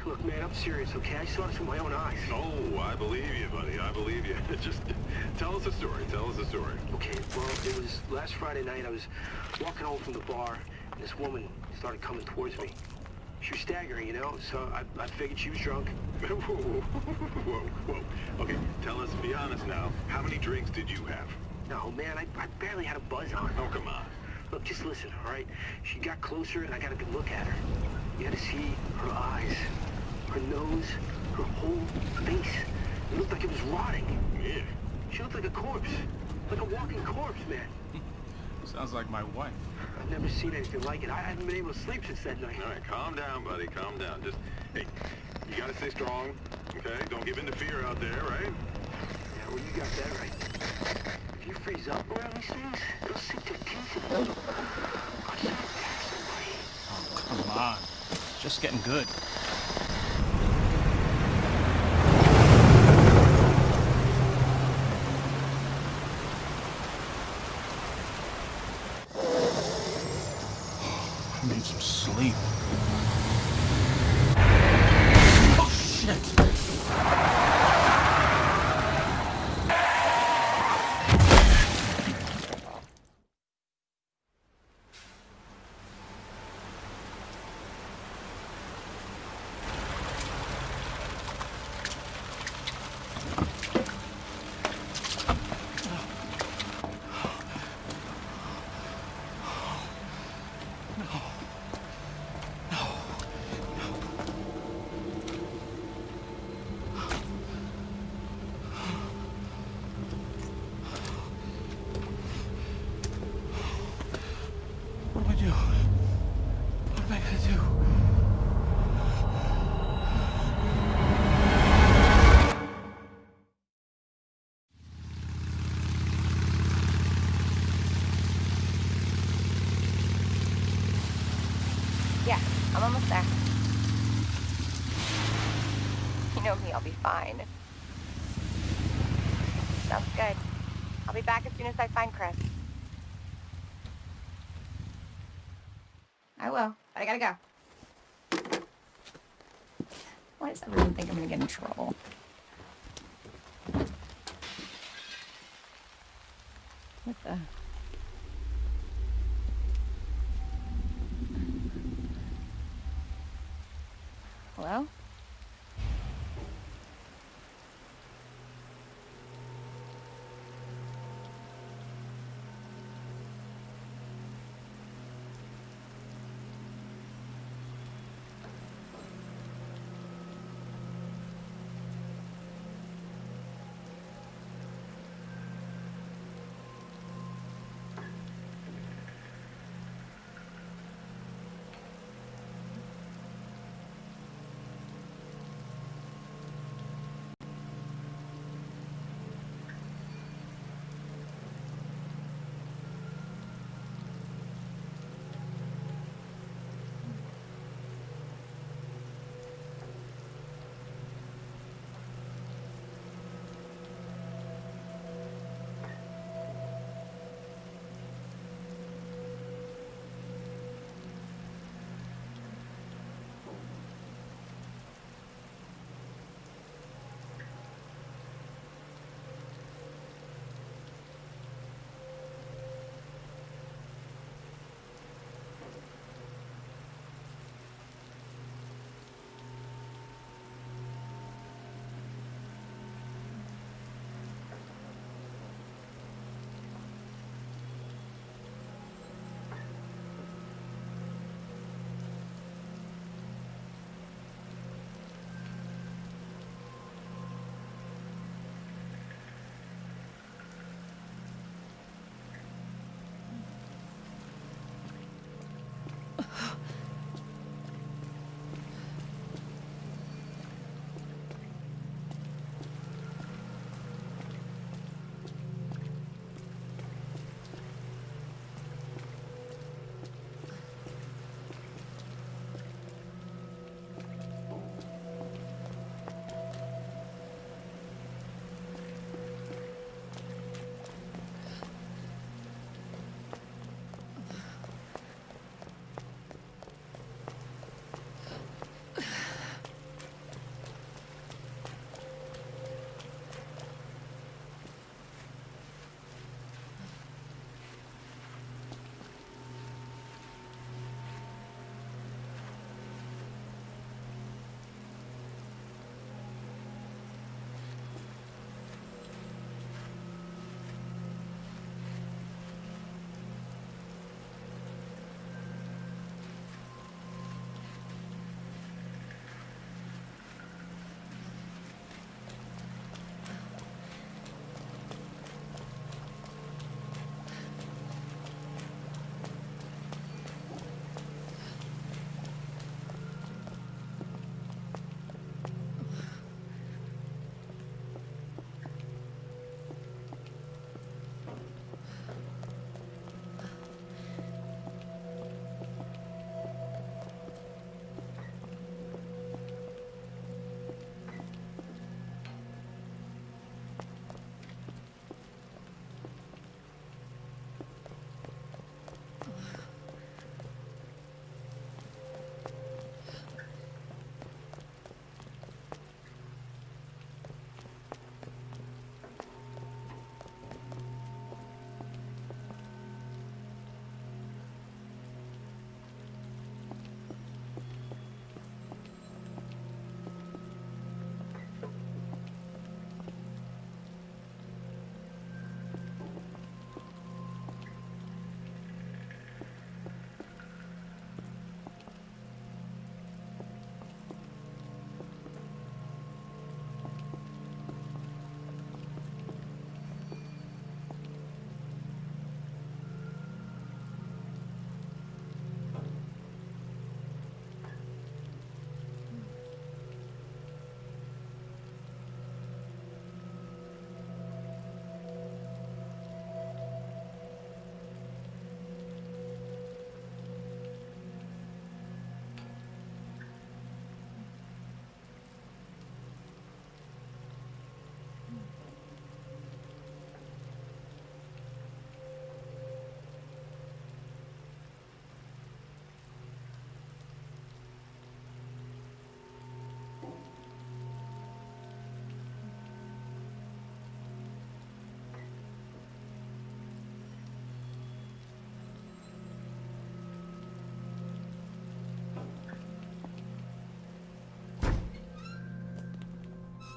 Look, man, I'm serious, okay? I saw this with my own eyes. Oh, I believe you, buddy. I believe you. Just tell us the story. Tell us the story. Okay, well, it was last Friday night. I was walking home from the bar, and this woman started coming towards me. She was staggering, you know, so I figured she was drunk. Whoa, whoa, whoa. Okay, tell us, be honest now. How many drinks did you have? No, man, I barely had a buzz on. Oh, come on. Look, just listen, all right? She got closer, and I got a good look at her. You had to see her eyes, her nose, her whole face. It looked like it was rotting. Yeah. She looked like a corpse. Like a walking corpse, man. Sounds like my wife. I've never seen anything like it. I haven't been able to sleep since that night. All right, calm down, buddy. Calm down. Just, hey, you gotta stay strong, okay? Don't give in to fear out there, right? Yeah, well, you got that right. If you freeze up around these things, it'll sink to pieces. I should attack somebody. Oh, come on. It's just getting good. I need some sleep. Oh, shit! What do I do? What am I gonna do? Yeah, I'm almost there. You know me, I'll be fine. Sounds good. I'll be back as soon as I find Chris. I will, but I gotta go. Why does everyone think I'm gonna get in trouble? What the? Hello?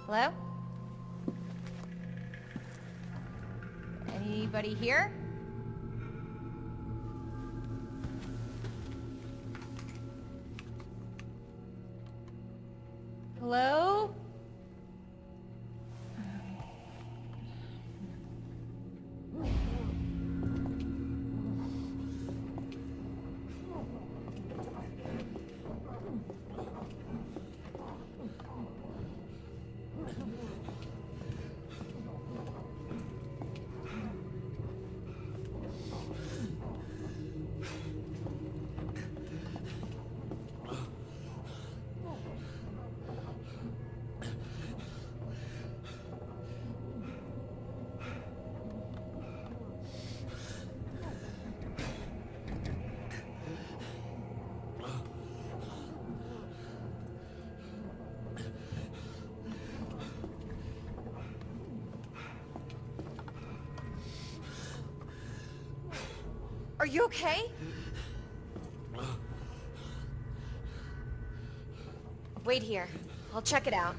Hello? Anybody here? Hello? Are you okay? Wait here. I'll check it out.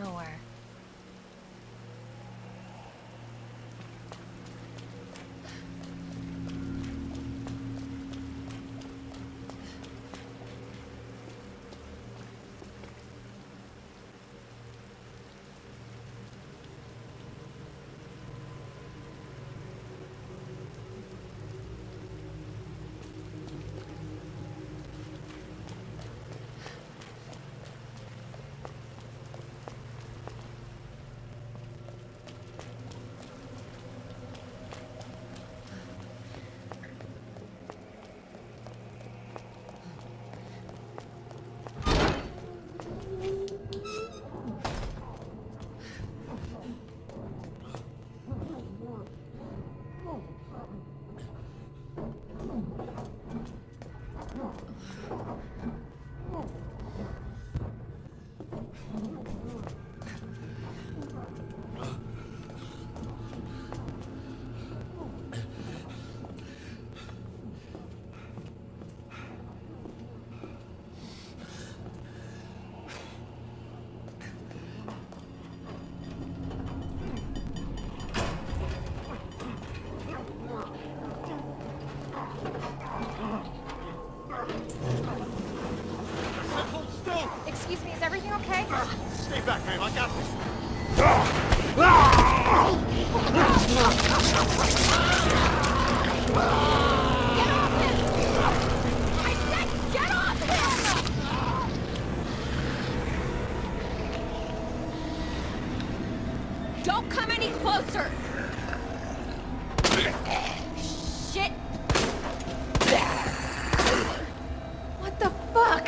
nowhere. Excuse me, is everything okay? Stay back, ma'am. I got this. Get off him! I said get off him! Don't come any closer! Shit! What the fuck?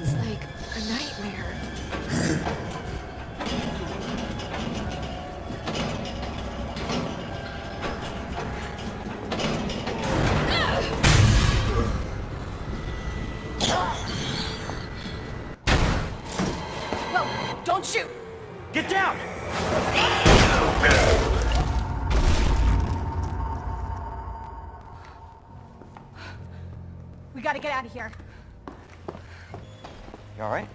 It's like a nightmare. Whoa, don't shoot! Get down! We gotta get out of here. You alright?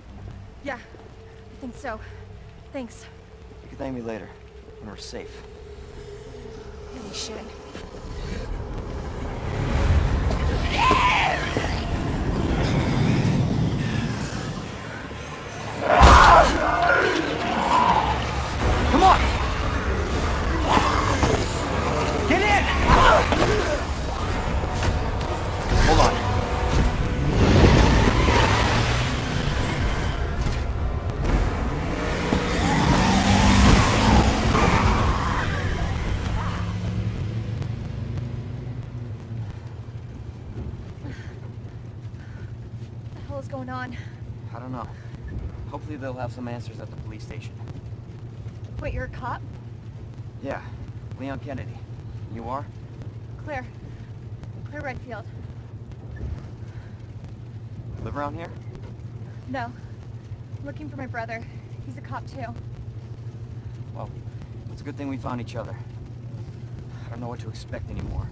Yeah, I think so. Thanks. You can thank me later, when we're safe. Really should. Come on! Get in! Hold on. What the hell is going on? I don't know. Hopefully they'll have some answers at the police station. Wait, you're a cop? Yeah, Leon Kennedy. You are? Claire. Claire Redfield. Live around here? No. I'm looking for my brother. He's a cop too. Well, it's a good thing we found each other. I don't know what to expect anymore.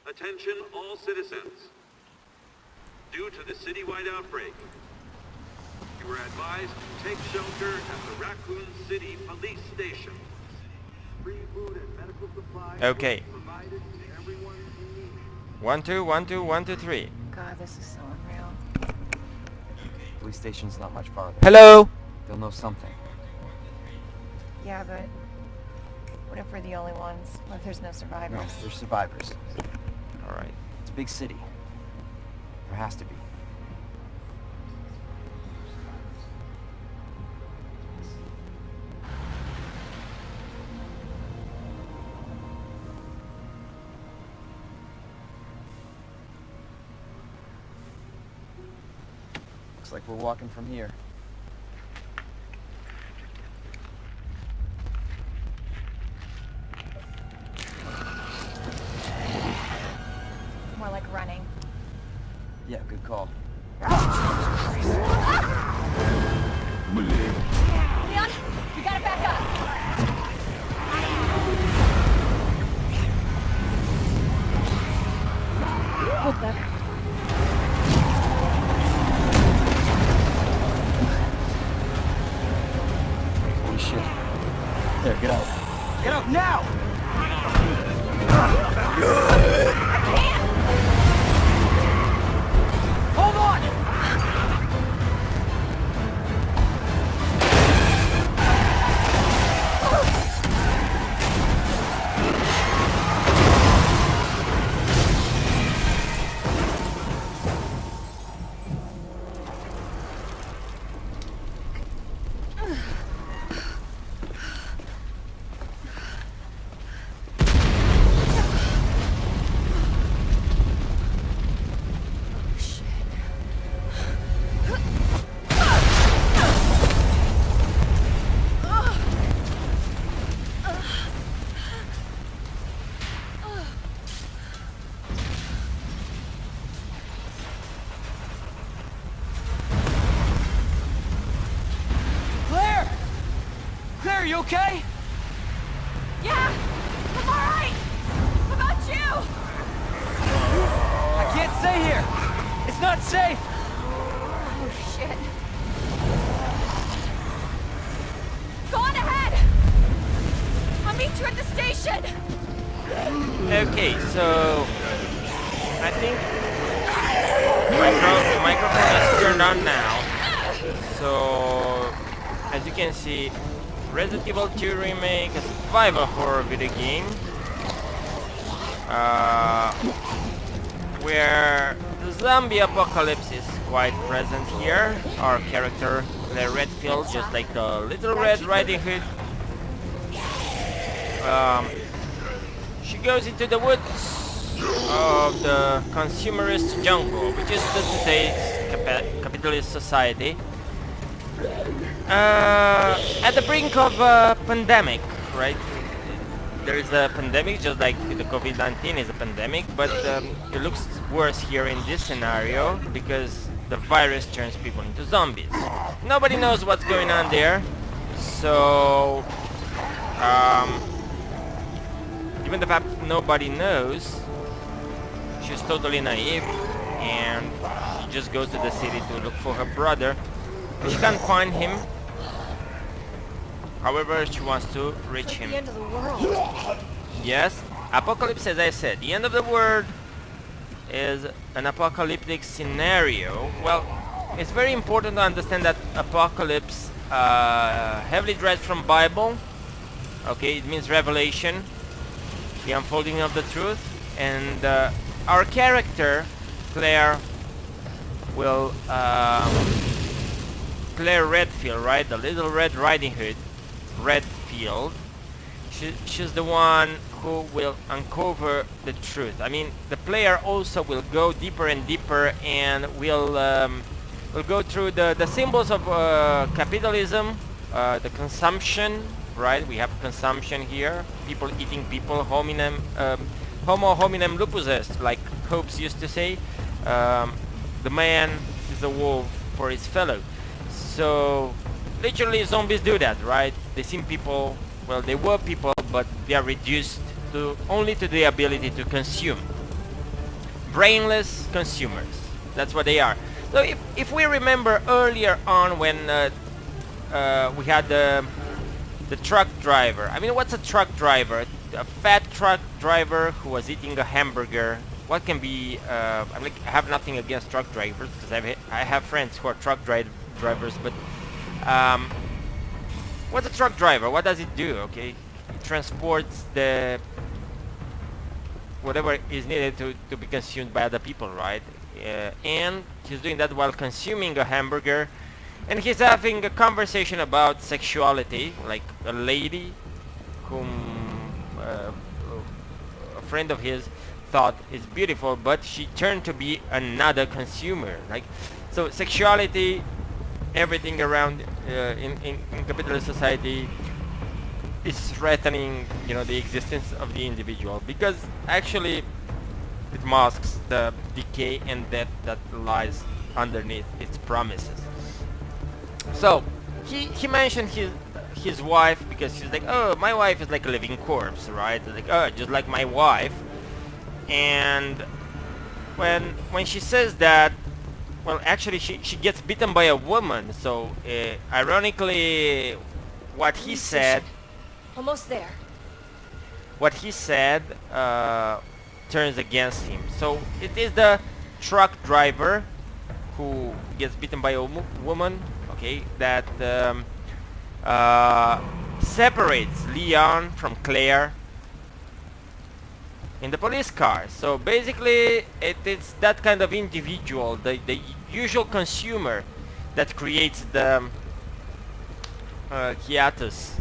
Attention all citizens. Due to the citywide outbreak, you are advised to take shelter at the Raccoon City Police Station. Free food and medical supplies Okay. provided to everyone in need. 1, 2, 1, 2, 1, 2, 3. God, this is so unreal. Police station's not much farther. Hello? They'll know something. Yeah, but what if we're the only ones? What if there's no survivors? No, they're survivors. Alright. It's a big city. There has to be. Looks like we're walking from here. More like running. Yeah, good call. Leon, you gotta back up. What the? Holy shit. There, get out. Get out now! Hold on! Claire! Claire, are you okay? Yeah, I'm alright. How about you? I can't stay here! It's not safe! Oh shit. Go on ahead. I'll meet you at the station. Okay, so I think the microphone is turned on now. So as you can see, Resident Evil 2 Remake, a survival horror video game, where the zombie apocalypse is quite present here. Our character, Claire Redfield, just like the Little Red Riding Hood, she goes into the woods of the consumerist jungle, which is today's capitalist society, at the brink of a pandemic, right? There is a pandemic, just like the COVID-19 is a pandemic, but it looks worse here in this scenario because the virus turns people into zombies. Nobody knows what's going on there, so given the fact nobody knows, she's totally naive and she just goes to the city to look for her brother. She can't find him. However, she wants to reach him. The end of the world. Yes, apocalypse, as I said, the end of the world is an apocalyptic scenario. Well, it's very important to understand that apocalypse heavily derived from Bible. Okay, it means revelation, the unfolding of the truth, and our character Claire will Claire Redfield, right? The Little Red Riding Hood, Redfield. She's the one who will uncover the truth. I mean, the player also will go deeper and deeper, and will go through the symbols of capitalism, the consumption, right? We have consumption here. People eating people, hominem, homo hominem lupus est, like Hobbes used to say. The man is a wolf for his fellow. So literally zombies do that, right? They seem people, well, they were people, but they are reduced to only to the ability to consume. Brainless consumers. That's what they are. So if we remember earlier on when we had the truck driver. I mean, what's a truck driver? A fat truck driver who was eating a hamburger. What can be? I have nothing against truck drivers because I have friends who are truck drivers. But what's a truck driver? What does it do? Okay, it transports the whatever is needed to be consumed by other people, right? and he's doing that while consuming a hamburger, and he's having a conversation about sexuality, like a lady whom a friend of his thought is beautiful, but she turned to be another consumer. Like, so sexuality, everything around in capitalist society is threatening, you know, the existence of the individual, because actually it masks the decay and death that lies underneath its promises. So he mentioned his wife, because she's like, oh, my wife is like a living corpse, right? Like, oh, just like my wife. And when she says that, well, actually she gets bitten by a woman. So ironically, what he said, Almost there. what he said turns against him. So it is the truck driver who gets bitten by a woman, okay, that separates Leon from Claire in the police car. So basically it's that kind of individual, the usual consumer, that creates the hiatus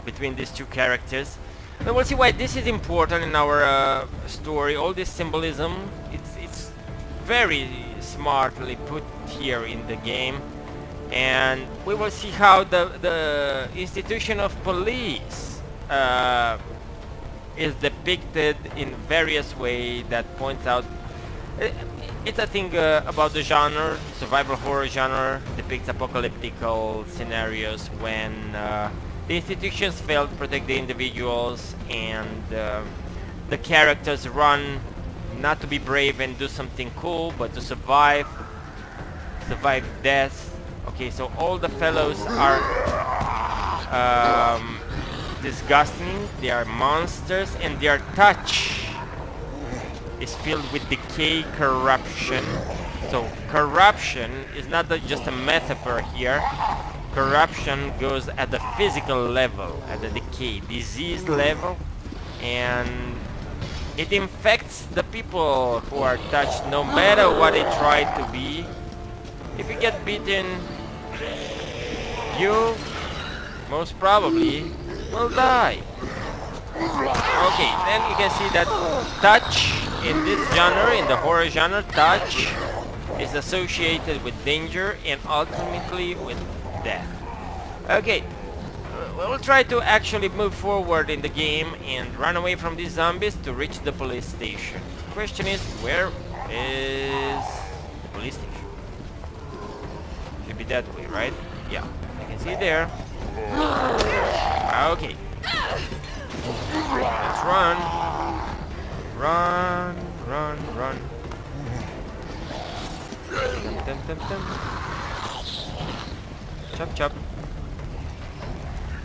between these two characters. And we'll see why this is important in our story. All this symbolism, it's very smartly put here in the game, and we will see how the institution of police is depicted in various ways that points out it's a thing about the genre. Survival horror genre depicts apocalyptical scenarios when the institutions fail to protect the individuals, and the characters run not to be brave and do something cool, but to survive death. Okay, so all the fellows are disgusting, they are monsters, and their touch is filled with decay, corruption. So corruption is not just a metaphor here. Corruption goes at the physical level, at the decay, disease level, and it infects the people who are touched, no matter what they try to be. If you get bitten, you most probably will die. Okay, then you can see that touch in this genre, in the horror genre, touch is associated with danger and ultimately with death. Okay, we'll try to actually move forward in the game and run away from these zombies to reach the police station. Question is, where is the police station? Should be that way, right? Yeah, I can see it there. Okay, let's run. Run, run, run. Dum, dum, dum. Chop, chop.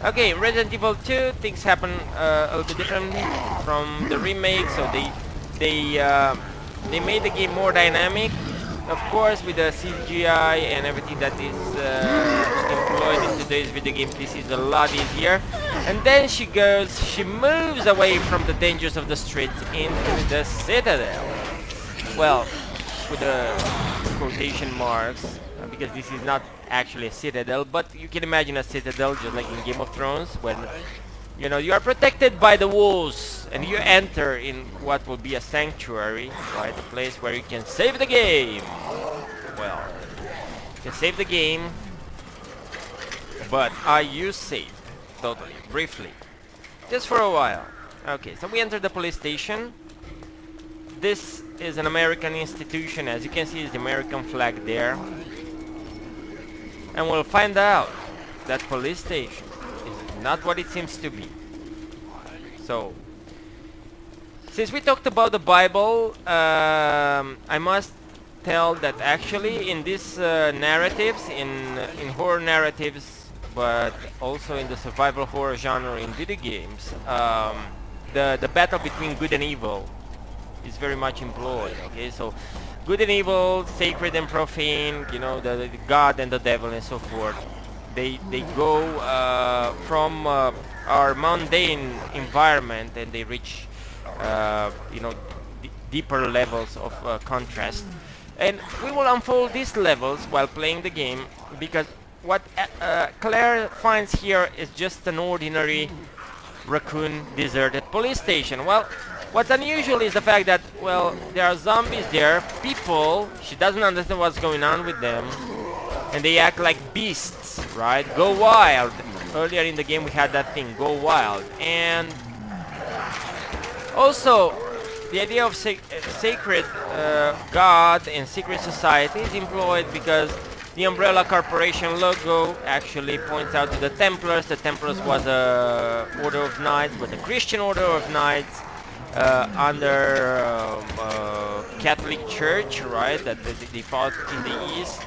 Okay, Resident Evil 2, things happen a little bit differently from the remake. So they made the game more dynamic, of course, with the CGI and everything that is employed in today's video game. This is a lot easier. And then she moves away from the dangers of the streets into the citadel. Well, with the quotation marks, because this is not actually a citadel, but you can imagine a citadel just like in Game of Thrones, when you know you are protected by the walls and you enter in what will be a sanctuary, right? A place where you can save the game. Well, you can save the game, but are you safe? Totally, briefly, just for a while. Okay, so we enter the police station. This is an American institution, as you can see, is the American flag there. And we'll find out that police station is not what it seems to be. So, since we talked about the Bible, I must tell that actually in these narratives, in horror narratives, but also in the survival horror genre in video games, the battle between good and evil is very much employed. Okay, so good and evil, sacred and profane, you know, the God and the devil and so forth. They go from our mundane environment, and they reach, you know, deeper levels of contrast. And we will unfold these levels while playing the game, because what Claire finds here is just an ordinary raccoon deserted police station. Well, what's unusual is the fact that, well, there are zombies there, people, she doesn't understand what's going on with them, and they act like beasts, right? Go wild. Earlier in the game we had that thing, go wild. And also, the idea of sacred God and secret society is employed because the Umbrella Corporation logo actually points out to the Templars. The Templars was a order of knights, but a Christian order of knights under Catholic Church, right? That they fought in the East,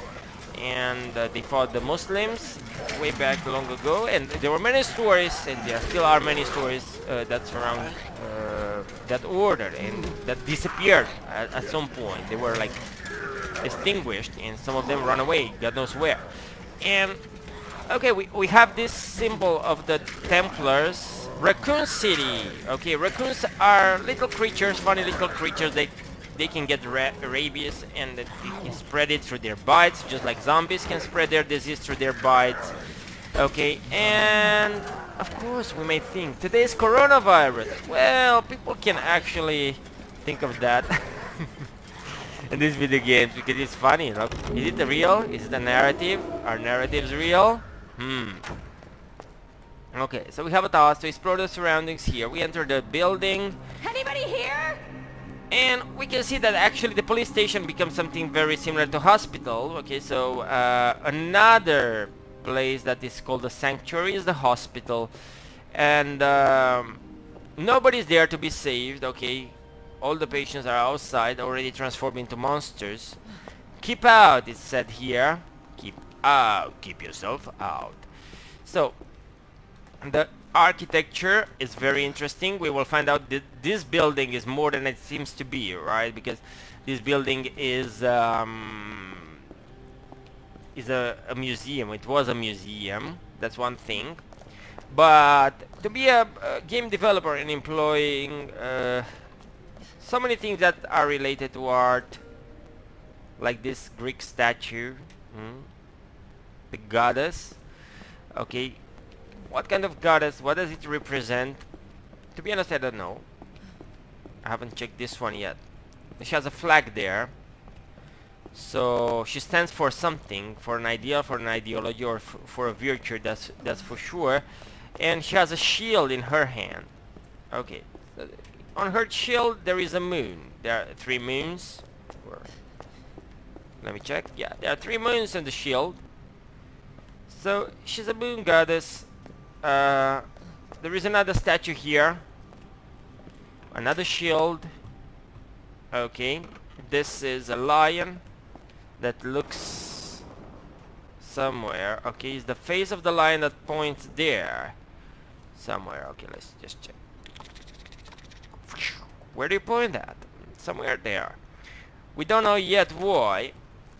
and they fought the Muslims way back long ago. And there were many stories, and there still are many stories that surround that order and that disappeared at some point. They were like extinguished, and some of them run away, God knows where. And okay, we have this symbol of the Templars, Raccoon City. Okay, raccoons are little creatures, funny little creatures. They can get rabies, and they can spread it through their bites, just like zombies can spread their disease through their bites. Okay, and of course we may think today's coronavirus. Well, people can actually think of that in these video games because it's funny. Look, is it real? Is it a narrative? Are narratives real? Okay, so we have a task to explore the surroundings here. We enter the building. Anybody here? And we can see that actually the police station becomes something very similar to hospital. Okay, so another place that is called the sanctuary is the hospital, and nobody's there to be saved. Okay, all the patients are outside, already transformed into monsters. Keep out, it's said here. Keep out, keep yourself out. So the architecture is very interesting. We will find out that this building is more than it seems to be, right? Because this building is a museum. It was a museum, that's one thing. But to be a game developer and employing so many things that are related to art, like this Greek statue, the goddess. Okay, what kind of goddess? What does it represent? To be honest, I don't know. I haven't checked this one yet. She has a flag there, so she stands for something, for an idea, for an ideology, or for a virtue. That's for sure. And she has a shield in her hand. Okay, on her shield there is a moon. There are 3 moons. Let me check. Yeah, there are 3 moons on the shield. So she's a moon goddess. There is another statue here. Another shield. Okay, this is a lion that looks somewhere. Okay, it's the face of the lion that points there somewhere. Okay, let's just check. Where do you point at? Somewhere there. We don't know yet why,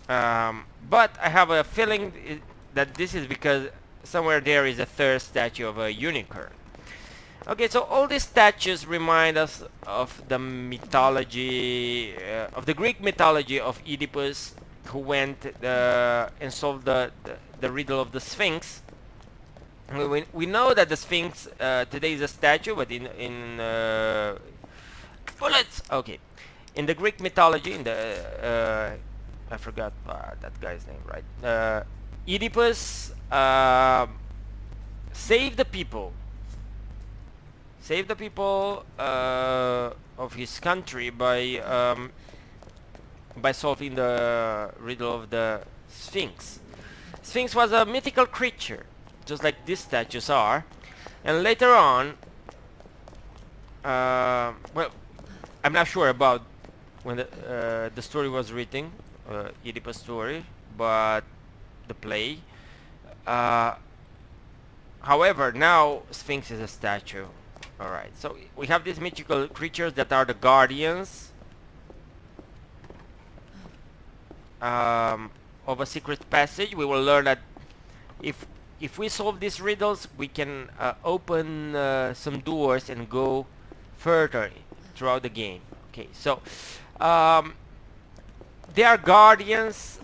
but I have a feeling that this is because somewhere there is a 3rd statue of a unicorn. Okay, so all these statues remind us of the mythology, of the Greek mythology of Oedipus, who went and solved the riddle of the Sphinx. We know that the Sphinx today is a statue, but in bullets. Okay, in the Greek mythology, in the I forgot that guy's name, right? Oedipus saved the people of his country by solving the riddle of the Sphinx. Sphinx was a mythical creature, just like these statues are. And later on, well, I'm not sure about when the story was written, Oedipus story, but the play. However, now Sphinx is a statue. Alright, so we have these mythical creatures that are the guardians of a secret passage. We will learn that if we solve these riddles, we can open some doors and go further throughout the game. Okay, so they are guardians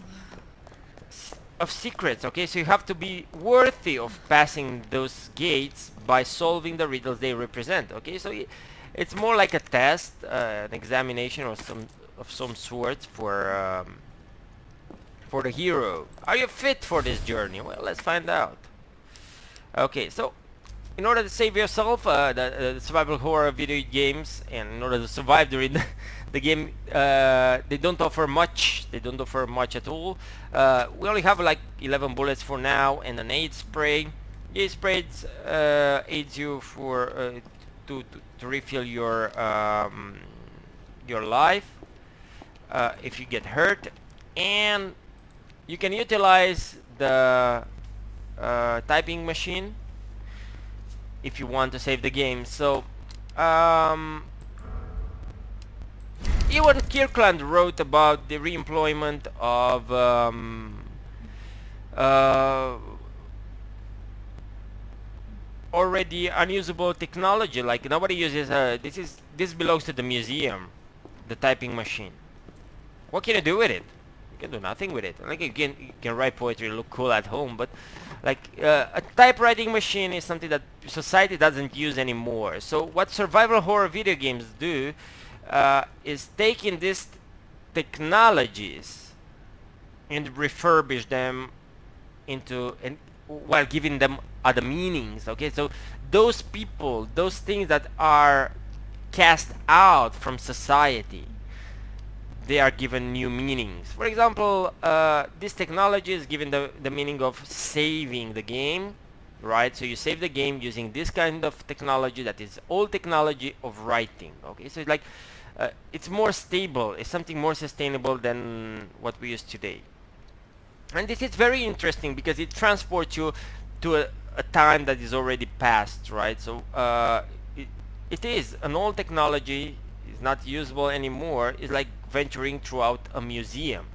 of secrets. Okay, so you have to be worthy of passing those gates by solving the riddles they represent. Okay, so it's more like a test, an examination or some sort for the hero. Are you fit for this journey? Well, let's find out. Okay, so in order to save yourself, the survival horror video games, and in order to survive during the game, they don't offer much. They don't offer much at all. We only have like 11 bullets for now and an aid spray. The aid spray aids you for to refill your life if you get hurt, and you can utilize the typing machine if you want to save the game. So Ewan Kirkland wrote about the reemployment of already unusable technology. Like nobody uses this belongs to the museum, the typing machine. What can you do with it? You can do nothing with it. Like you can write poetry, look cool at home, but like a typewriting machine is something that society doesn't use anymore. So what survival horror video games do is taking these technologies and refurbish them into, and while giving them other meanings. Okay, so those people, those things that are cast out from society, they are given new meanings. For example, this technology is given the meaning of saving the game, right? So you save the game using this kind of technology that is old technology of writing. Okay, so it's like it's more stable, it's something more sustainable than what we use today. And this is very interesting because it transports you to a time that is already past, right? So it is an old technology, is not usable anymore. It's like venturing throughout a museum.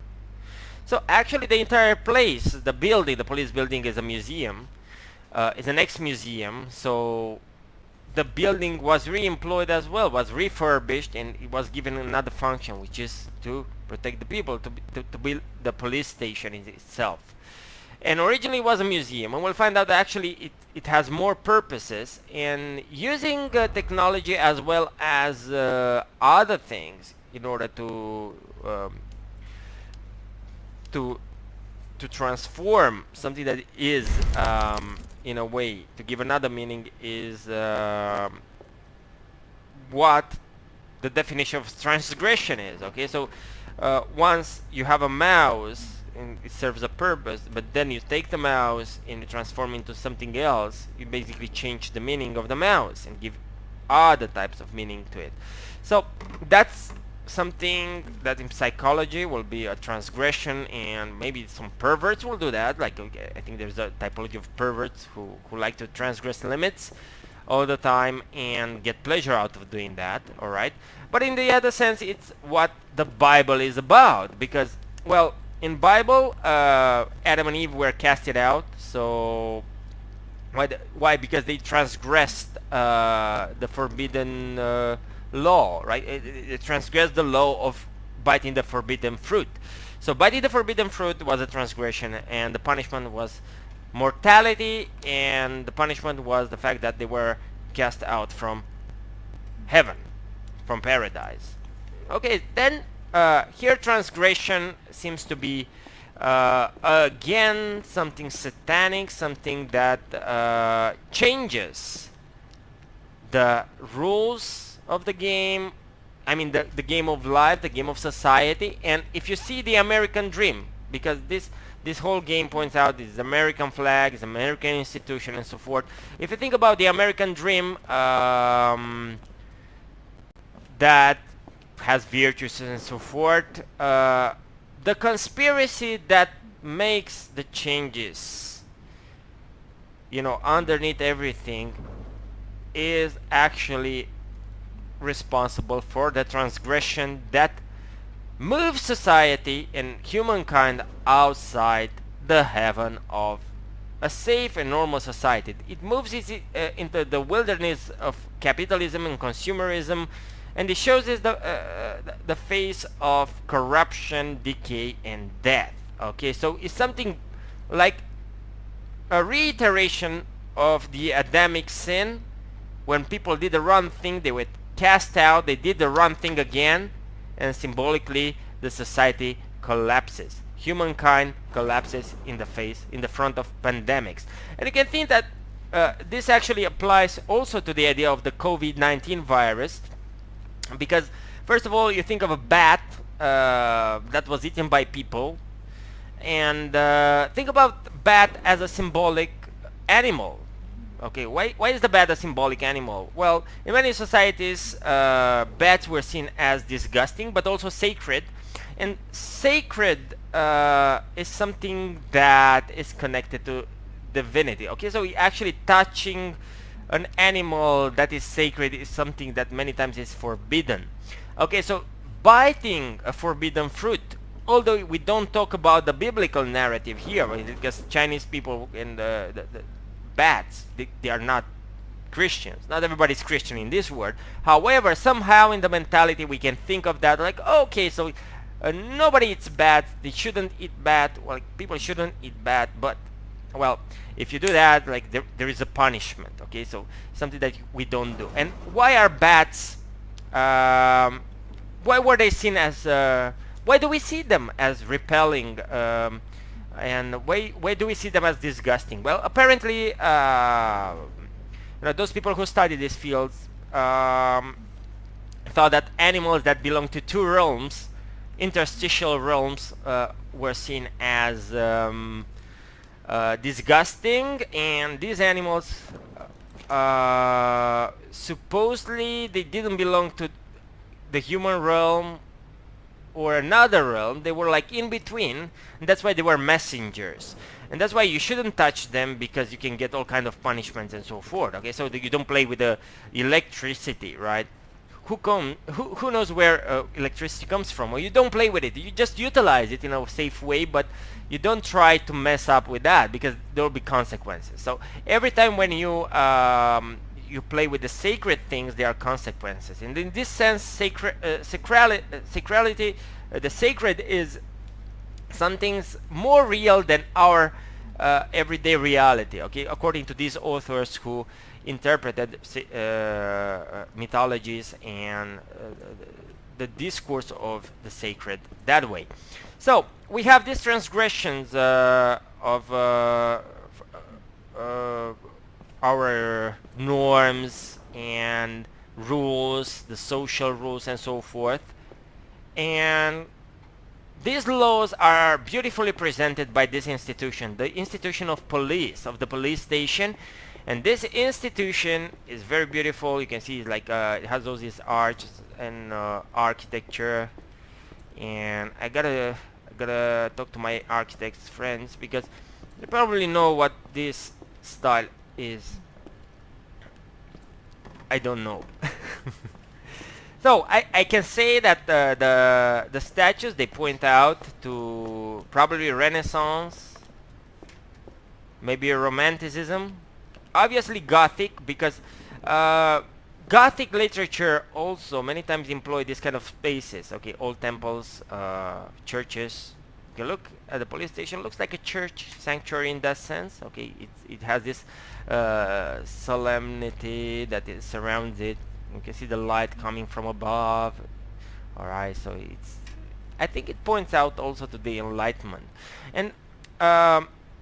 So actually the entire place, the building, the police building, is a museum. It's an ex-museum. So the building was re-employed as well, was refurbished, and it was given another function, which is to protect the people, to build the police station in itself. And originally it was a museum, and we'll find out that actually it has more purposes, and using technology as well as other things in order to transform something that is in a way, to give another meaning, is what the definition of transgression is. Okay, so once you have a mouse and it serves a purpose, but then you take the mouse and you transform into something else, you basically change the meaning of the mouse and give other types of meaning to it. So that's something that in psychology will be a transgression, and maybe some perverts will do that. Like I think there's a typology of perverts who like to transgress limits all the time and get pleasure out of doing that. All right, but in the other sense, it's what the Bible is about, because, well, in Bible, Adam and Eve were casted out. So why? Because they transgressed the forbidden law, right? It transgressed the law of biting the forbidden fruit. So biting the forbidden fruit was a transgression, and the punishment was mortality, and the punishment was the fact that they were cast out from heaven, from paradise. Okay, then here transgression seems to be again something satanic, something that changes the rules of the game. I mean the game of life, the game of society. And if you see the American dream, because this whole game points out this American flag, this American institution, and so forth. If you think about the American dream, that has virtues and so forth, the conspiracy that makes the changes, you know, underneath everything, is actually responsible for the transgression that moves society and humankind outside the heaven of a safe and normal society. It moves it into the wilderness of capitalism and consumerism and it shows us the face of corruption, decay, and death. Okay, so it's something like a reiteration of the Adamic sin. When people did the wrong thing, they were cast out, they did the wrong thing again, and symbolically the society collapses. Humankind collapses in the front of pandemics. And you can think that this actually applies also to the idea of the COVID-19 virus, because first of all, you think of a bat that was eaten by people, and think about bat as a symbolic animal. Okay, why is the bat a symbolic animal? Well, in many societies, bats were seen as disgusting, but also sacred. And sacred is something that is connected to divinity. Okay, so actually touching an animal that is sacred is something that many times is forbidden. Okay, so biting a forbidden fruit, although we don't talk about the biblical narrative here, right? Because Chinese people and the bats, they are not Christians. Not everybody's Christian in this world. However, somehow in the mentality we can think of that like, okay, so nobody eats bat, they shouldn't eat bat, well, people shouldn't eat bat, but well, if you do that, like there is a punishment. Okay, so something that we don't do. And why are bats why were they seen as why do we see them as repelling, and why do we see them as disgusting? Well, apparently those people who study these fields thought that animals that belong to two realms, interstitial realms, were seen as disgusting, and these animals supposedly they didn't belong to the human realm or another realm. They were like in between, and that's why they were messengers, and that's why you shouldn't touch them, because you can get all kind of punishments and so forth. Okay, so you don't play with the electricity, right? Who knows where electricity comes from? Or you don't play with it, you just utilize it in a safe way, but you don't try to mess up with that, because there will be consequences. So every time when you you play with the sacred things, there are consequences. And in this sense, sacrality, the sacred is something's more real than our everyday reality. Okay, according to these authors who interpreted mythologies and the discourse of the sacred that way. So we have these transgressions of our norms and rules, the social rules and so forth, and these laws are beautifully presented by this institution, the institution of police, of the police station. And this institution is very beautiful. You can see like it has all these arches and architecture, and I gotta talk to my architects friends, because they probably know what this style is. I don't know. So I can say that the statues, they point out to probably Renaissance, maybe Romanticism, obviously Gothic, because Gothic literature also many times employ this kind of spaces. Okay, old temples, churches. You look at the police station, looks like a church sanctuary in that sense. Okay, it has this solemnity that surrounds it. You can see the light coming from above. Alright, so I think it points out also to the Enlightenment. And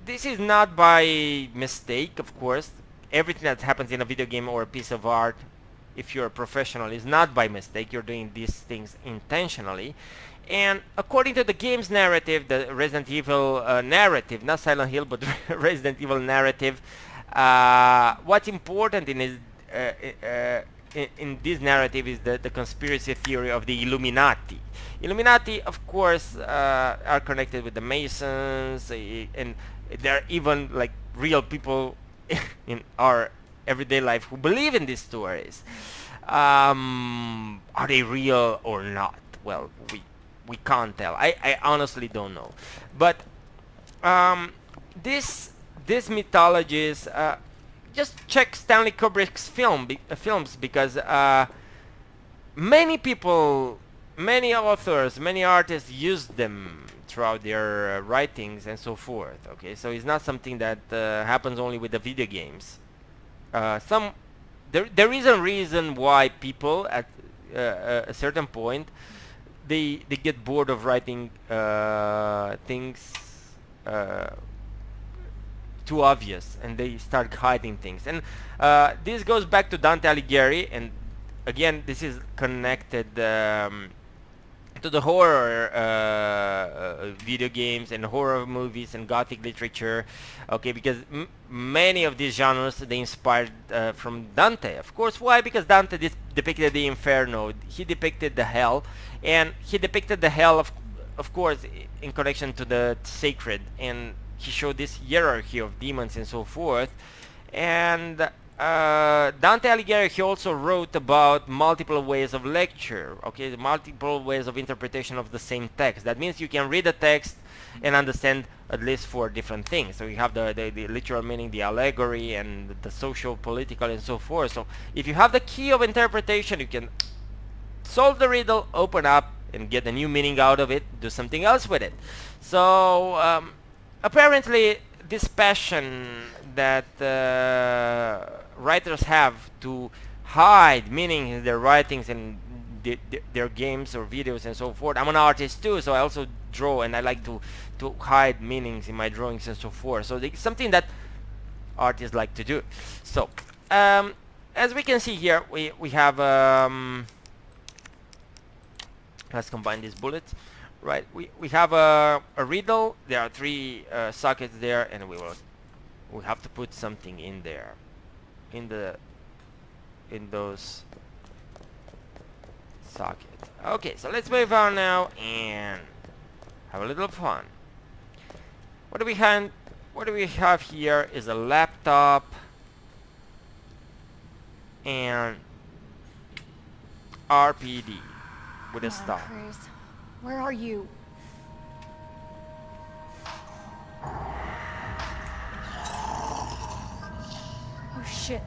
this is not by mistake, of course. Everything that happens in a video game or a piece of art, if you're a professional, is not by mistake. You're doing these things intentionally. And according to the game's narrative, the Resident Evil narrative, not Silent Hill, but Resident Evil narrative, what's important in this narrative is the conspiracy theory of the Illuminati. Illuminati, of course, are connected with the Masons, and there are even like real people in our everyday life who believe in these stories. Are they real or not? Well, we can't tell. I honestly don't know. But these mythologies, just check Stanley Kubrick's films, because many people, many authors, many artists use them throughout their writings and so forth. Okay, so it's not something that happens only with the video games. There is a reason why people at a certain point they get bored of writing things too obvious, and they start hiding things. And this goes back to Dante Alighieri, and again, this is connected to the horror video games and horror movies and gothic literature. Okay, because many of these genres, they inspired from Dante, of course. Why? Because Dante depicted the inferno, he depicted the hell, and he depicted the hell of course in connection to the sacred, and he showed this hierarchy of demons and so forth. And Dante Alighieri, he also wrote about multiple ways of lecture, okay, multiple ways of interpretation of the same text. That means you can read a text and understand at least 4 different things. So you have the literal meaning, the allegory, and the social, political, and so forth. So if you have the key of interpretation, you can solve the riddle, open up, and get a new meaning out of it, do something else with it. So apparently this passion that writers have to hide meaning in their writings and their games or videos and so forth. I'm an artist too, so I also draw, and I like to hide meanings in my drawings and so forth. So it's something that artists like to do. So as we can see here, we have let's combine these bullets. Right, we have a riddle. There are 3 sockets there, and we have to put something in there, in those sockets. Okay, so let's move on now and have a little fun. What do we have here is a laptop and RPD with a star. Chris, where are you? Oh shit,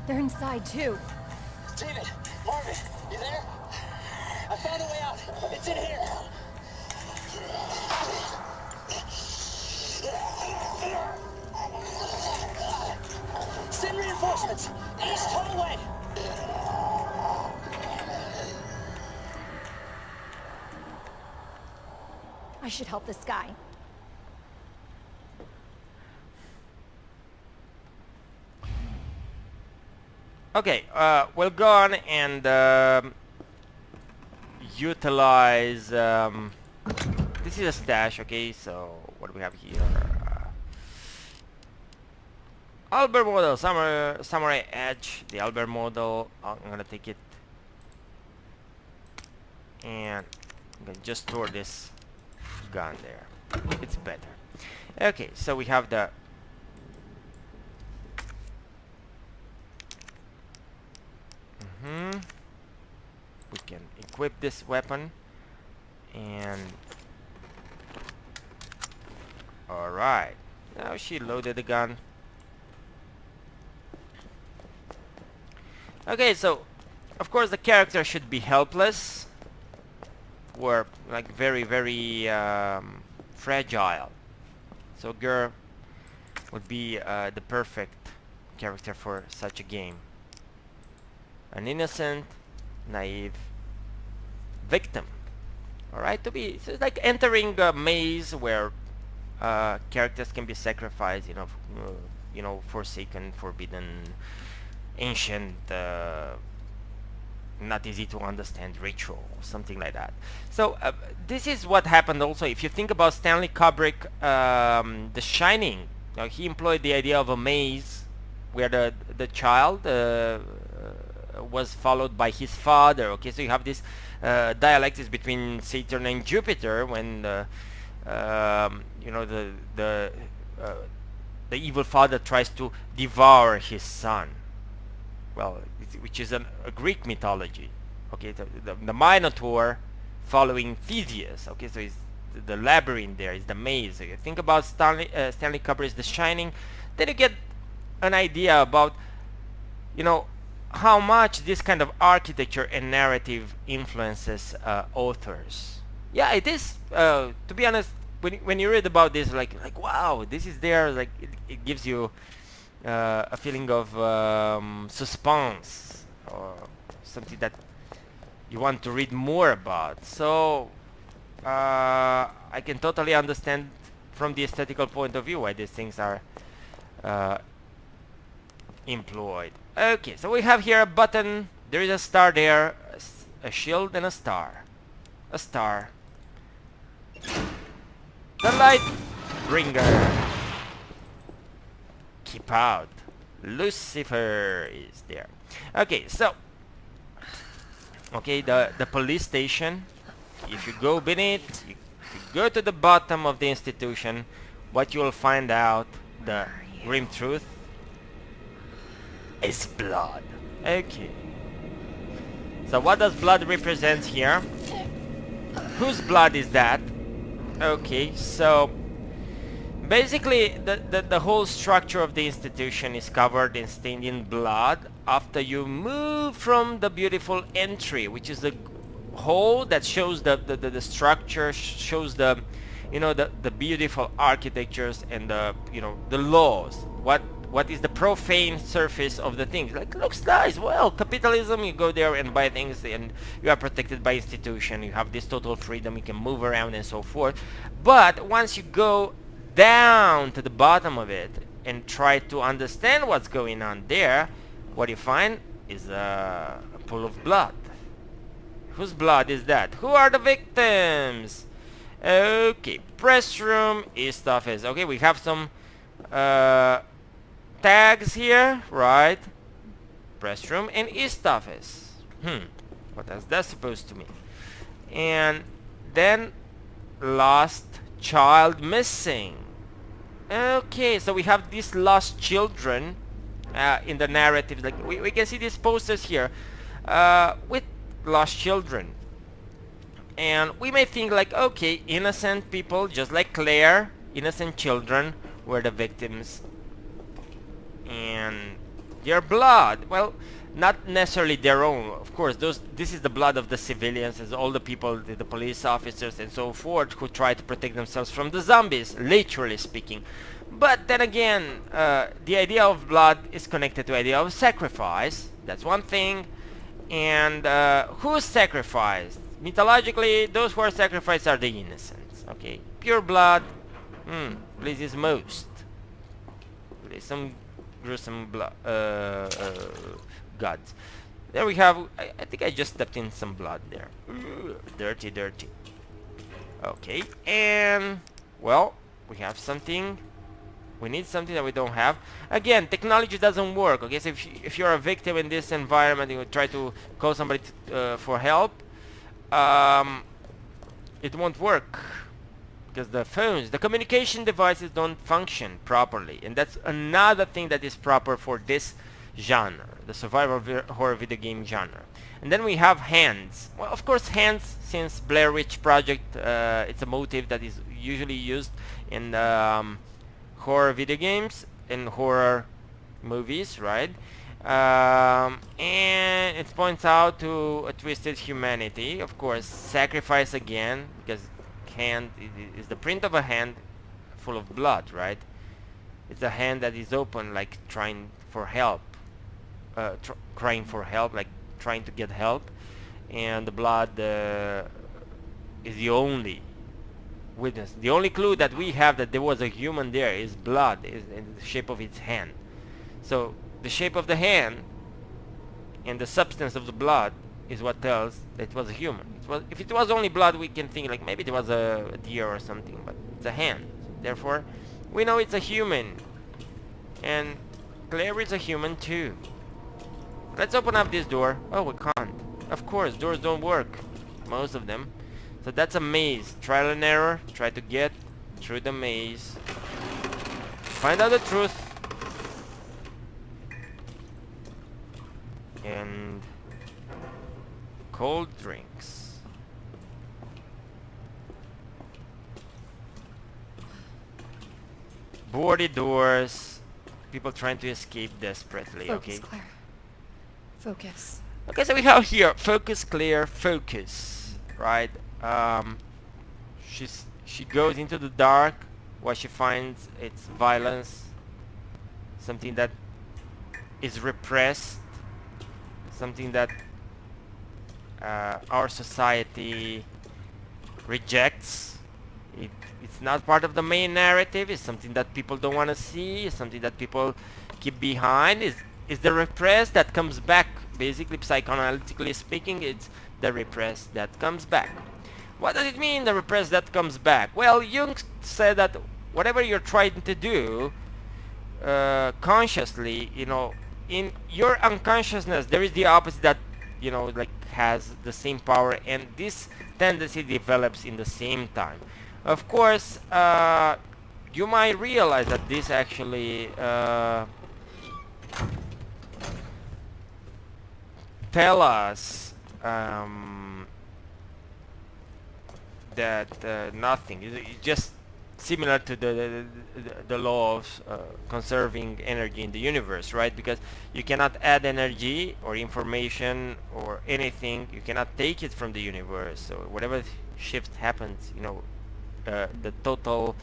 they're inside too. David, Marvin, you there? I found a way out. It's in here. Send reinforcements. East hallway. I should help this guy. Okay, we'll go on and utilize this is a stash. Okay, so what do we have here? Albert model, Samurai Edge, the Albert model. I'm gonna take it and I'm gonna just store this gun there. It's better. Okay, so we have the we can equip this weapon, and alright, now she loaded the gun. Okay, so of course the character should be helpless or like very fragile. So girl would be the perfect character for such a game. An innocent, naive victim. Alright, so it's like entering a maze where characters can be sacrificed, you know, forsaken, forbidden, ancient, not easy to understand ritual, something like that. So this is what happened also. If you think about Stanley Kubrick, The Shining, he employed the idea of a maze where the child was followed by his father. Okay, so you have this dialectics between Saturn and Jupiter when you know, the evil father tries to devour his son. Well, which is a Greek mythology. Okay, the Minotaur following Theseus. Okay, so it's the labyrinth there, is the maze. So you think about Stanley Kubrick's The Shining, then you get an idea about, you know, how much this kind of architecture and narrative influences authors. Yeah, it is. To be honest, when you read about this, like wow, this is there. Like it gives you a feeling of suspense or something that you want to read more about. So I can totally understand from the aesthetical point of view why these things are employed. Okay, so we have here a button. There is a star there, a shield and a star. A star. The light bringer. Keep out. Lucifer is there. Okay, so okay, the police station. If you go beneath, if you go to the bottom of the institution, what you will find out, the grim truth, is blood. Okay. So what does blood represent here? Whose blood is that? Okay, so basically the whole structure of the institution is covered and stained in blood after you move from the beautiful entry, which is the hole that shows the structure, shows the, you know, the beautiful architectures and the, you know, the laws. What is the profane surface of the things? Like, looks nice. Well, capitalism, you go there and buy things and you are protected by institution. You have this total freedom. You can move around and so forth. But once you go down to the bottom of it and try to understand what's going on there, what you find is a pool of blood. Whose blood is that? Who are the victims? Okay, press room, East office. Okay, we have some tags here, right? Press room and East office. What is that supposed to mean? And then lost child missing. Okay, so we have these lost children in the narrative. Like we can see these posters here with lost children, and we may think like, okay, innocent people just like Claire, innocent children were the victims and their blood, well, not necessarily their own, of course. This is the blood of the civilians, as all the people, the police officers and so forth, who try to protect themselves from the zombies, literally speaking. But then again, the idea of blood is connected to the idea of sacrifice. That's one thing. And who's sacrificed? Mythologically, those who are sacrificed are the innocents. Okay, pure blood pleases most. There's some gruesome blood gods. There we have. I think I just stepped in some blood there. Dirty, dirty. Okay, and well, we have something. We need something that we don't have. Again, technology doesn't work. Okay, so if you're a victim in this environment, you try to call somebody for help, it won't work because the phones, the communication devices don't function properly, and that's another thing that is proper for this genre, the survival horror video game genre. And then we have hands. Well, of course, hands, since Blair Witch Project, it's a motive that is usually used in horror video games and horror movies, right? And it points out to a twisted humanity. Of course, sacrifice again, because hand is the print of a hand full of blood, right? It's a hand that is open, like trying for help, crying for help, like trying to get help, and the blood is the only witness. The only clue that we have that there was a human there is blood, is in the shape of its hand. So the shape of the hand and the substance of the blood is what tells that it was a human. If it was only blood, we can think like maybe it was a deer or something, but it's a hand. Therefore, we know it's a human. And Claire is a human too. Let's open up this door. Oh, we can't. Of course, doors don't work. Most of them. So that's a maze. Trial and error. Try to get through the maze. Find out the truth. And cold drinks. Boarded doors. People trying to escape desperately. Focus, Okay. Claire. Focus. Okay, so we have here focus, clear, focus, right? She goes into the dark. What she finds, it's violence, something that is repressed, something that our society rejects. It's not part of the main narrative. It's something that people don't want to see. It's something that people keep behind. Is the repressed that comes back. Basically, psychoanalytically speaking, it's the repressed that comes back. What does it mean, the repressed that comes back? Well, Jung said that whatever you're trying to do consciously, you know, in your unconsciousness, there is the opposite that, you know, like has the same power, and this tendency develops in the same time. Of course, you might realize that this actually tell us that nothing. It's just similar to the law of conserving energy in the universe, right? Because you cannot add energy or information or anything. You cannot take it from the universe. So whatever shift happens, you know, the total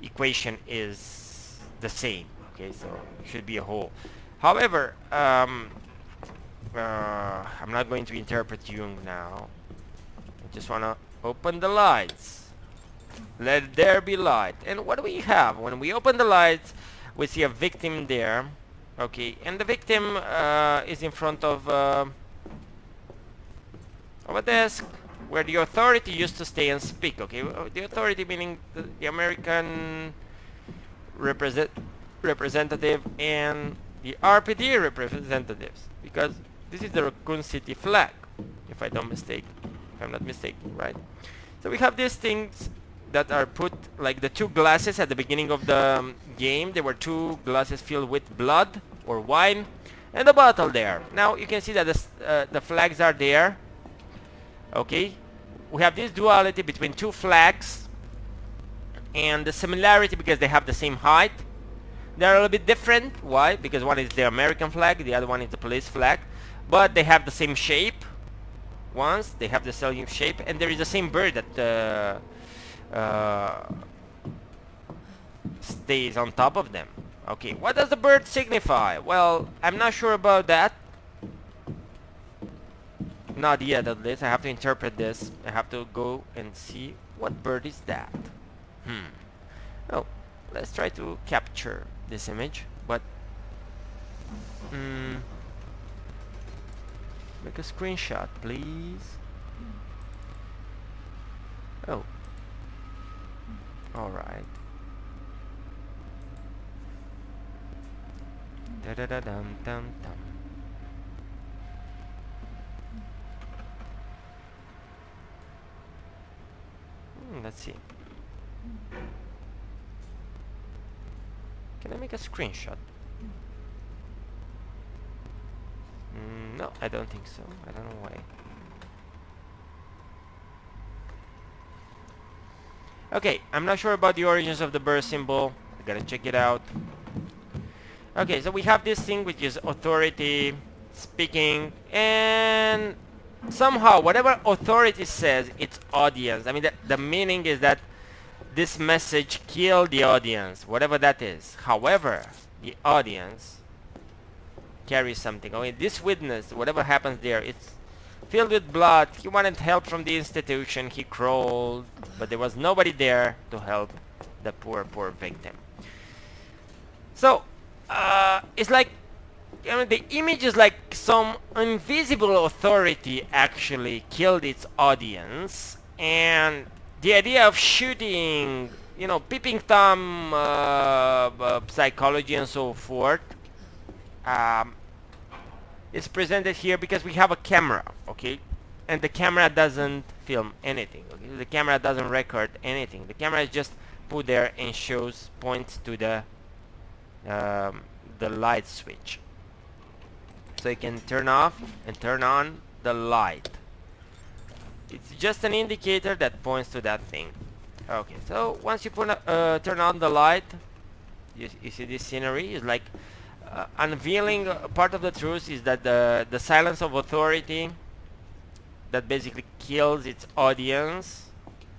equation is the same. Okay, so it should be a whole. However, I'm not going to interpret Jung now. I just want to open the lights. Let there be light. And what do we have? When we open the lights, we see a victim there. Okay, and the victim is in front of a desk where the authority used to stay and speak. Okay, the authority meaning the American representative and the RPD representatives, because this is the Raccoon City flag, if I'm not mistaken, right? So we have these things that are put, like the two glasses at the beginning of the game. There were two glasses filled with blood or wine, and a bottle there. Now you can see that the flags are there. Okay, we have this duality between two flags, and the similarity because they have the same height. They're a little bit different. Why? Because one is the American flag, the other one is the police flag, but they have the same shape. Once they have the same shape, and there is the same bird that stays on top of them. Okay, what does the bird signify? Well, I'm not sure about that. Not yet, at least. I have to interpret this. I have to go and see what bird is that. Oh, let's try to capture this image, but make a screenshot, please. Oh, all right. Da da da dum dum dum. Let's see. Can I make a screenshot? No, I don't think so. I don't know why. Okay, I'm not sure about the origins of the bird symbol. I gotta check it out. Okay, so we have this thing which is authority speaking, and somehow whatever authority says, it's audience. I mean, the meaning is that this message killed the audience, whatever that is. However, the audience carries something. I mean, this witness, whatever happens there, it's filled with blood. He wanted help from the institution. He crawled, but there was nobody there to help the poor victim. So it's like, I mean, the image is like some invisible authority actually killed its audience, and the idea of shooting, you know, peeping Tom psychology and so forth is presented here because we have a camera, okay, and the camera doesn't film anything. Okay? The camera doesn't record anything. The camera is just put there and points to the light switch, so you can turn off and turn on the light. It's just an indicator that points to that thing. Okay, so once you turn on the light, you see this scenery is like unveiling part of the truth is that the silence of authority that basically kills its audience,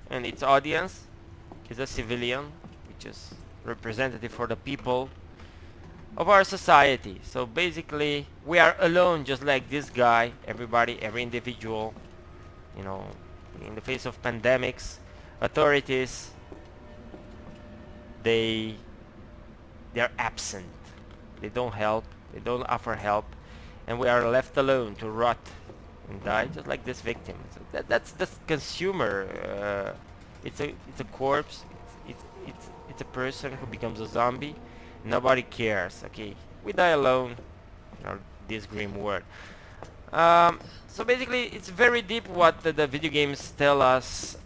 and its audience is a civilian, which is representative for the people of our society. So basically we are alone, just like this guy. Everybody, every individual, you know, in the face of pandemics, authorities, they're absent. They don't help, they don't offer help, and we are left alone to rot and die, just like this victim. So that's the consumer. It's a corpse. It's a person who becomes a zombie. Nobody cares. Okay, we die alone in this grim world. So basically, it's very deep what the video games tell us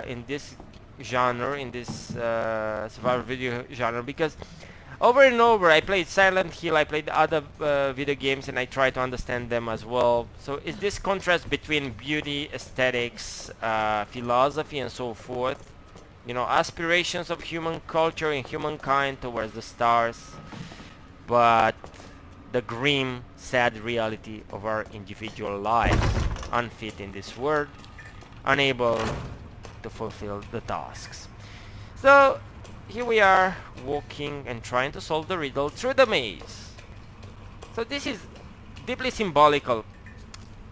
in this genre, in this survival video genre, because over and over I played Silent Hill, I played other video games, and I try to understand them as well. So it's this contrast between beauty, aesthetics, philosophy, and so forth. You know, aspirations of human culture and humankind towards the stars, but the grim, sad reality of our individual lives, unfit in this world, unable to fulfill the tasks. So here we are, walking and trying to solve the riddle through the maze. So this is deeply symbolical.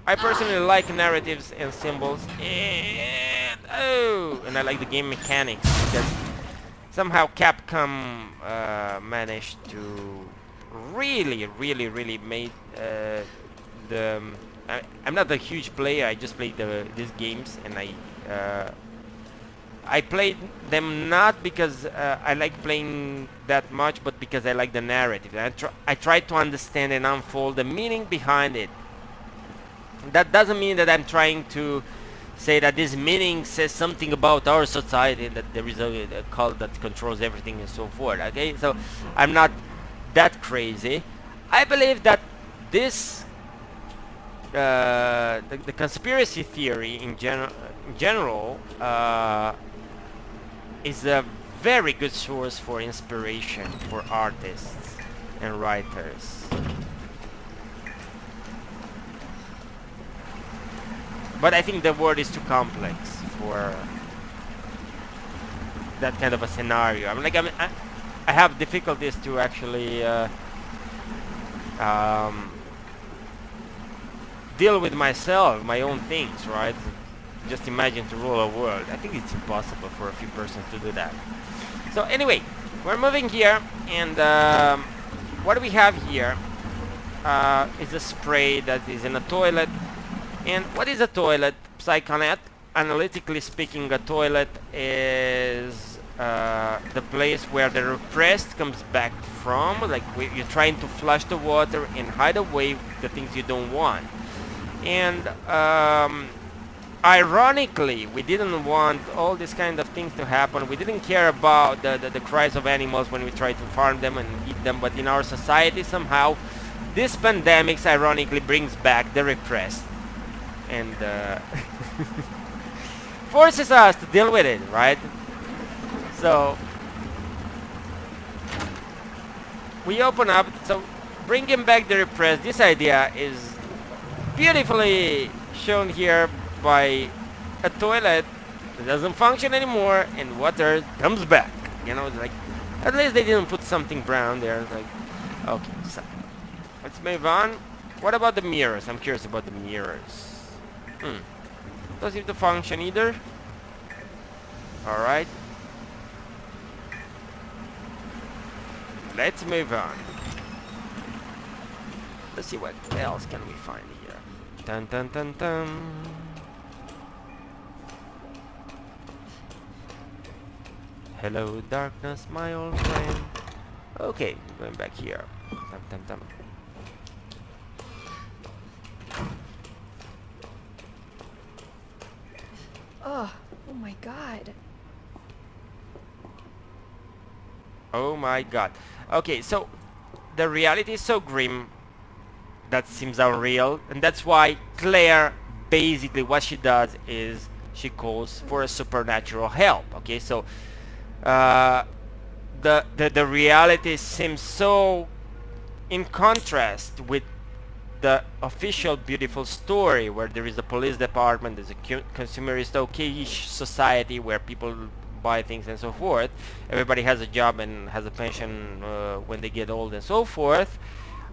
I personally like narratives and symbols, and I like the game mechanics, because somehow Capcom managed to really made the I'm not a huge player. I just played these games, and I played them not because I like playing that much, but because I like the narrative. I tried to understand and unfold the meaning behind it. That doesn't mean that I'm trying to say that this meaning says something about our society, and that there is a cult that controls everything and so forth. Okay, so I'm not that crazy. I believe that this the conspiracy theory in general is a very good source for inspiration for artists and writers. But I think the world is too complex for that kind of a scenario. I have difficulties to actually deal with myself, my own things, right? Just imagine to rule a world. I think it's impossible for a few persons to do that. So anyway, we're moving here, and what do we have here is a spray that is in a toilet. And what is a toilet? Psychoanalytically speaking, a toilet is the place where the repressed comes back from. Like you're trying to flush the water and hide away the things you don't want. And ironically, we didn't want all these kind of things to happen. We didn't care about the cries of animals when we tried to farm them and eat them. But in our society, somehow, this pandemic ironically brings back the repressed. And forces us to deal with it, right? So we open up. So bringing back the repressed, this idea is beautifully shown here by a toilet that doesn't function anymore, and water comes back. You know, like at least they didn't put something brown there. Like, okay, so let's move on. What about the mirrors? I'm curious about the mirrors. Doesn't seem to function either. Alright. Let's move on. Let's see what else can we find here. Dun dun dun dun. Hello darkness, my old friend. Okay, going back here. Dum dum dum. Oh my god. Oh my god. Okay, so the reality is so grim that seems unreal, and that's why Claire basically what she does is she calls for a supernatural help. Okay, so the reality seems so in contrast with the official beautiful story where there is a police department, there's a consumerist okay-ish society where people buy things and so forth, everybody has a job and has a pension when they get old and so forth.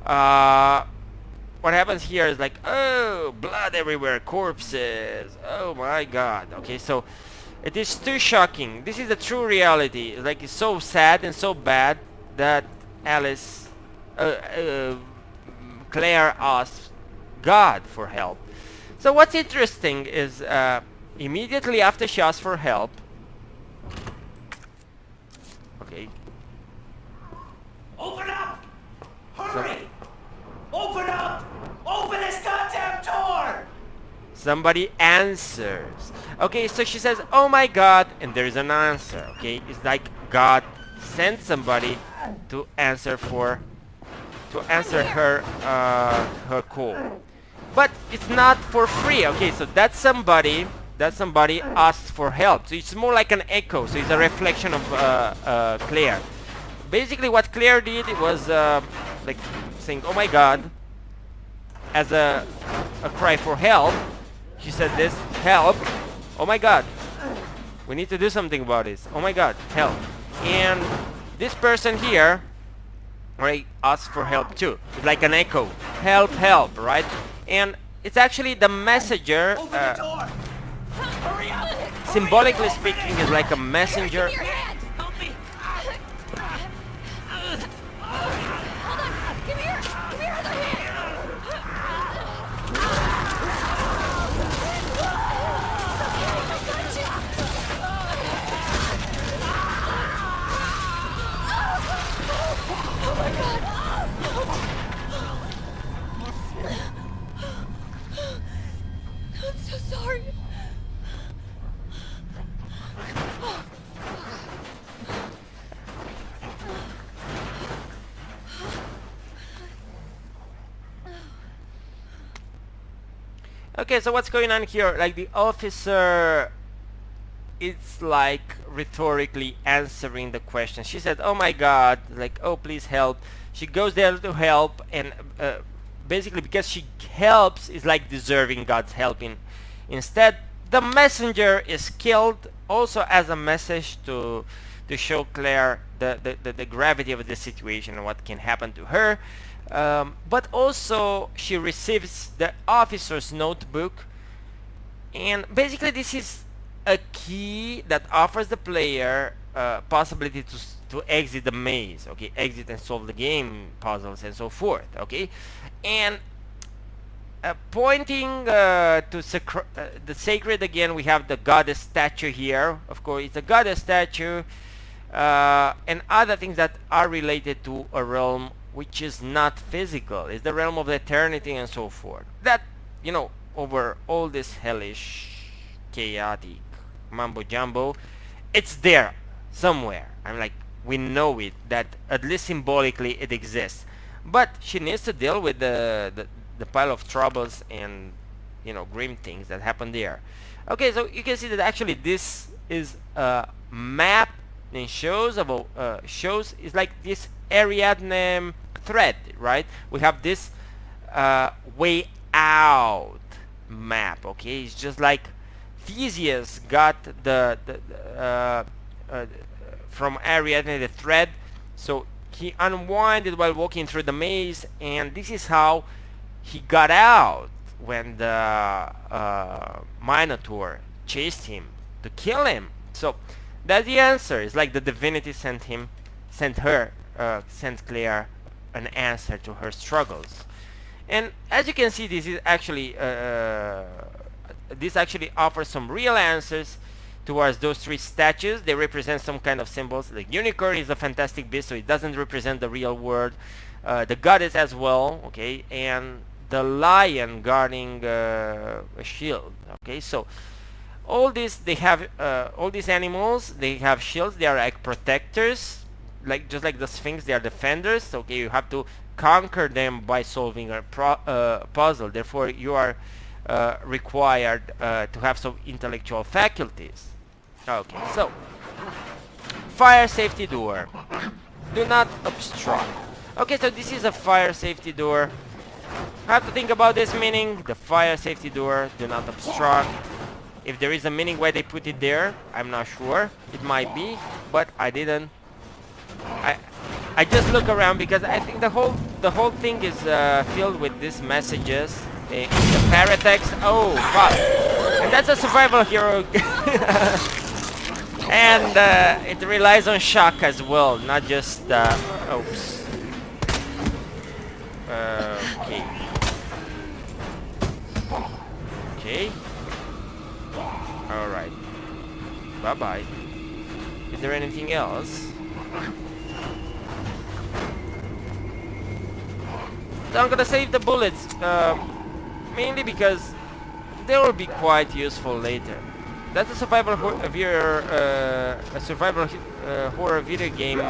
What happens here is like, oh, blood everywhere, corpses, oh my god. Okay, so it is too shocking. This is the true reality. Like, it's so sad and so bad that Alice Claire asks God for help. So what's interesting is immediately after she asks for help, okay, Open up! Hurry! Open up! Open this goddamn door! somebody answers. Okay, so she says, oh my god, and there is an answer. Okay, it's like God sent somebody to answer her her call. But it's not for free. Okay, so that somebody asks for help. So it's more like an echo. So it's a reflection of Claire. Basically, what Claire did was like saying, "Oh my God," as a cry for help. She said this, "Help! Oh my God, we need to do something about this. Oh my God, help!" And this person here, right, asks for help too. It's like an echo. Help, help, right? And it's actually the messenger. Open the door! Hurry up! Symbolically speaking, is like a messenger. Give me your hand. Help me! Hold on. Give me your other hand. I'm so sorry. Okay, so what's going on here? Like the officer, it's like rhetorically answering the question. She said, "Oh my God," like, "Oh, please help." She goes there to help, and basically because she helps is like deserving God's help. Instead, the messenger is killed, also as a message to show Claire the gravity of the situation and what can happen to her. But also she receives the officer's notebook, and basically this is a key that offers the player possibility to exit the maze, okay, exit and solve the game puzzles and so forth, okay. And pointing to the sacred again, we have the goddess statue here. Of course, it's a goddess statue, and other things that are related to a realm which is not physical. It's the realm of eternity and so forth. That, you know, over all this hellish, chaotic mambo jumbo, it's there somewhere. I'm like, we know it, that at least symbolically it exists. But she needs to deal with the pile of troubles and, you know, grim things that happen there. Okay, so you can see that actually this is a map and shows is like this Ariadne thread, right? We have this way out map. Okay, it's just like Theseus got the from Ariadne the thread, so he unwinded while walking through the maze, and this is how he got out when the Minotaur chased him to kill him. So that's the answer. It's like the divinity sent Claire an answer to her struggles. And as you can see, this is actually this actually offers some real answers towards those three statues. They represent some kind of symbols. The unicorn is a fantastic beast, so it doesn't represent the real world. The goddess as well, okay, and the lion guarding a shield. Okay, so all these, they have all these animals, they have shields. They are like protectors, like just like the Sphinx, they are defenders. Okay, you have to conquer them by solving a puzzle. Therefore, you are required to have some intellectual faculties. Okay, so fire safety door. Do not obstruct. Okay, so this is a fire safety door. I have to think about this meaning. The fire safety door, do not obstruct. If there is a meaning why they put it there, I'm not sure. It might be, but I didn't. I just look around because I think the whole thing is filled with these messages. The paratext. Oh fuck! And that's a survival hero. And it relies on shock as well, not just oops. Okay. Okay. All right. Bye bye. Is there anything else? So I'm gonna save the bullets, mainly because they will be quite useful later. That's a survival horror video game.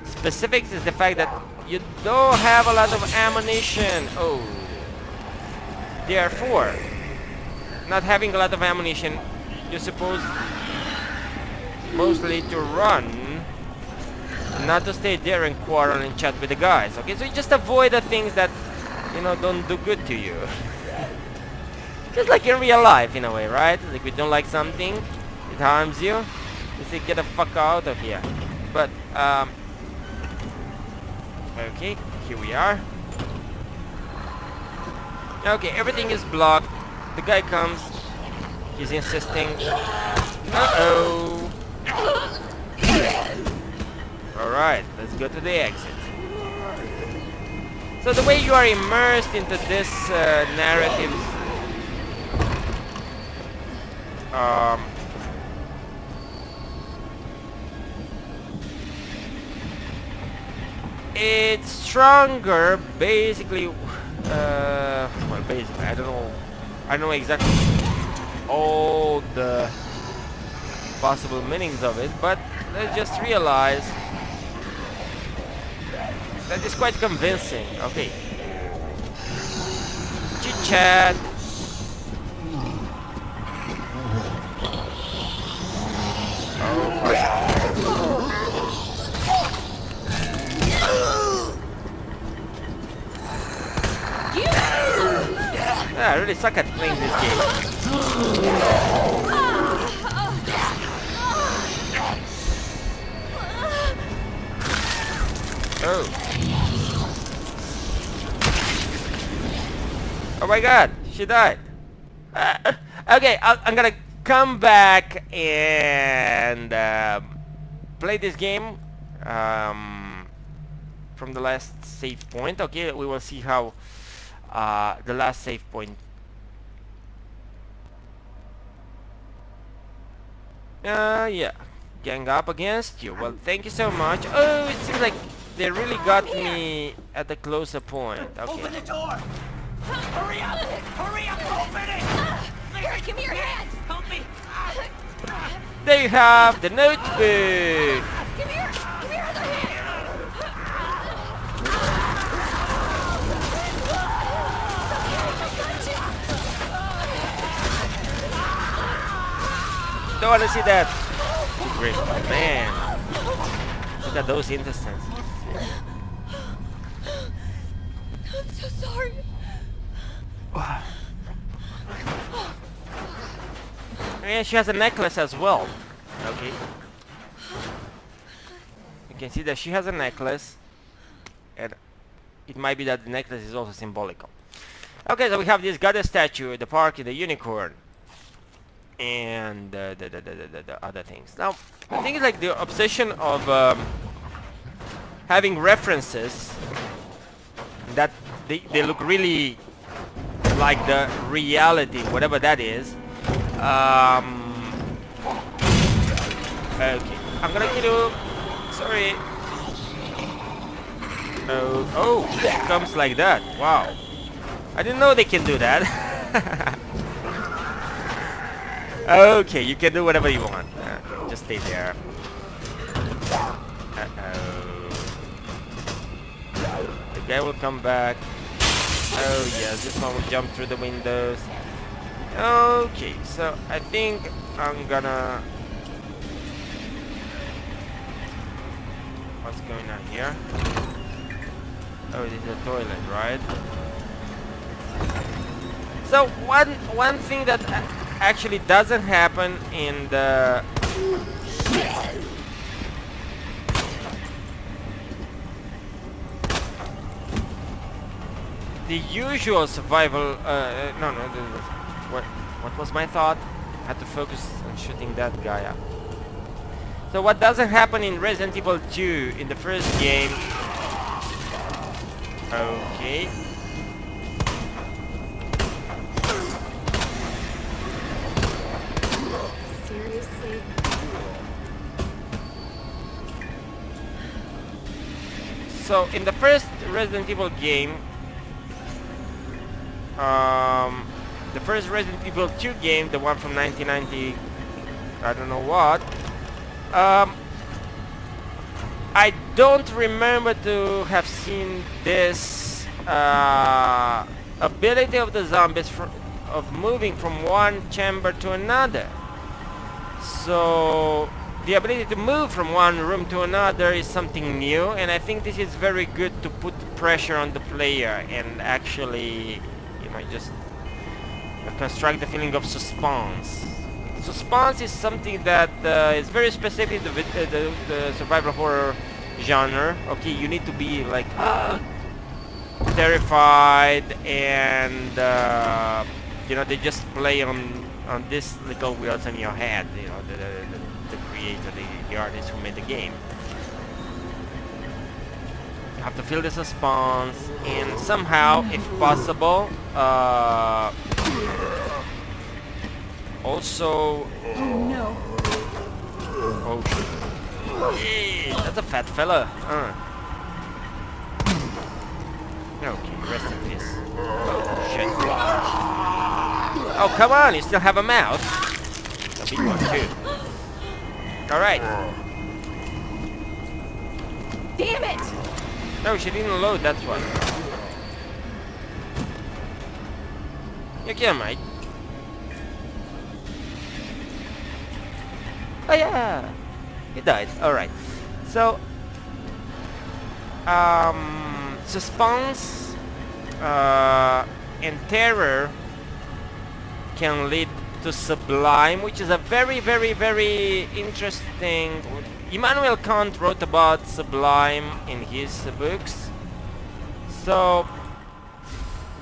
Specifics is the fact that you don't have a lot of ammunition. Oh, therefore, not having a lot of ammunition, you're supposed mostly to run. Not to stay there and quarrel and chat with the guys, okay? So you just avoid the things that, you know, don't do good to you. Just like in real life, in a way, right? Like, if you don't like something, it harms you. You say, get the fuck out of here. But, okay, here we are. Okay, everything is blocked. The guy comes. He's insisting. Uh-oh. Alright, let's go to the exit. So the way you are immersed into this narrative, it's stronger, basically. Well, basically, I don't know exactly all the possible meanings of it, but let's just realize that is quite convincing. Okay. Chit chat. I really suck at playing this game. Oh. Oh my god, she died. Okay, I'm gonna come back and play this game from the last save point. Okay, we will see how the last save point. Yeah, gang up against you. Well, thank you so much. Oh, it seems like they really got me at a closer point. Okay. Open the door! Hurry up! Hurry up! Open it! Here, give me your hand. Help me! There you have the notebook. Give me your other hand. Don't want to see that. Great, man. Look at those intestines. I'm so sorry. And she has a necklace as well. Okay. You can see that she has a necklace, and it might be that the necklace is also symbolical. Okay, so we have this goddess statue, the park, the unicorn, and the other things. Now, the thing is, like, the obsession of having references that they look really like the reality, whatever that is. Okay, I'm gonna kill you. Sorry. Oh, it comes like that. Wow. I didn't know they can do that. Okay, you can do whatever you want. Just stay there. The guy will come back. Oh yes, this one will jump through the windows. Okay, so I think I'm gonna... What's going on here? Oh, this is a toilet, right? So one thing that actually doesn't happen in the usual survival what was my thought? I had to focus on shooting that guy up. So what doesn't happen in Resident Evil 2 in the first game? Okay. Seriously? So in the first Resident Evil game, the first Resident Evil 2 game, the one from 1990, I don't know what, I don't remember to have seen this ability of the zombies of moving from one chamber to another. So the ability to move from one room to another is something new, and I think this is very good to put pressure on the player and actually, you know, just construct the feeling of suspense. Suspense is something that is very specific to the survival horror genre. Okay, you need to be like terrified, and you know, they just play on these little wheels in your head. You know, the creator, the artist who made the game. You have to feel the suspense, and somehow, if possible, also. Oh no. Oh shit. Hey, that's a fat fella. Okay, rest in peace. Oh shit. Oh come on, you still have a mouth. A big one too. Alright. Damn it! No, she didn't load, that's why. You okay, mate? Oh yeah, he died. All right. So, suspense and terror can lead to sublime, which is a very, very, very interesting. Immanuel Kant wrote about sublime in his books. So,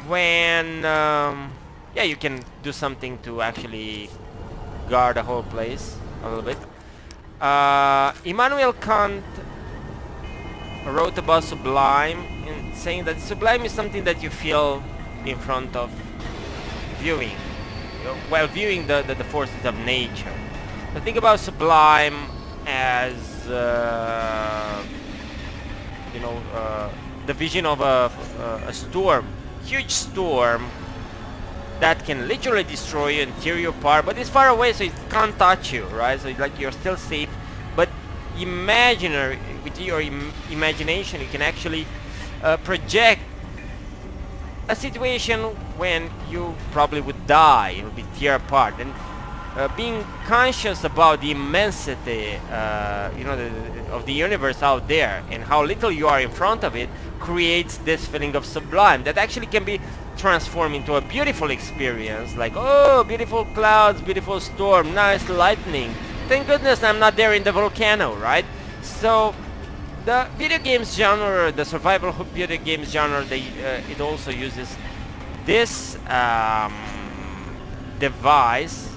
when yeah, you can do something to actually guard the whole place a little bit. Immanuel Kant wrote about sublime, and saying that sublime is something that you feel in front of viewing, while viewing the forces of nature. So think about sublime as you know, the vision of a storm, huge storm that can literally destroy you and tear you apart, but it's far away, so it can't touch you, right? So like you're still safe. But imaginary, with your imagination, you can actually project a situation when you probably would die, you'll be tear apart, and being conscious about the immensity, you know, of the universe out there and how little you are in front of it, creates this feeling of sublime that actually can be transformed into a beautiful experience, like, oh, beautiful clouds, beautiful storm, nice lightning. Thank goodness I'm not there in the volcano, right? So the video games genre, the survival video games genre, it also uses this device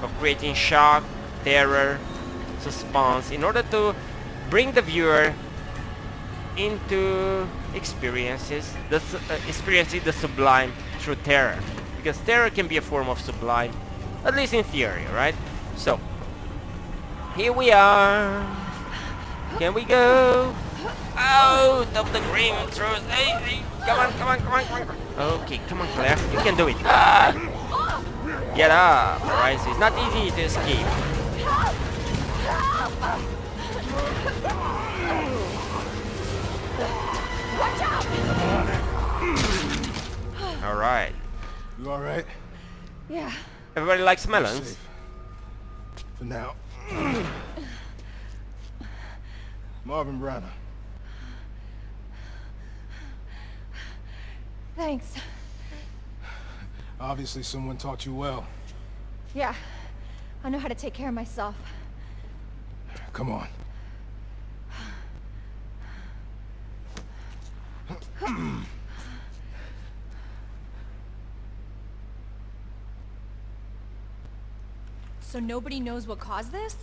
of creating shock, terror, suspense, in order to bring the viewer into experiencing the sublime through terror, because terror can be a form of sublime, at least in theory, right? So here we are. Can we go out of the grim truth? Hey, come on, come on, come on, come on. Okay, come on, Claire, you can do it. Get up, alright? So it's not easy to escape. Alright. You alright? Yeah. Everybody likes melons? Safe. For now. Marvin Browner. Thanks. Obviously someone taught you well. Yeah, I know how to take care of myself. Come on. So nobody knows what caused this?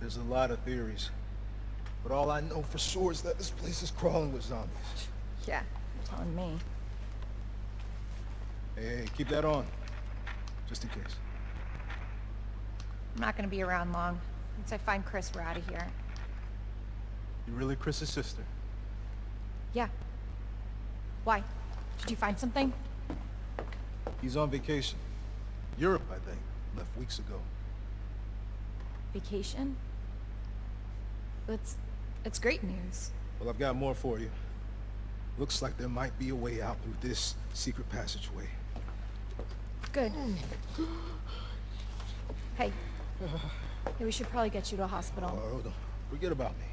There's a lot of theories. But all I know for sure is that this place is crawling with zombies. Yeah, you're telling me. Hey, keep that on. Just in case. I'm not gonna be around long. Once I find Chris, we're out of here. You really Chris's sister? Yeah. Why? Did you find something? He's on vacation. Europe, I think. Left weeks ago. Vacation? It's great news. Well, I've got more for you. Looks like there might be a way out through this secret passageway. Good. Hey. Hey, we should probably get you to a hospital. Hold on. Forget about me.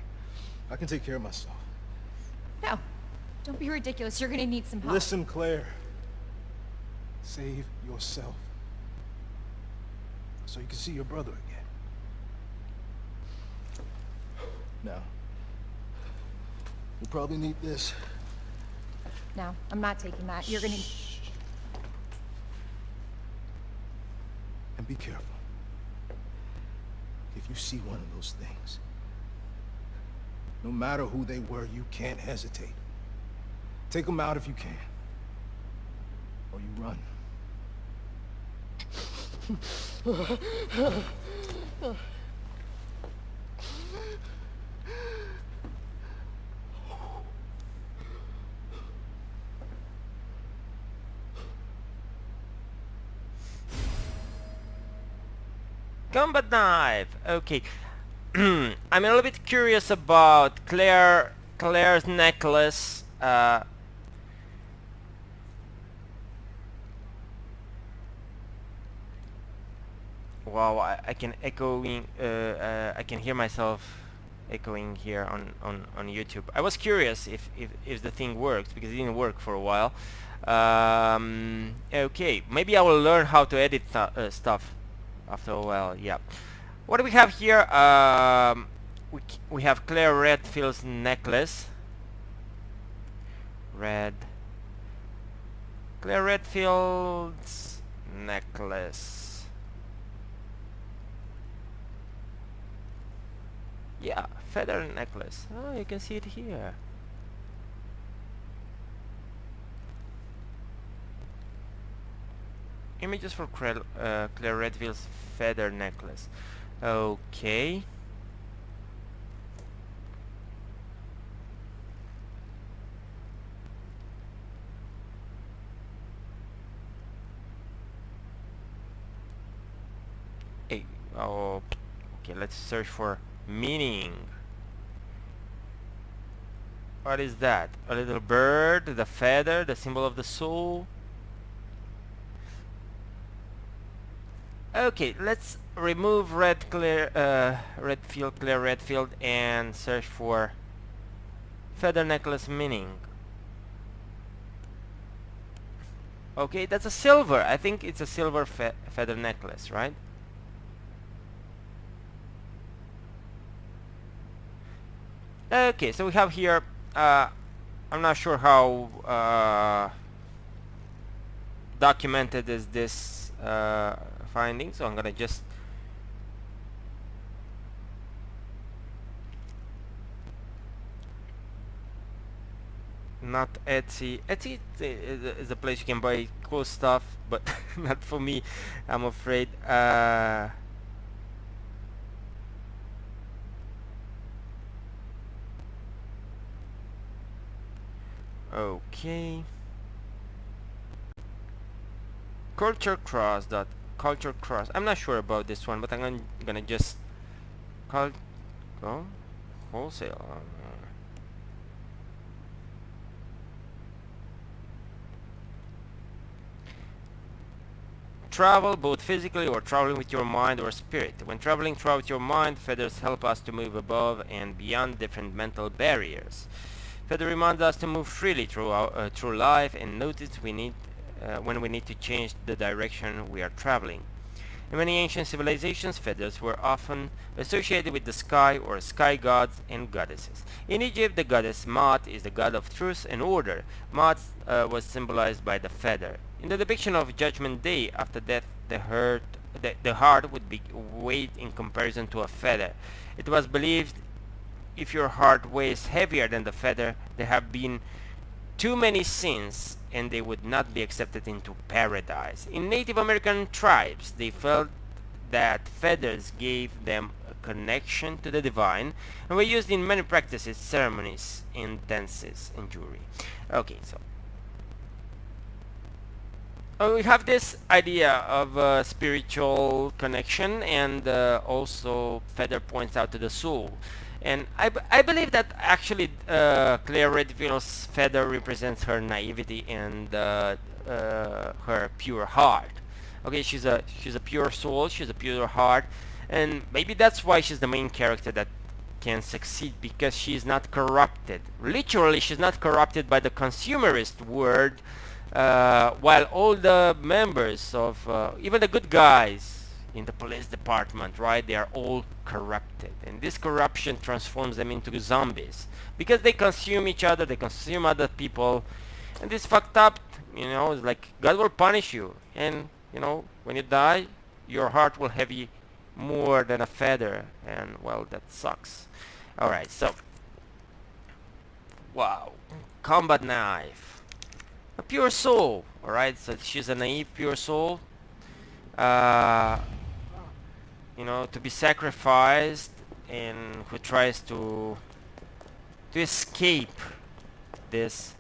I can take care of myself. No. Don't be ridiculous. You're gonna need some help. Listen, Claire. Save yourself. So you can see your brother again. Now, you'll probably need this. No, I'm not taking that. You're gonna... And be careful. If you see one of those things, no matter who they were, you can't hesitate. Take them out if you can. Or you run. Combat knife. Okay. I'm a little bit curious about Claire's necklace. Wow, I can echoing. I can hear myself echoing here on YouTube. I was curious if the thing works, because it didn't work for a while. Okay, maybe I will learn how to edit stuff after a while. Yeah. What do we have here? We have Claire Redfield's necklace. Claire Redfield's necklace. Yeah, feather necklace. Oh, you can see it here. Images for Claire Redfield's feather necklace. Okay. Hey, oh, okay, let's search for meaning. What is that? A little bird, the feather, the symbol of the soul. Okay, let's remove Claire Redfield, and search for feather necklace meaning. Okay, that's a silver. I think it's a silver feather necklace, right? Okay, so we have here, I'm not sure how documented is this finding, so I'm gonna just not Etsy. Etsy is a place you can buy cool stuff, but not for me, I'm afraid. Okay. Culture Cross. I'm not sure about this one, but I'm gonna just go wholesale. Travel, both physically or traveling with your mind or spirit. When traveling throughout your mind, feathers help us to move above and beyond different mental barriers. Feather reminds us to move freely through life and notice when we need to change the direction we are traveling. In many ancient civilizations, feathers were often associated with the sky or sky gods and goddesses. In Egypt, the goddess Maat is the god of truth and order. Maat was symbolized by the feather. In the depiction of Judgment Day, after death, the heart would be weighed in comparison to a feather. It was believed if your heart weighs heavier than the feather, there have been too many sins and they would not be accepted into paradise. In Native American tribes, they felt that feathers gave them a connection to the divine and were used in many practices, ceremonies, and dances and jewelry. Okay, so we have this idea of spiritual connection, and also feather points out to the soul. And I believe that actually Claire Redfield's feather represents her naivety and her pure heart. Okay, she's a pure soul, she's a pure heart, and maybe that's why she's the main character that can succeed, because she's not corrupted. Literally, she's not corrupted by the consumerist world, while all the members of even the good guys in the police department, right, they are all corrupted, and this corruption transforms them into zombies because they consume each other, they consume other people, and this fucked up, you know. It's like God will punish you, and you know, when you die, your heart will have more than a feather, and well, that sucks. All right, so wow, combat knife, a pure soul. All right, so she's a naive pure soul, you know, to be sacrificed, and who tries to escape this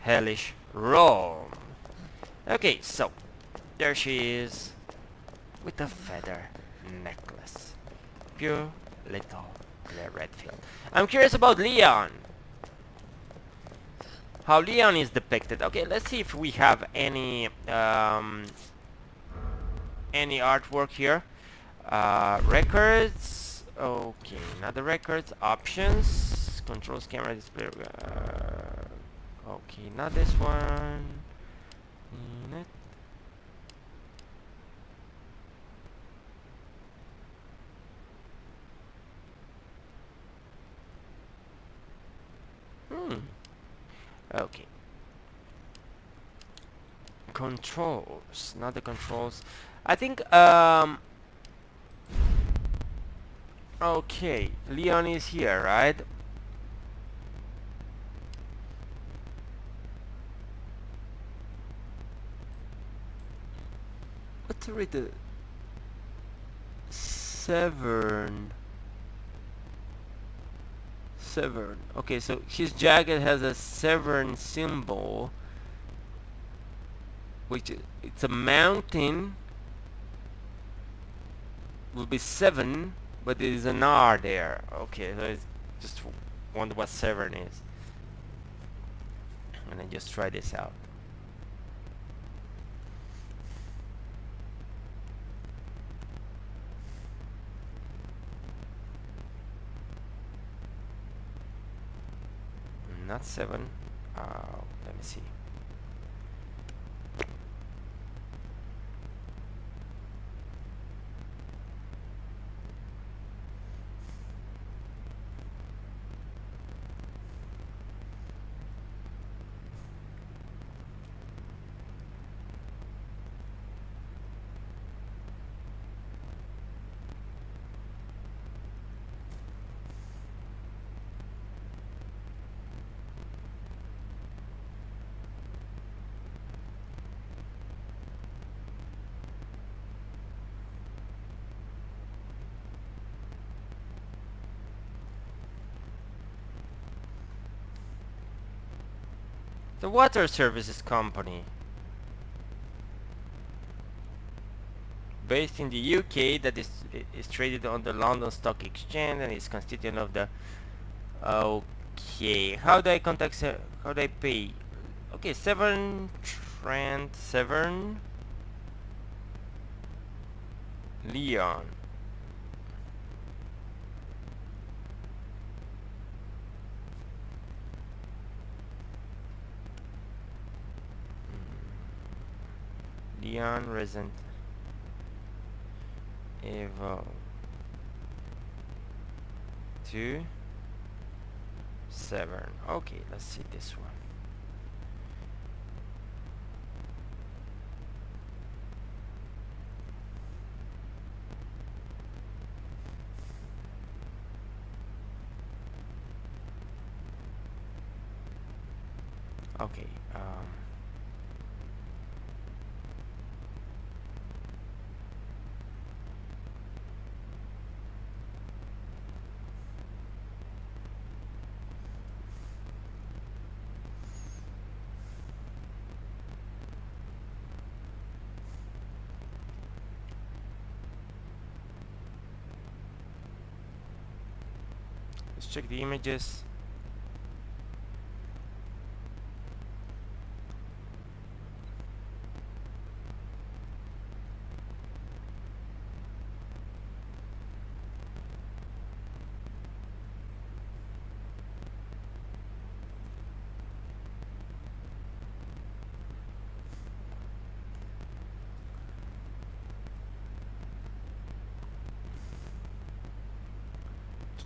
hellish realm. Okay, so there she is with a feather necklace. Pure little Claire Redfield. I'm curious about Leon. How Leon is depicted. Okay, let's see if we have any artwork here. Records. Okay, not the records. Options. Controls, camera, display. Okay, not this one. Not. Okay. Controls, not the controls. I think okay, Leon is here, right? Let's read the Severn. Okay, so his jacket has a Severn symbol, which it's a mountain. Will be 7, but there is an R there. Okay, so I just wonder what Severn is, and I just try this out. Not 7. Let me see. The water services company, based in the UK, that is traded on the London Stock Exchange and is constituent of the. Okay, how do I contact? How do I pay? Okay, Severn Leon. Leon Resident Evil 2 7. Okay, let's see this one. Okay, let's check the images.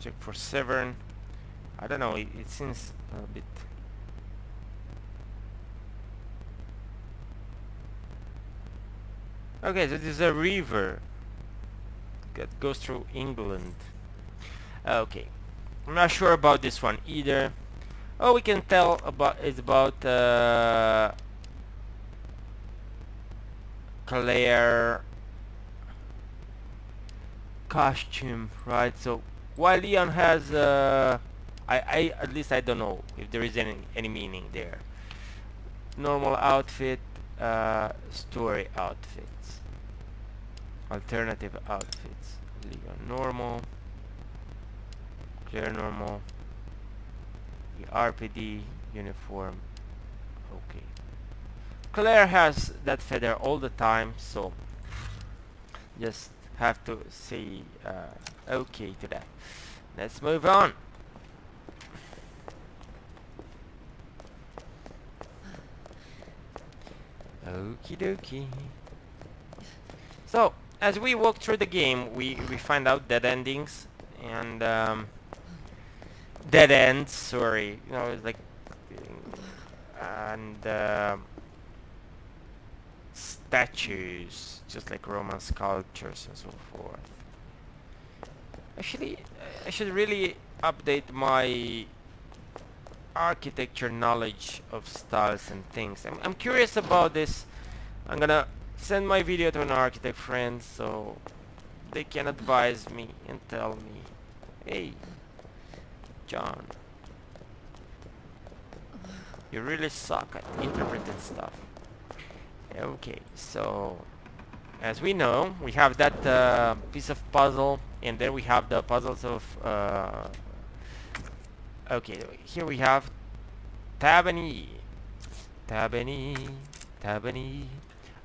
Check for Severn. I don't know, it seems a bit. Okay, so this is a river that goes through England. Okay, I'm not sure about this one either. Oh, we can tell about it's about Claire costume, right? So while Leon has I at least I don't know if there is any meaning there. Normal outfit, story outfits, alternative outfits. Leon normal, Claire normal, the RPD uniform. Okay, Claire has that feather all the time, so just have to say okay to that. Let's move on. Okie dokie. So as we walk through the game, we find out dead endings and dead ends. Sorry, you know, it's like and statues, just like Roman sculptures and so forth. Actually, I should really update my architecture knowledge of styles and things. I'm curious about this. I'm gonna send my video to an architect friend so they can advise me and tell me, hey, John, you really suck at interpreting stuff. Okay, so as we know, we have that piece of puzzle, and then we have the puzzles of okay, here we have Tabany,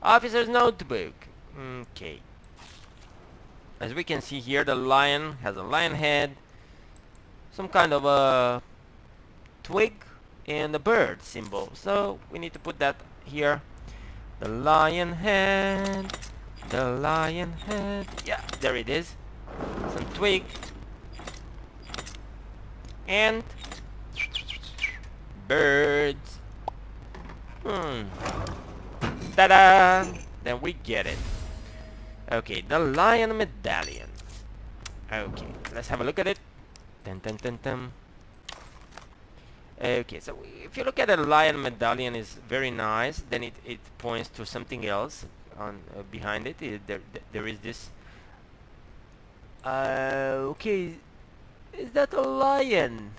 officer's notebook. Okay, as we can see here, the lion has a lion head, some kind of a twig, and a bird symbol, so we need to put that here. The lion head, yeah, there it is. Some twig and birds. Ta-da! Then we get it. Okay, the lion medallion. Okay, let's have a look at it. Dun, dun, dun, dun. Okay, so if you look at the lion medallion, is very nice. Then it points to something else on behind it. There is this. Okay, is that a lion?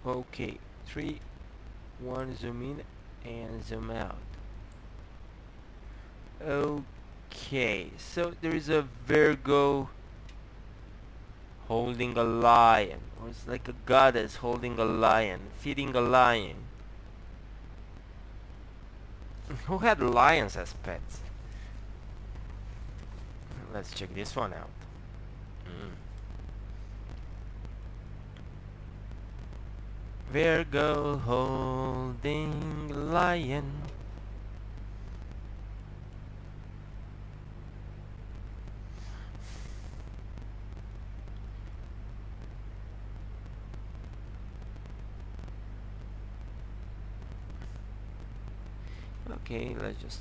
Okay, 3, 1, zoom in and zoom out. Okay, so there is a Virgo holding a lion, or it's like a goddess holding a lion, feeding a lion. Who had lions as pets? Let's check this one out. Virgo holding lion. Okay, let's just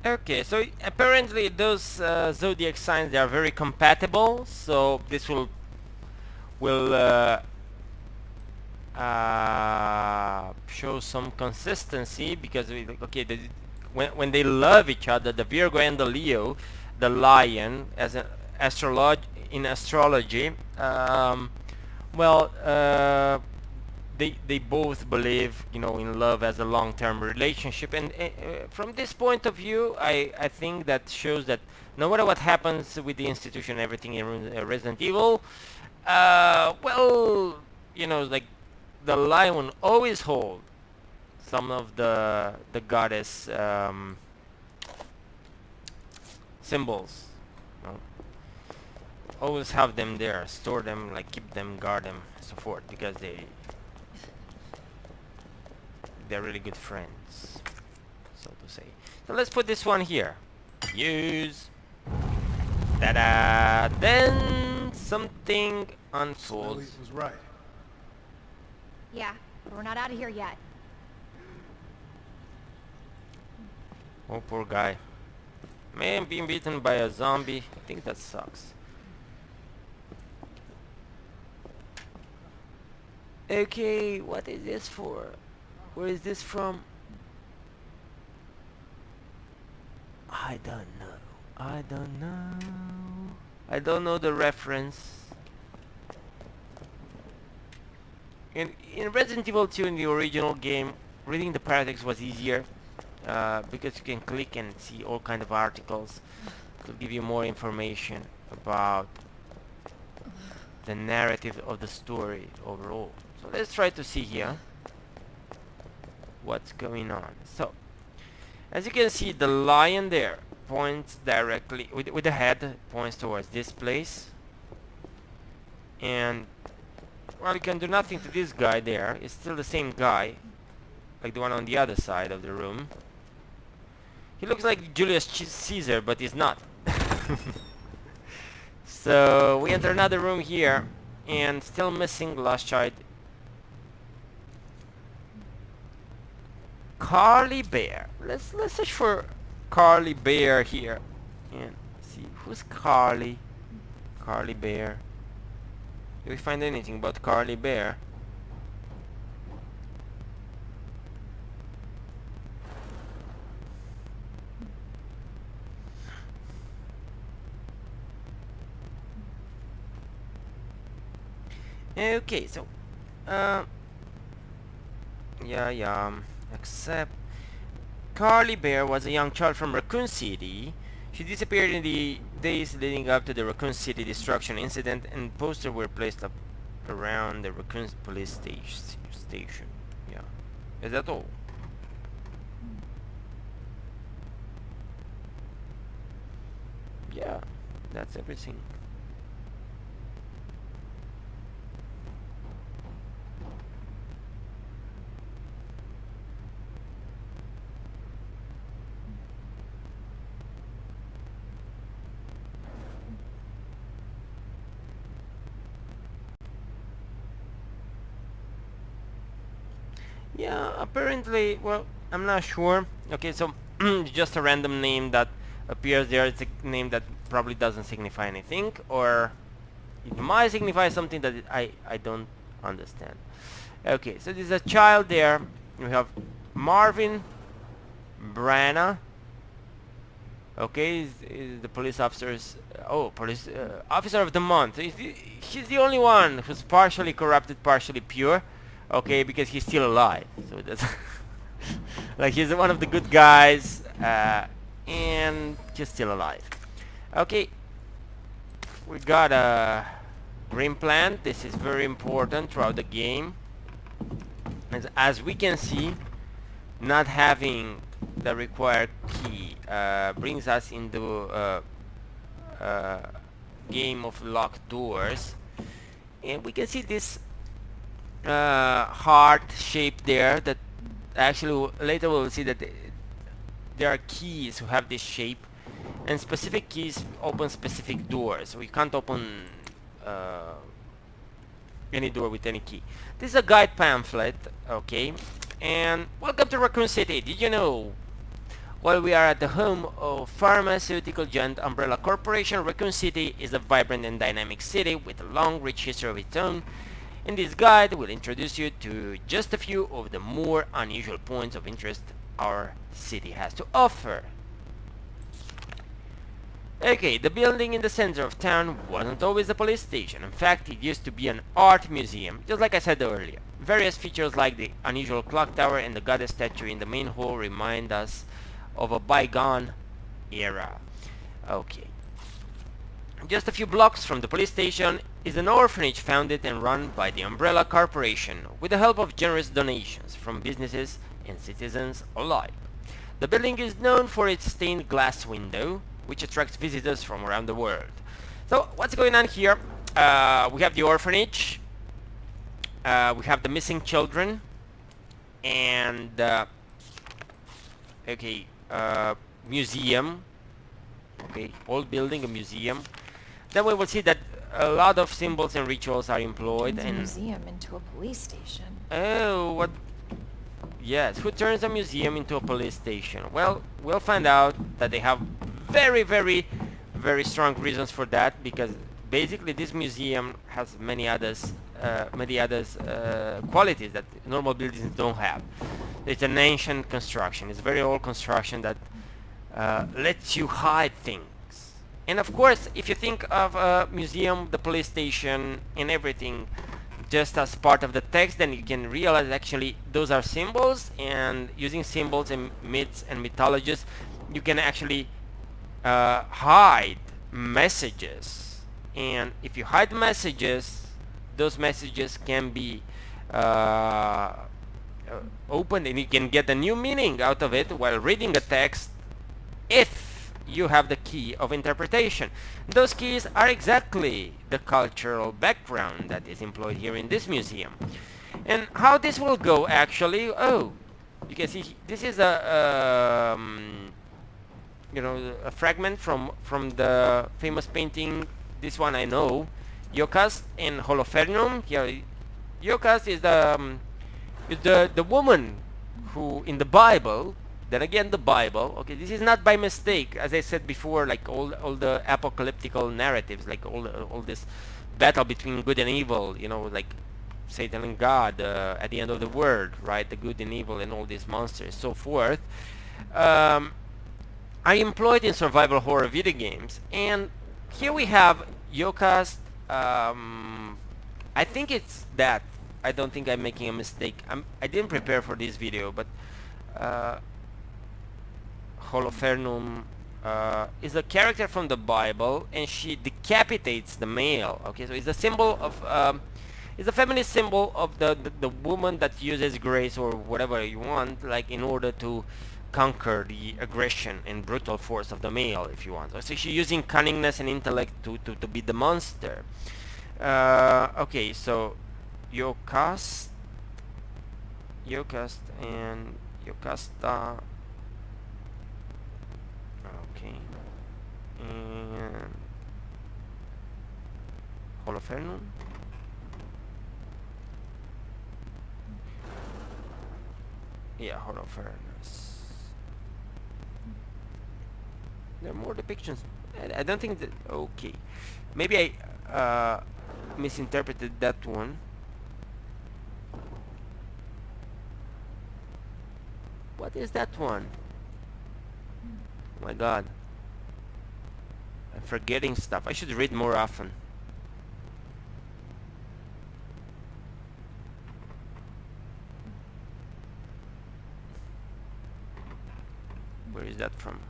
okay, so apparently those zodiac signs, they are very compatible, so this will show some consistency, because okay, when they love each other, the Virgo and the Leo, the lion, as an astrology, well, they both believe, you know, in love as a long-term relationship, and from this point of view, I think that shows that no matter what happens with the institution, everything in Resident Evil, well, you know, like, the lion always hold some of the goddess symbols, you know? Always have them there, store them, like keep them, guard them, so forth, because they're really good friends, so to say. So let's put this one here. Use. Ta-da! Then something unfolds. Sully was right. Yeah, but we're not out of here yet. Oh, poor guy. Man, being beaten by a zombie. I think that sucks. Okay, what is this for? Where is this from? I don't know. I don't know. I don't know the reference. In Resident Evil 2, in the original game, reading the paratext was easier, because you can click and see all kind of articles to give you more information about the narrative of the story overall. So let's try to see here what's going on. So as you can see, the lion there points directly with the head, points towards this place, and well, you can do nothing to this guy there. It's still the same guy, like the one on the other side of the room. He looks like Julius Caesar, but he's not. So we enter another room here, and still missing last child. Carly Bear. Let's search for Carly Bear here and see who's Carly. Carly Bear. Do we find anything about Carly Bear? Okay, so except Carly Bear was a young child from Raccoon City. She disappeared in the days leading up to the Raccoon City destruction incident, and posters were placed up around the Raccoon police station. Yeah. Is that all? Yeah, that's everything. Yeah, apparently, well, I'm not sure. Okay, so just a random name that appears there. It's a name that probably doesn't signify anything, or it might signify something that I don't understand. Okay, so there's a child there. We have Marvin, Branna, Okay, is the police officer's police officer of the month. He's the only one who's partially corrupted, partially pure. Okay, because he's still alive. So that's like he's one of the good guys, and he's still alive. Okay, we got a green plant. This is very important throughout the game. As we can see, not having the required key brings us into a game of locked doors, and we can see this heart shape there. That actually later we'll see that there are keys who have this shape, and specific keys open specific doors. We can't open any door with any key. This is a guide pamphlet, okay? And welcome to Raccoon City. Did you know? While we are at the home of pharmaceutical giant Umbrella Corporation, Raccoon City is a vibrant and dynamic city with a long, rich history of its own. In this guide, we'll introduce you to just a few of the more unusual points of interest our city has to offer. Okay, the building in the center of town wasn't always a police station. In fact, it used to be an art museum, just like I said earlier. Various features like the unusual clock tower and the goddess statue in the main hall remind us of a bygone era. Okay. Just a few blocks from the police station is an orphanage founded and run by the Umbrella Corporation with the help of generous donations from businesses and citizens alike. The building is known for its stained glass window, which attracts visitors from around the world. So what's going on here? We have the orphanage, we have the missing children, and okay, museum. Okay, old building, a museum. Then we will see that a lot of symbols and rituals are employed. Turns a And museum into a police station. oh, what? Yes, who turns a museum into a police station? Well, we'll find out that they have very, very, very strong reasons for that, because basically this museum has many others qualities that normal buildings don't have. It's an ancient construction. It's a very old construction that lets you hide things. And of course, if you think of a museum, the police station, and everything just as part of the text, then you can realize actually those are symbols, and using symbols and myths and mythologies, you can actually hide messages. And if you hide messages, those messages can be opened, and you can get a new meaning out of it while reading a text if you have the key of interpretation. Those keys are exactly the cultural background that is employed here in this museum. And how this will go actually, oh, you can see this is a you know, a fragment from the famous painting. This one I know, Iocast and Holofernium. Here, Iocast is the woman who in the Bible. Then again, the Bible. Okay, this is not by mistake, as I said before. Like all the apocalyptical narratives, like all this battle between good and evil. You know, like Satan and God at the end of the world, right? The good and evil and all these monsters, so forth. I employed in survival horror video games, and here we have Iocast. I think it's that. I don't think I'm making a mistake. I didn't prepare for this video, but Holofernium is a character from the Bible, and she decapitates the male. Okay, so it's a symbol of it's a feminist symbol of the woman that uses grace or whatever you want, like in order to conquer the aggression and brutal force of the male, if you want. So she's using cunningness and intellect to beat the monster. Okay, so Iocast and Iocasta. Okay, and Holofernium. Yeah, Holofernes. There are more depictions. I don't think that. Okay, maybe I misinterpreted that one. What is that one? Oh my God. I'm forgetting stuff. I should read more often. Where is that from?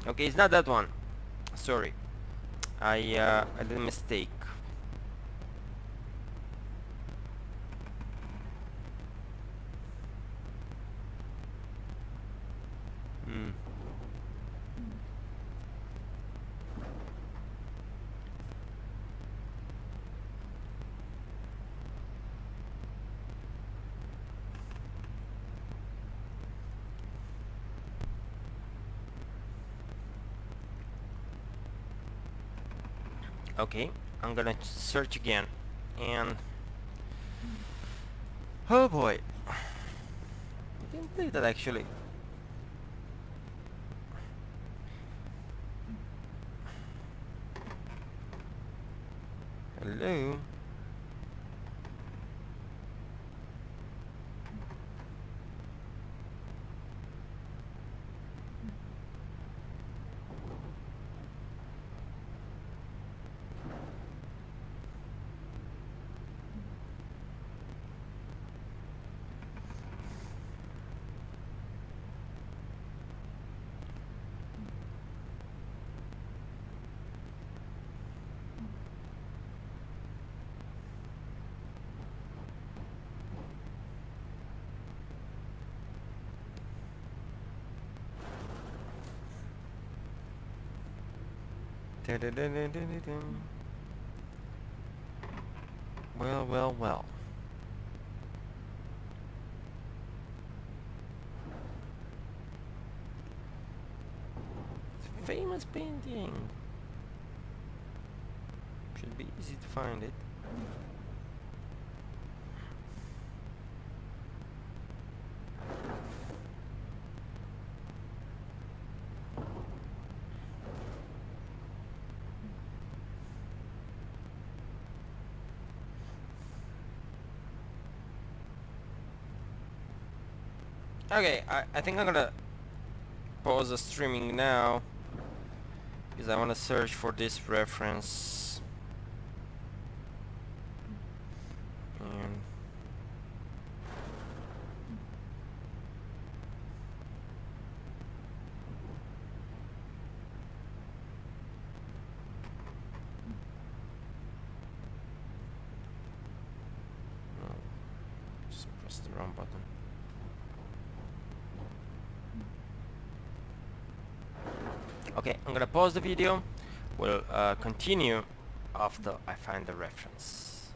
Okay, it's not that one. Sorry, I did a mistake. Hmm. Okay, I'm gonna search again, and oh boy, I didn't believe that actually. Hello. Dun-dun-dun-dun-dun-dun. Well, well, well. It's a famous painting. Should be easy to find it. Okay, I think I'm gonna pause the streaming now because I want to search for this reference. And no, just press the wrong button. Okay, I'm gonna pause the video. We'll continue after I find the reference.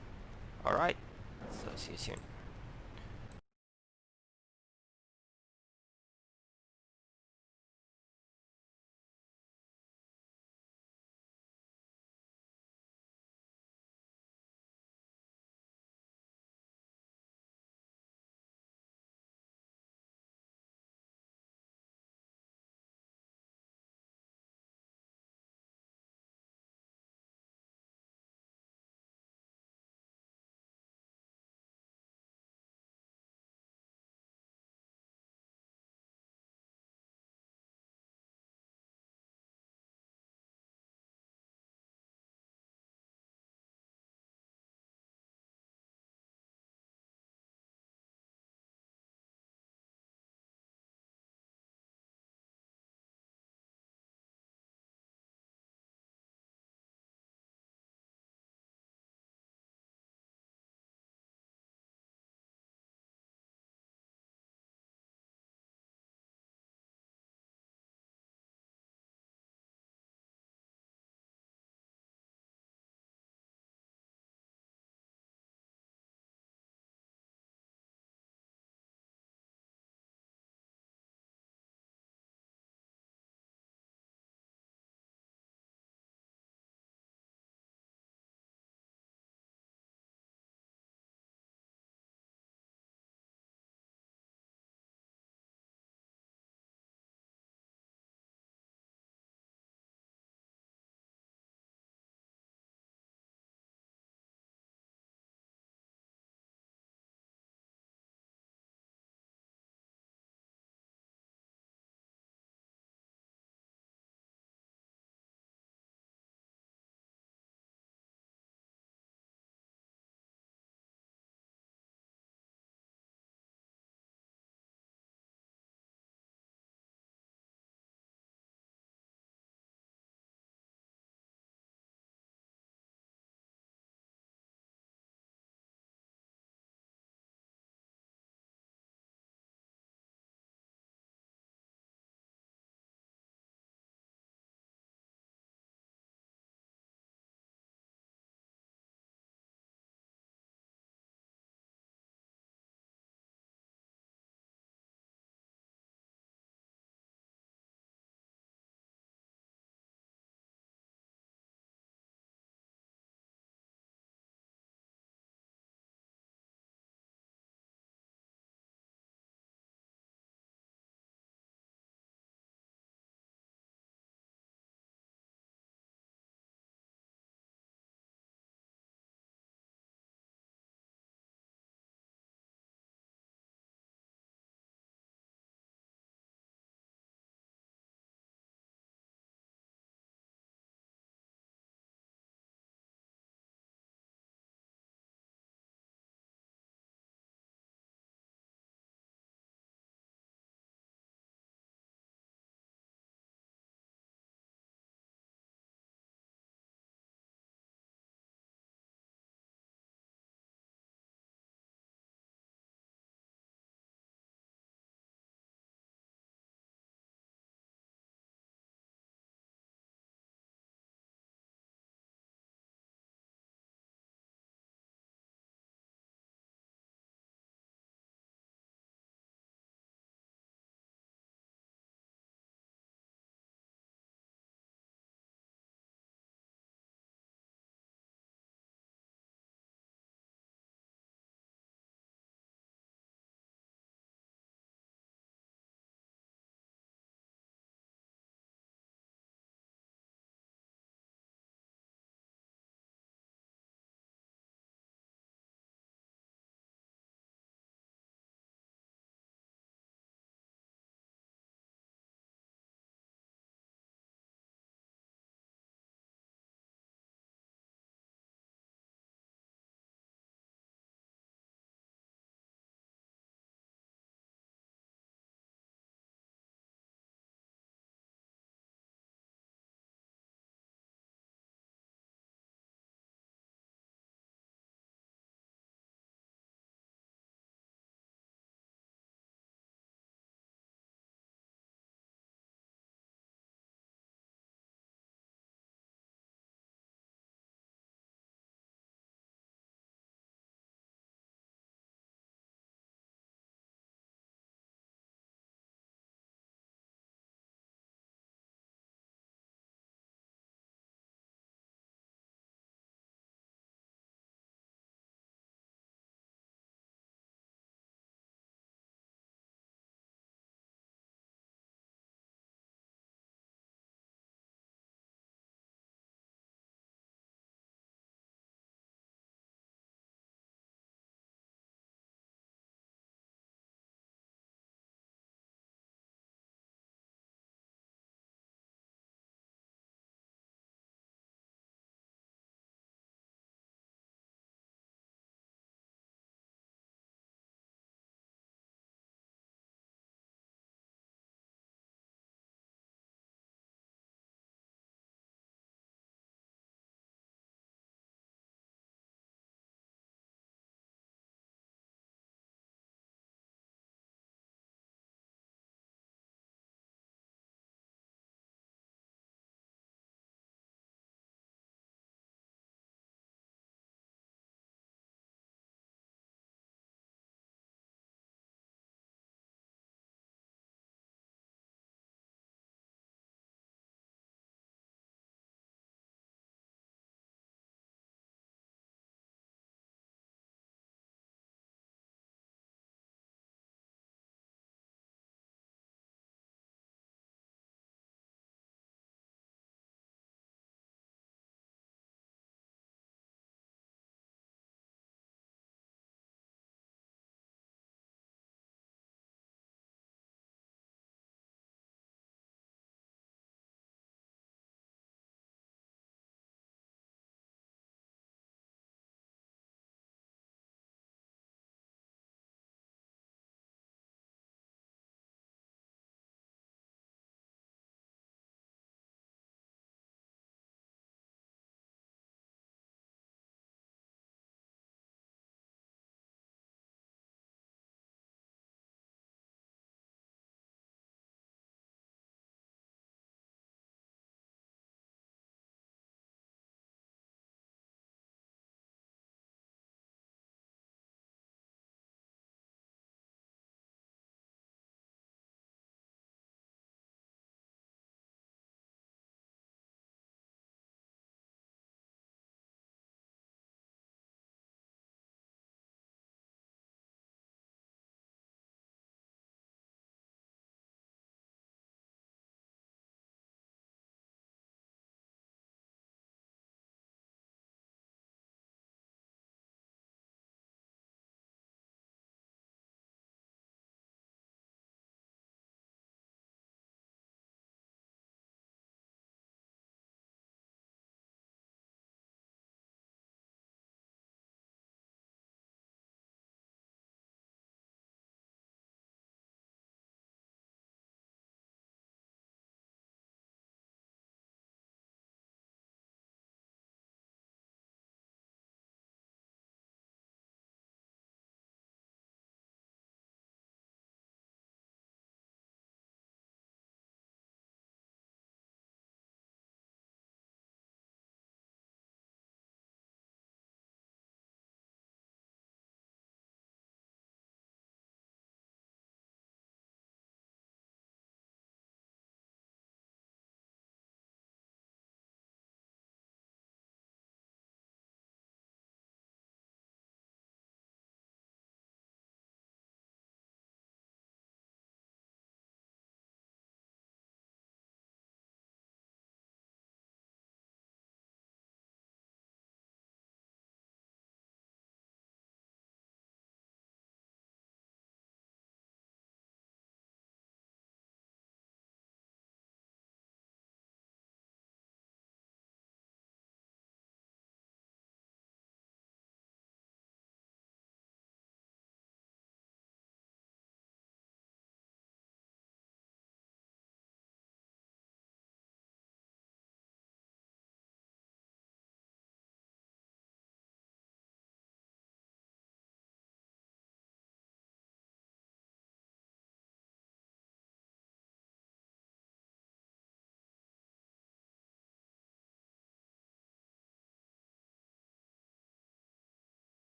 Alright, so see you soon.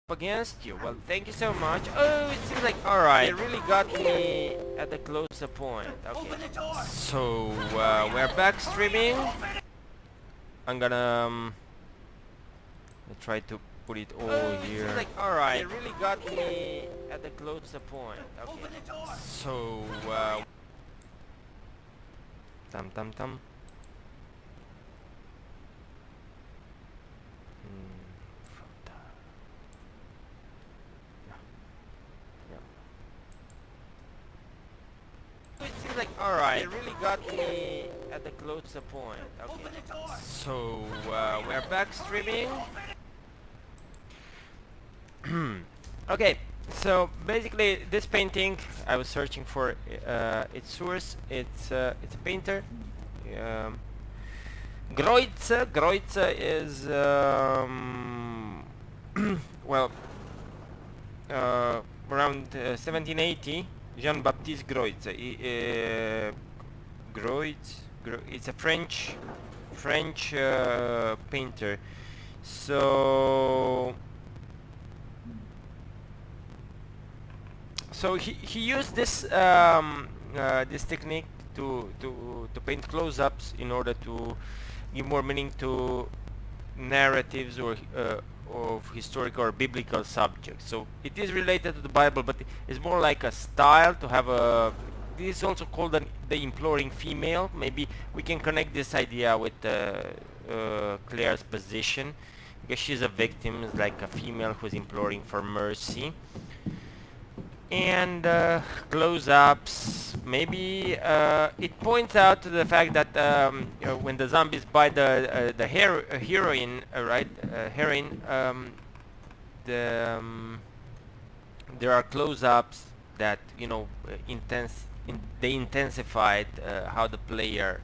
against you. Well, thank you so much. Oh, it seems like alright. It really got me at the closer point. Okay. So we're back streaming. I'm gonna try to put it all here. Like, alright, it really got me at the closer point. Okay. So tam tam tam. From the yeah. It seems like alright. It really got me at the closer point. Okay. So we're back streaming. Okay, so basically this painting I was searching for its source. It's a painter. Greutze is well around 1780. Jean-Baptiste Greutze. It's a French painter. So he used this this technique to paint close-ups in order to give more meaning to narratives or of historical or biblical subjects. So it is related to the Bible, but it's more like a style to have a. This is also called the imploring female. Maybe we can connect this idea with Claire's position, because she's a victim, like a female who's imploring for mercy. And close-ups, maybe it points out to the fact that when the zombies bite the heroine, heroine, there are close-ups that, you know, they intensified how the player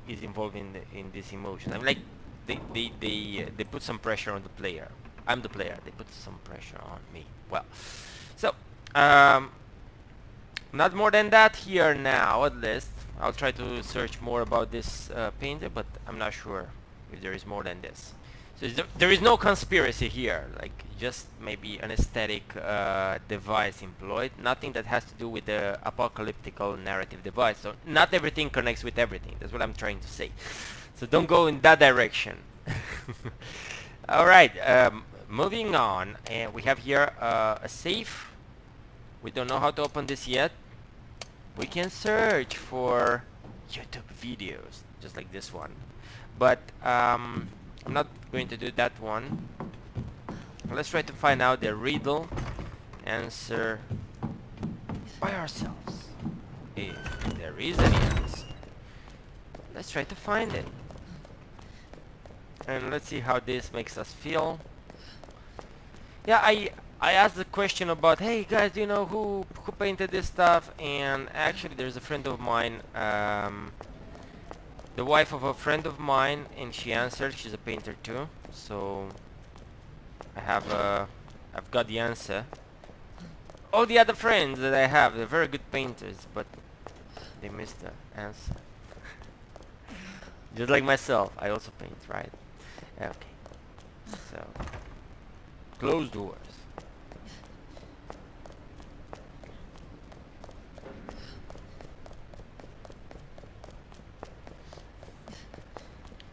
is involved in this emotion. I mean, like they put some pressure on the player. I'm the player. They put some pressure on me. Well, so not more than that here now. At least I'll try to search more about this painter, but I'm not sure if there is more than this. So there is no conspiracy here, like just maybe an aesthetic device employed. Nothing that has to do with the apocalyptical narrative device. So not everything connects with everything. That's what I'm trying to say. So don't go in that direction. All right. Moving on, and we have here a safe. We don't know how to open this yet. We can search for YouTube videos, just like this one, but I'm not going to do that one. Let's try to find out the riddle answer by ourselves, if there is any answer. Let's try to find it, and let's see how this makes us feel. Yeah, I asked the question about, hey guys, do you know who painted this stuff? And actually there's a friend of mine, the wife of a friend of mine, and she answered. She's a painter too, so I've got the answer. All the other friends that I have, they're very good painters, but they missed the answer. Just like myself, I also paint, right? Okay, so closed doors.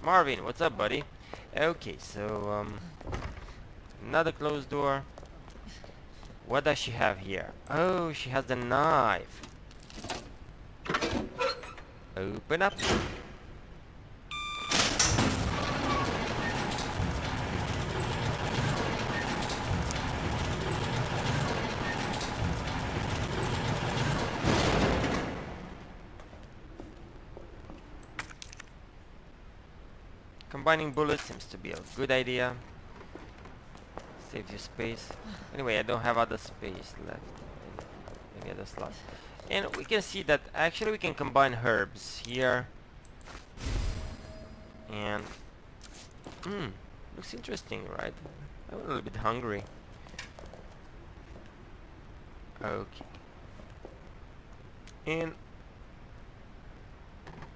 Marvin, what's up, buddy? Okay, so another closed door. What does she have here? Oh, she has the knife. Open up. Combining bullets seems to be a good idea. Saves you space. Anyway, I don't have other space left. Any other slot. And we can see that actually we can combine herbs here. And looks interesting, right? I'm a little bit hungry. Okay.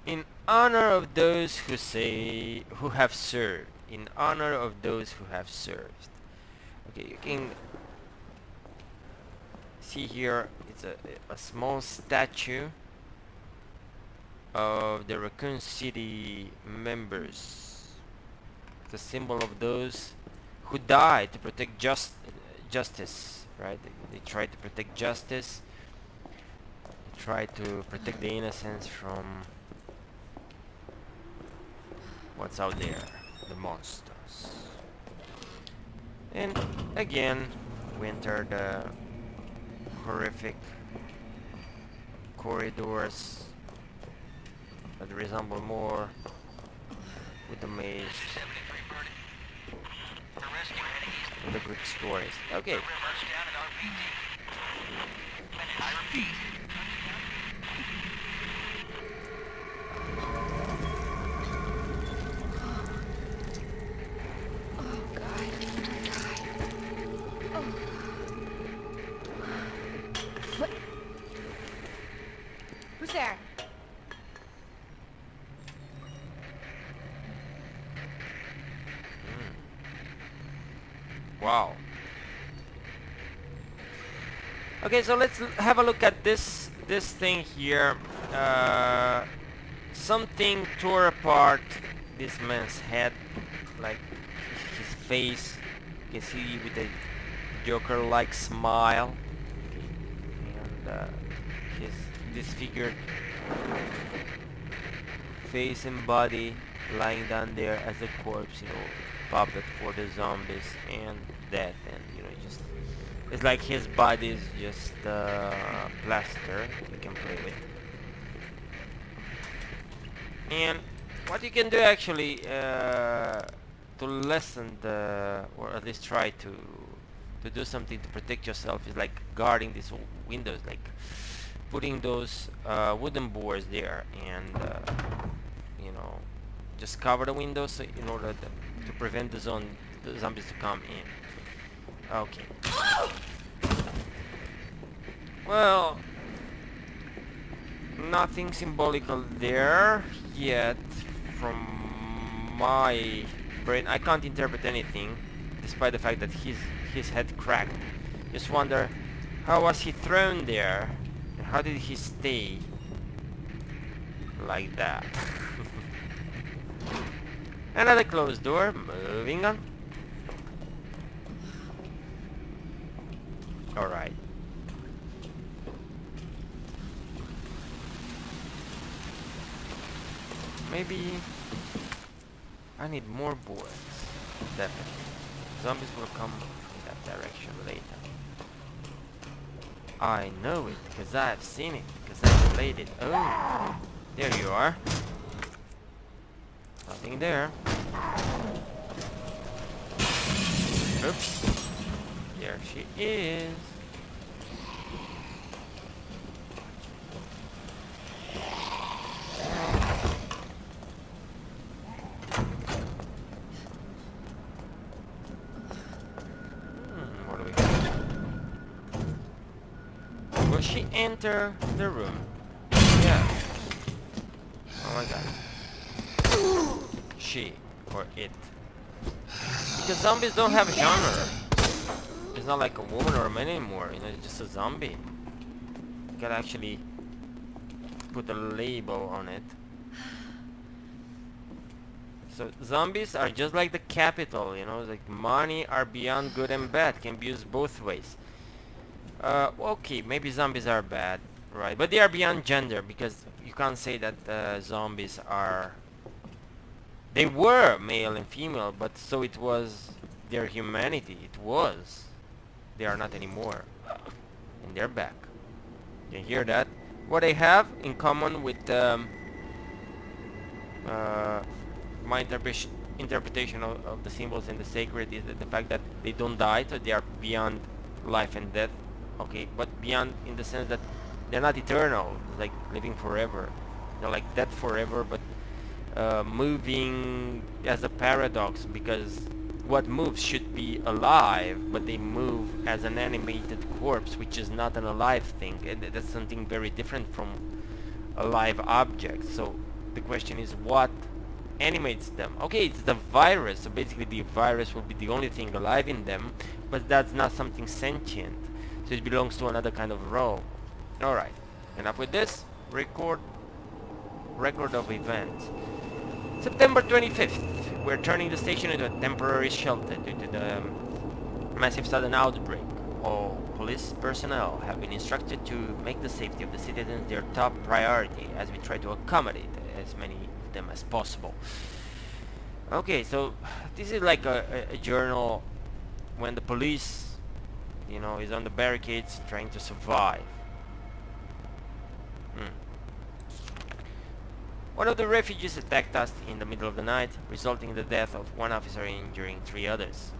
In honor of those who have served, in honor of those who have served. Okay, you can see here it's a small statue of the Raccoon City members. It's a symbol of those who died to protect justice, right? They tried to protect justice. They tried to protect the innocents from what's out there, the monsters. And again, we enter the horrific corridors that resemble more with the maze and the Greek stories. Okay. Who's there? Wow. Okay, so let's have a look at this thing here. Something tore apart this man's head, like his face. You can see with a Joker-like smile, and his disfigured face and body lying down there as a corpse, you know, puppet for the zombies and death. And you know, just it's like his body is just plaster you can play with. And what you can do actually to lessen the, or at least try to do something to protect yourself, is like guarding these windows, like putting those wooden boards there, and you know, just cover the windows in order to prevent the zombies to come in. Okay. Well, nothing symbolical there yet from my brain. I can't interpret anything, despite the fact that his head cracked. Just wonder, how was he thrown there? And how did he stay like that? Another closed door. Moving on. Alright. Maybe I need more boards. Definitely. Zombies will come from that direction later. I know it because I've seen it, because I've played it. Oh, there you are. Nothing there. Oops. There she is. What do we got? Will she enter the room? Yeah. Oh my god. She or it. Because zombies don't have a genre. It's not like a woman or a man anymore, you know, it's just a zombie. You can actually put a label on it. So zombies are just like the capital, you know, like money are beyond good and bad, can be used both ways. Okay, maybe zombies are bad, right? But they are beyond gender, because you can't say that zombies are... They were male and female, but so it was their humanity. It was. They are not anymore. And they're back. You hear that? What they have in common with my interpretation of the symbols and the sacred is that the fact that they don't die, so they are beyond life and death. Okay, but beyond in the sense that they're not eternal, like living forever. They're like dead forever, but moving as a paradox, because what moves should be alive, but they move as an animated corpse, which is not an alive thing, and that's something very different from a live object. So the question is, what animates them. Okay, it's the virus, so basically the virus will be the only thing alive in them, but that's not something sentient, so it belongs to another kind of realm. Alright, enough with this. Record of events. September 25th, we're turning the station into a temporary shelter due to the massive sudden outbreak. All police personnel have been instructed to make the safety of the citizens their top priority as we try to accommodate as many of them as possible. Okay, so this is like a journal when the police, you know, is on the barricades trying to survive. One of the refugees attacked us in the middle of the night, resulting in the death of one officer and injuring 3 others.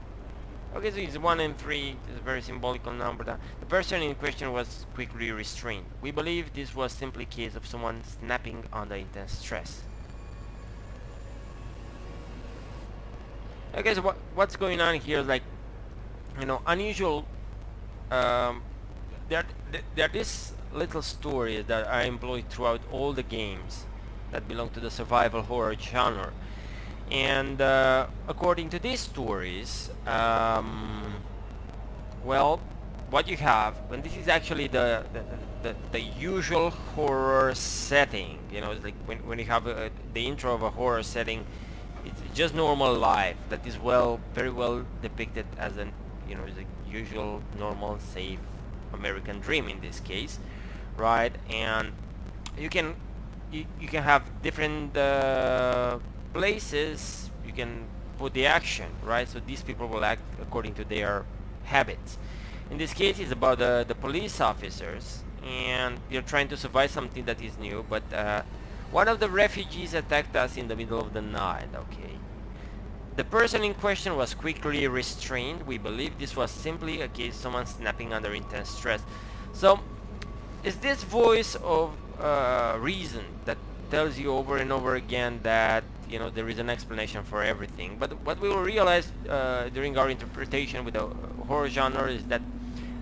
Okay, so it's 1 and 3, it's a very symbolical number. The person in question was quickly restrained. We believe this was simply a case of someone snapping under intense stress. Okay, so what's going on here is like, you know, unusual. There are these little stories that are employed throughout all the games that belong to the survival horror genre, and according to these stories, well, what you have, when this is actually the usual horror setting, you know, it's like when you have the intro of a horror setting, it's just normal life that is very well depicted as an, you know, the usual normal safe American dream in this case, right? And you can have different places you can put the action, right? So these people will act according to their habits. In this case, it's about the police officers, and they're trying to survive something that is new, but one of the refugees attacked us in the middle of the night. Okay, the person in question was quickly restrained. We believe this was simply a case of someone snapping under intense stress. So is this voice of reason that tells you over and over again that, you know, there is an explanation for everything. But what we will realize during our interpretation with the horror genre is that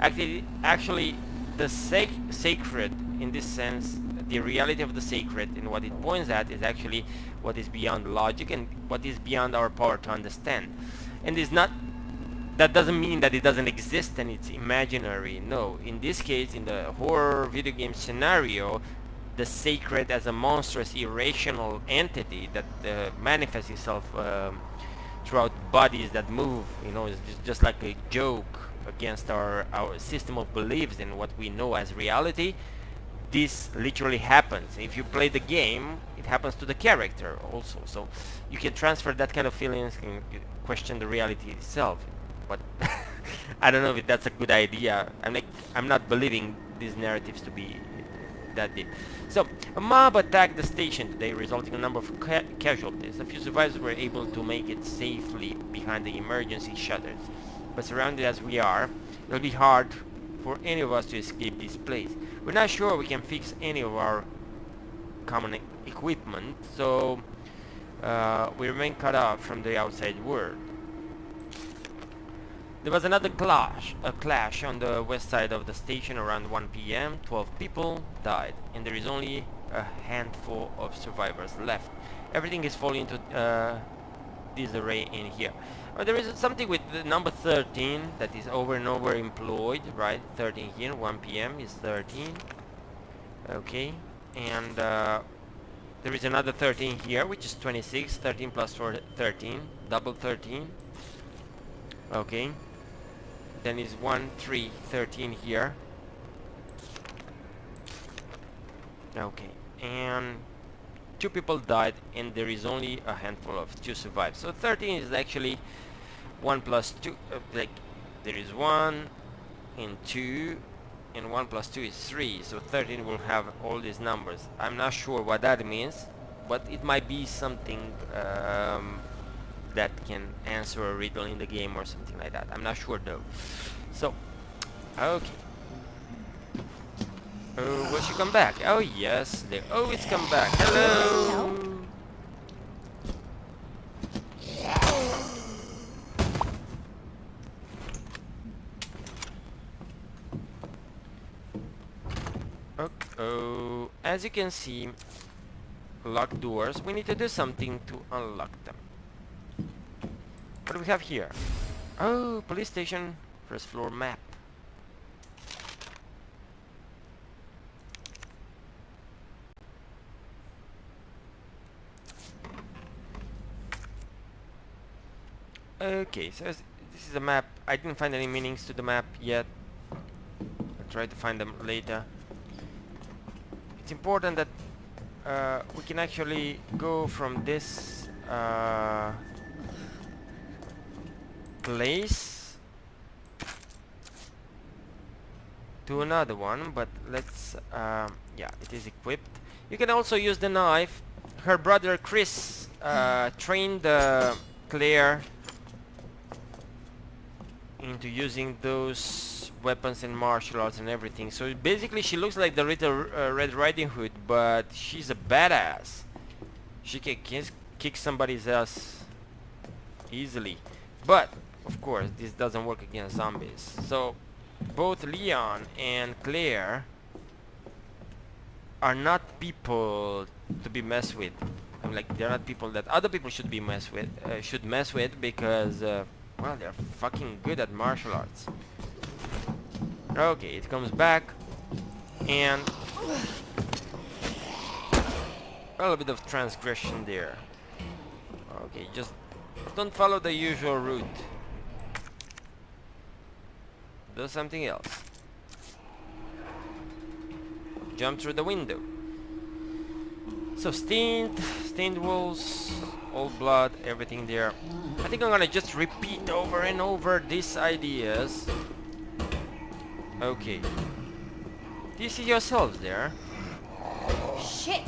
actually the sacred, in this sense, the reality of the sacred and what it points at is actually what is beyond logic and what is beyond our power to understand. And is not, that doesn't mean that it doesn't exist and it's imaginary. No, in this case, in the horror video game scenario, the sacred as a monstrous irrational entity that manifests itself throughout bodies that move, you know, is just like a joke against our system of beliefs and what we know as reality. This literally happens. If you play the game, it happens to the character also. So you can transfer that kind of feelings and question the reality itself. But I don't know if that's a good idea. I'm not believing these narratives to be that deep. So a mob attacked the station today, resulting in a number of casualties. A few survivors were able to make it safely behind the emergency shutters, but surrounded as we are, it'll be hard for any of us to escape this place. We're not sure we can fix any of our common equipment, so we remain cut off from the outside world. There was another clash on the west side of the station around 1 p.m. 12 people died, and there is only a handful of survivors left. Everything is falling into disarray in here. There is something with the number 13 that is over and over employed, right? 13 here, 1 p.m. is 13. Okay, and there is another 13 here, which is 26. 13 plus 4, 13, double 13. Okay. Then is 1, 3, 13 here. Okay, and 2 people died, and there is only a handful of 2 survived. So 13 is actually 1 plus 2. Like there is 1 and 2, and 1 plus 2 is 3. So 13 will have all these numbers. I'm not sure what that means, but it might be something that can answer a riddle in the game or something like that. I'm not sure though. So, okay. Oh, will she come back? Oh yes, they always come back. Hello. Oh, as you can see, locked doors. We need to do something to unlock them. What do we have here? Oh, police station, first floor map. Okay, so this is a map. I didn't find any meanings to the map yet. I'll try to find them later. It's important that we can actually go from this place to another one, but let's yeah, it is equipped. You can also use the knife. Her brother Chris trained Claire into using those weapons in martial arts and everything. So basically she looks like the little Red Riding Hood, but she's a badass. She can kick somebody's ass easily. But of course this doesn't work against zombies. So both Leon and Claire are not people to be messed with. I mean, like, they're not people that other people should be mess with because well, they're fucking good at martial arts. Okay, it comes back, and a little bit of transgression there. Okay, just don't follow the usual route. Do something else. Jump through the window. So stained walls, old blood, everything there. I think I'm gonna just repeat over and over these ideas. Okay. Do you see yourselves there? Shit!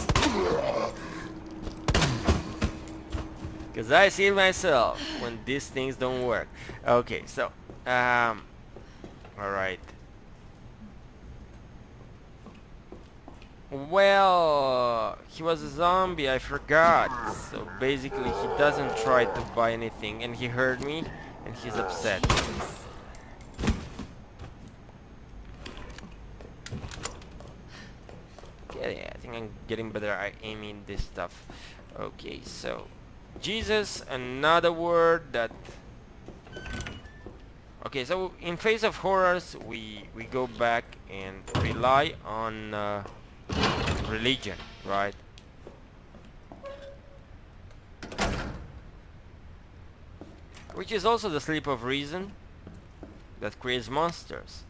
Because I see myself when these things don't work. Okay, so alright. Well, he was a zombie, I forgot. So basically he doesn't try to buy anything, and he heard me and he's upset. Yeah, I think I'm getting better at aiming this stuff. Okay, so Jesus, another word that... Okay, so in face of horrors we go back and rely on religion, right? Which is also the sleep of reason that creates monsters.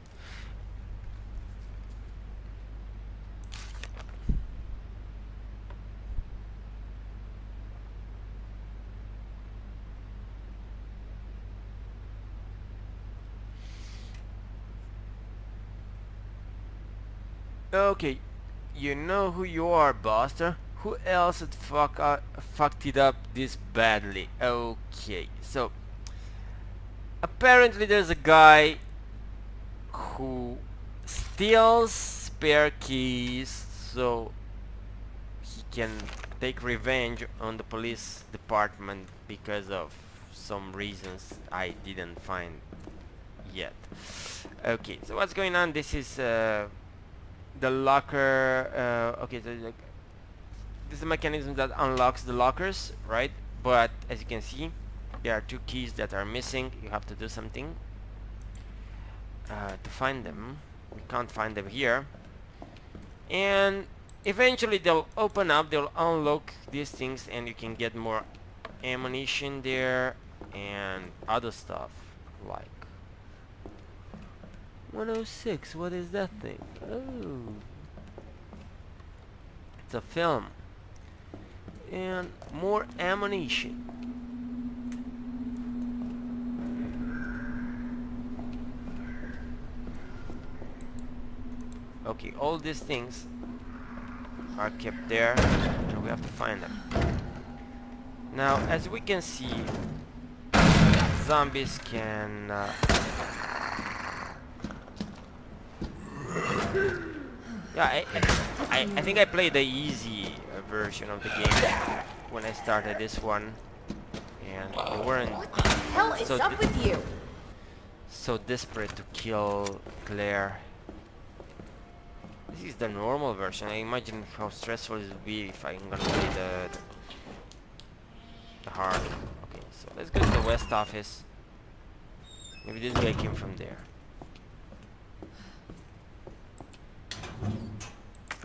Okay, you know who you are, Buster. Who else had fucked it up this badly? Okay, so apparently there's a guy who steals spare keys so he can take revenge on the police department because of some reasons I didn't find yet. Okay, so what's going on? This is the locker. Okay, so like, this is a mechanism that unlocks the lockers, right? But as you can see, there are two keys that are missing. You have to do something to find them. We can't find them here, and eventually they'll open up, they'll unlock these things, and you can get more ammunition there and other stuff like 106. What is that thing? Oh, it's a film and more ammunition. Okay, all these things are kept there and we have to find them. Now, as we can see, zombies can yeah, I think I played the easy version of the game when I started this one, and they weren't What the hell is so up with you? so desperate to kill Claire. This is the normal version. I imagine how stressful it would be if I'm gonna play the hard. Okay, so let's go to the west office. Maybe this guy came from there.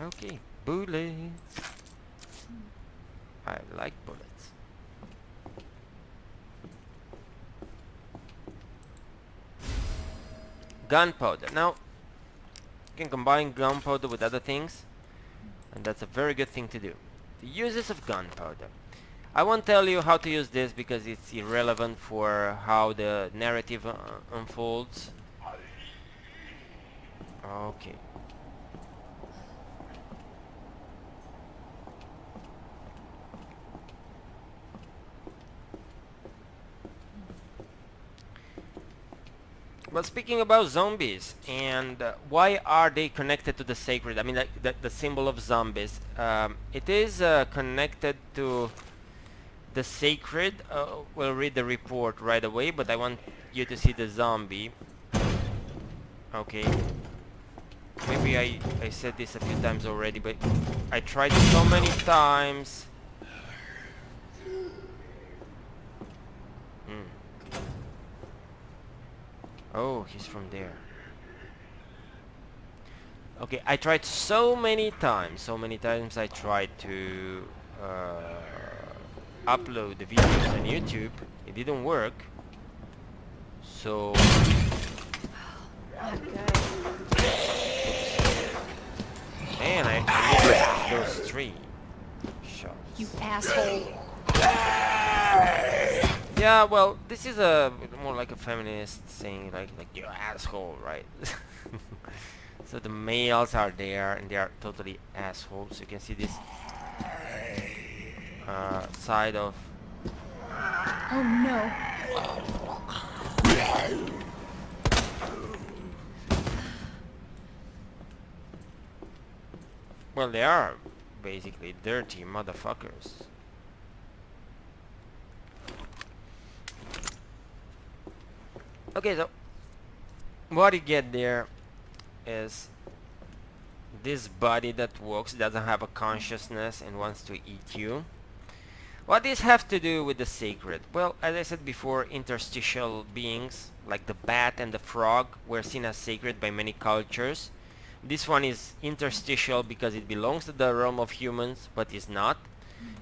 Okay, bullets. I like bullets. Gunpowder. Now, you can combine gunpowder with other things, and that's a very good thing to do. The uses of gunpowder. I won't tell you how to use this because it's irrelevant for how the narrative unfolds. Okay. But speaking about zombies and why are they connected to the sacred? I mean, like the symbol of zombies. It is connected to the sacred. We'll read the report right away, but I want you to see the zombie. Okay. Maybe I said this a few times already, but I tried so many times. Oh, he's from there. Okay, I tried so many times I tried to upload the videos on YouTube. It didn't work. So... Not good. Man, I missed those 3 shots. You asshole. Yeah, well, this is a more like a feminist saying, like you asshole, right? So the males are there, and they are totally assholes. You can see this side of. Oh no. Well, they are basically dirty motherfuckers. Okay, so what you get there is this body that walks, doesn't have a consciousness and wants to eat you. What does this have to do with the sacred? Well, as I said before, interstitial beings like the bat and the frog were seen as sacred by many cultures. This one is interstitial because it belongs to the realm of humans, but is not.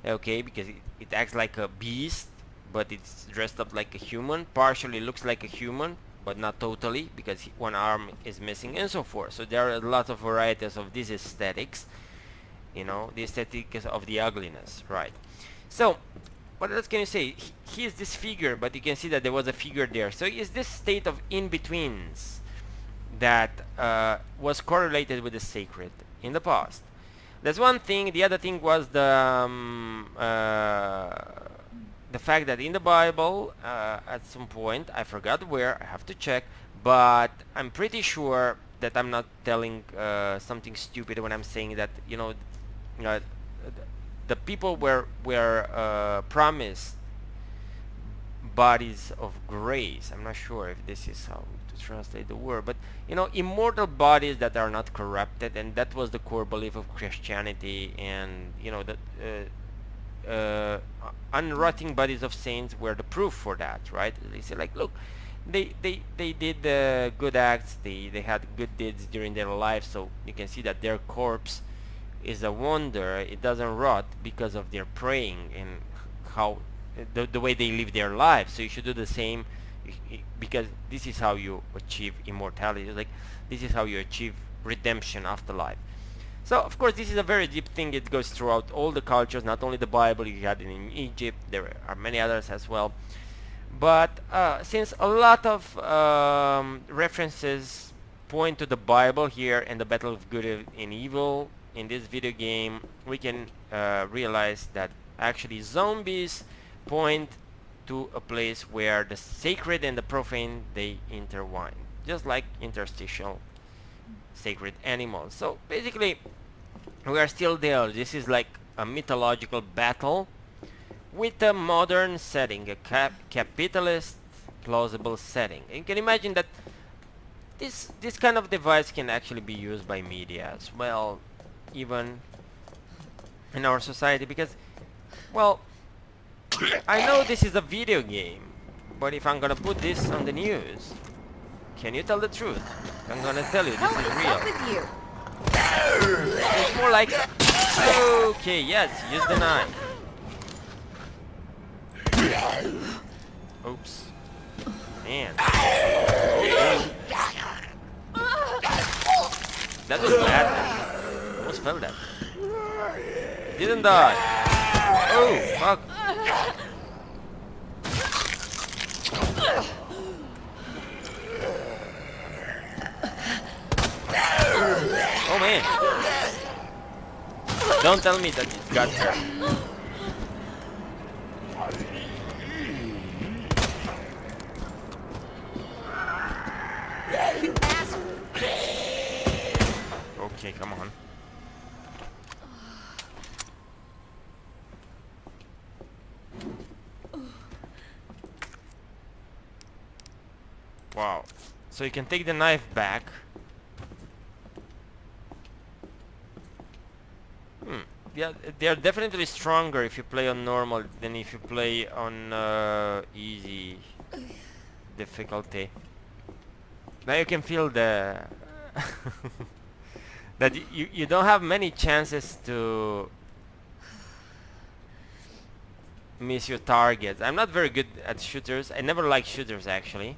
Okay, because it acts like a beast, but it's dressed up like a human. Partially looks like a human, but not totally, because one arm is missing, and so forth. So there are a lot of varieties of these aesthetics. You know, the aesthetic of the ugliness, right? So, what else can you say? He is this figure, but you can see that there was a figure there. So is this state of in-betweens that was correlated with the sacred in the past. That's one thing. The other thing was the fact that in the Bible, at some point, I forgot where, I have to check, but I'm pretty sure that I'm not telling something stupid when I'm saying that, you know, the people were promised bodies of grace. I'm not sure if this is how to translate the word, but you know, immortal bodies that are not corrupted, and that was the core belief of Christianity. And you know, that unrotting bodies of saints were the proof for that, right? They say, like, look, they did good acts, they had good deeds during their life, so you can see that their corpse is a wonder. It doesn't rot because of their praying and how the way they live their lives. So you should do the same, because this is how you achieve immortality. It's like, this is how you achieve redemption after life. So of course this is a very deep thing. It goes throughout all the cultures, not only the Bible. You had it in Egypt, there are many others as well. But since a lot of references point to the Bible here and the battle of good and evil in this video game, we can realize that actually zombies point to a place where the sacred and the profane, they intertwine, just like interstitial sacred animals. So basically we are still there. This is like a mythological battle with a modern setting, a capitalist plausible setting. And you can imagine that this kind of device can actually be used by media as well, even in our society, because, well, I know this is a video game, but if I'm gonna put this on the news, can you tell the truth? I'm gonna tell you this is real. What's up with you? It's more like, okay, yes, use the knife. Oops. Man. That was bad. Almost fell that. Didn't die. Oh, fuck. Oh man. Don't tell me that it got her. You asshole. Okay, come on. Wow. So you can take the knife back. Yeah, they are definitely stronger if you play on normal than if you play on easy difficulty. Now you can feel the that you don't have many chances to miss your targets. I'm not very good at shooters. I never liked shooters actually.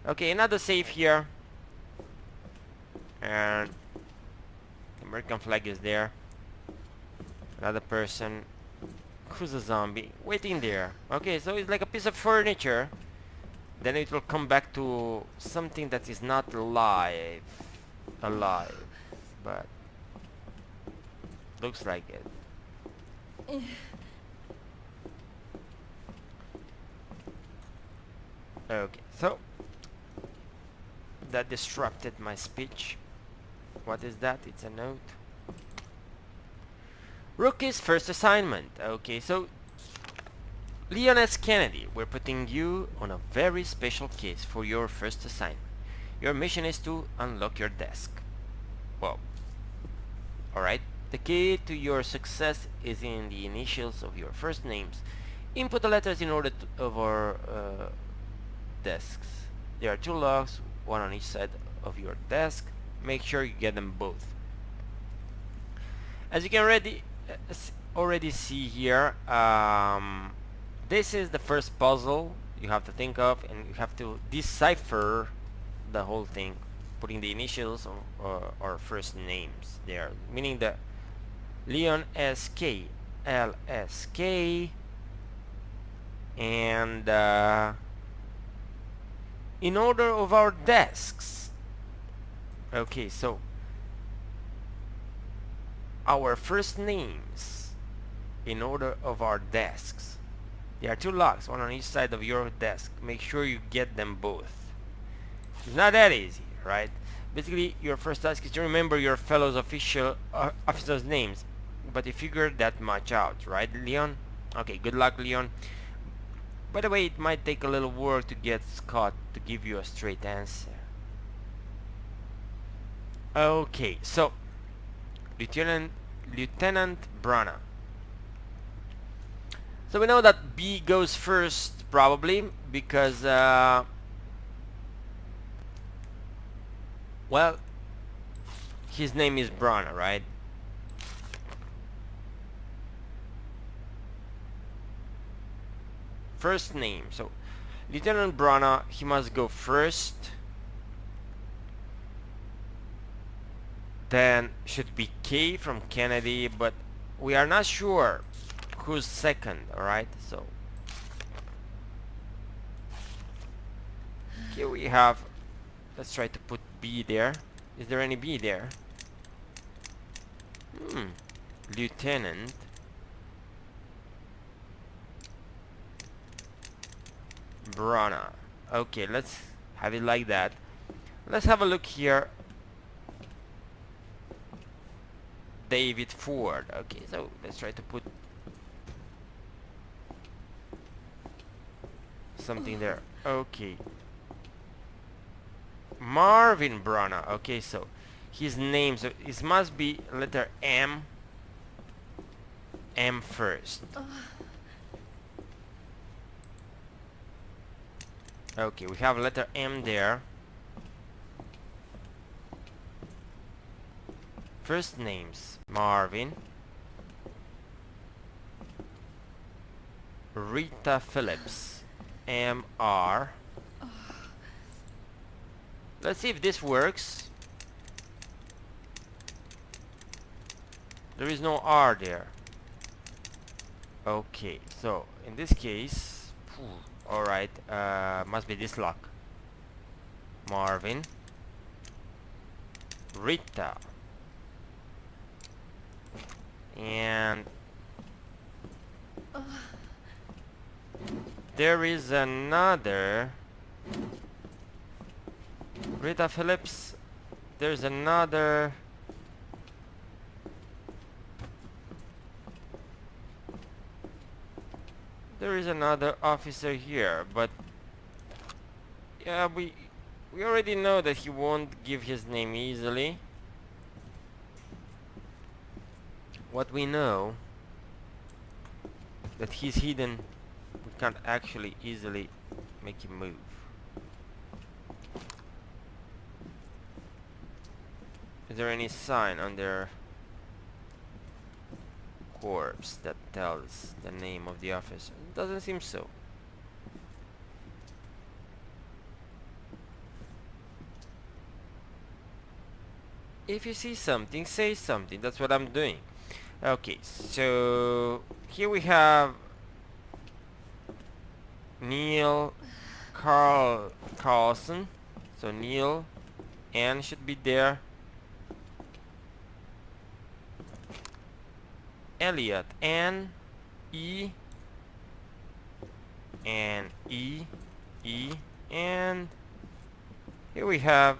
Okay, another safe here, and the American flag is there. Another person who's a zombie waiting there. Okay, so it's like a piece of furniture. Then it will come back to something that is not alive, but looks like it. Okay, so that disrupted my speech. What is that? It's a note. Rookie's first assignment. Okay, so Leon S. Kennedy, we're putting you on a very special case for your first assignment. Your mission is to unlock your desk. Well, alright. The key to your success is in the initials of your first names. Input the letters in order of our desks. There are 2 locks, one on each side of your desk. Make sure you get them both. As you can already see here, this is the first puzzle you have to think of, and you have to decipher the whole thing, putting the initials or first names there, meaning the Leon SK, LSK, and in order of our desks. Okay, so our first names in order of our desks. There are 2 locks, one on each side of your desk. Make sure you get them both. It's not that easy, right? Basically, your first task is to remember your fellow officers' names, but you figured that much out, right, Leon? Okay, good luck, Leon. By the way, it might take a little work to get Scott to give you a straight answer. Okay, so Lieutenant Brana. So we know that B goes first, probably, because well, his name is Brana, right? First name. So Lieutenant Brana, he must go first. Then should be K from Kennedy, but we are not sure who's second. Alright, so here we have, let's try to put B there. Is there any B there? Lieutenant Brana. Okay, let's have it like that. Let's have a look here. David Ford. Okay, so let's try to put something there. Okay. Marvin Brana. Okay, so his name, so it must be letter M. M first. Okay, we have letter M there. First names: Marvin, Rita Phillips, M-R. Let's see if this works. There is no R there. Okay, so in this case, alright, must be this lock. Marvin, Rita, and there is another Rita Phillips. There's another officer here, but yeah, we already know that he won't give his name easily. What we know that he's hidden, we can't actually easily make him move. Is there any sign on their corpse that tells the name of the officer? It doesn't seem so. If you see something, say something. That's what I'm doing. Okay, so here we have Neil Carlson. So Neil, N should be there. Elliot, N, E, and E, E, and here we have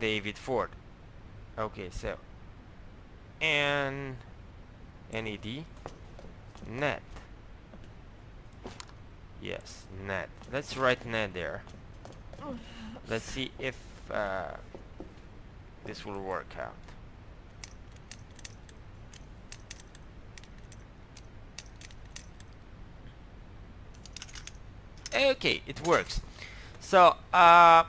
David Ford. Okay, so N, N-E-D, net. Yes, net. Let's write net there. Let's see if this will work out. Okay, it works. So I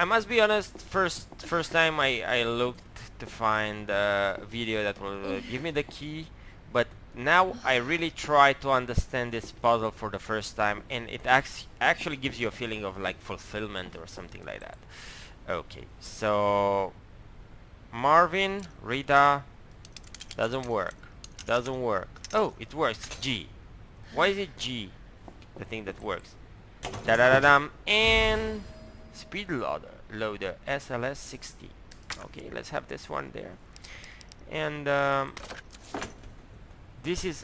must be honest, first time I looked to find a video that will give me the key, but now I really try to understand this puzzle for the first time, and it actually gives you a feeling of like fulfillment or something like that. Okay, so Marvin, Rita, doesn't work. Oh, it works. G. Why is it G? The thing that works. Da-da-da-dum, and speed loader SLS 60. Okay, let's have this one there. And this is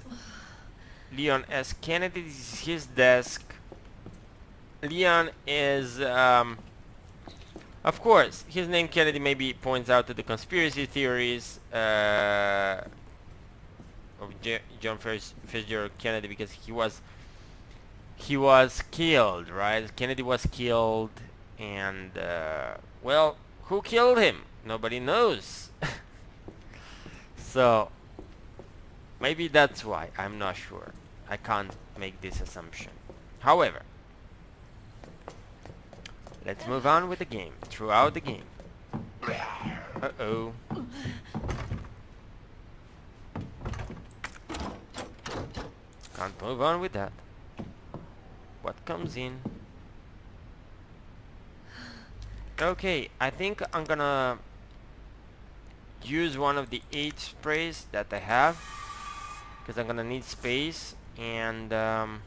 Leon S. Kennedy. This is his desk. Leon is of course, his name Kennedy maybe points out to the conspiracy theories of John Fitzgerald Kennedy, because he was killed, right? Kennedy was killed, and well, who killed him? Nobody knows. So maybe that's why. I'm not sure. I can't make this assumption. However, let's move on with the game. Throughout the game. Uh-oh. Can't move on with that. What comes in? Okay, I think I'm gonna use one of the 8 sprays that I have, because I'm gonna need space, and oh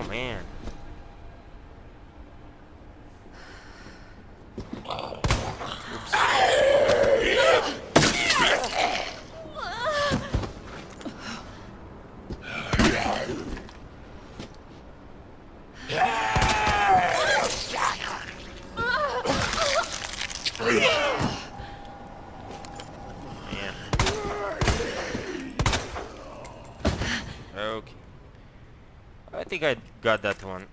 man. I think I got that one.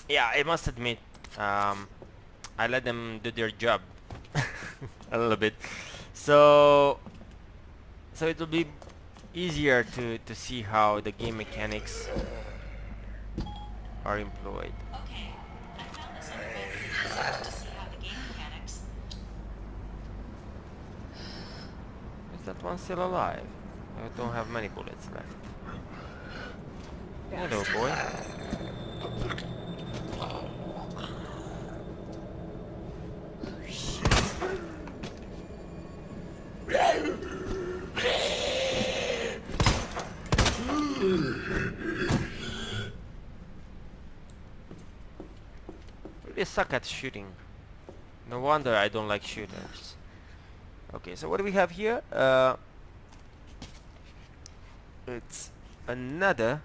Yeah, I must admit, I let them do their job a little bit, so it will be easier to see how the game mechanics are employed. Okay, I found this other bit to see how the game mechanics. Is that one still alive? I don't have many bullets left. Hello, boy. Really suck at shooting. No wonder I don't like shooters. Okay, so what do we have here? It's another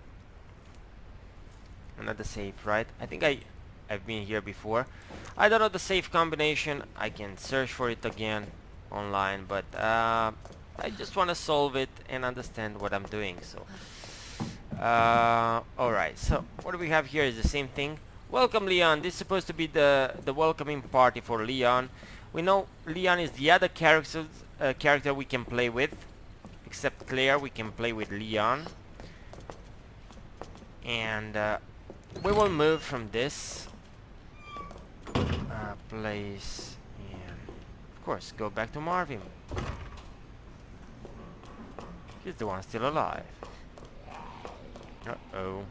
safe, right? I think I've been here before. I don't know the safe combination. I can search for it again online, but I just want to solve it and understand what I'm doing. So alright, so what do we have here is the same thing. Welcome, Leon. This is supposed to be the welcoming party for Leon. We know Leon is the other character we can play with. Except Claire, we can play with Leon. And we will move from this place and of course go back to Marvin. He's the one still alive. Uh-oh.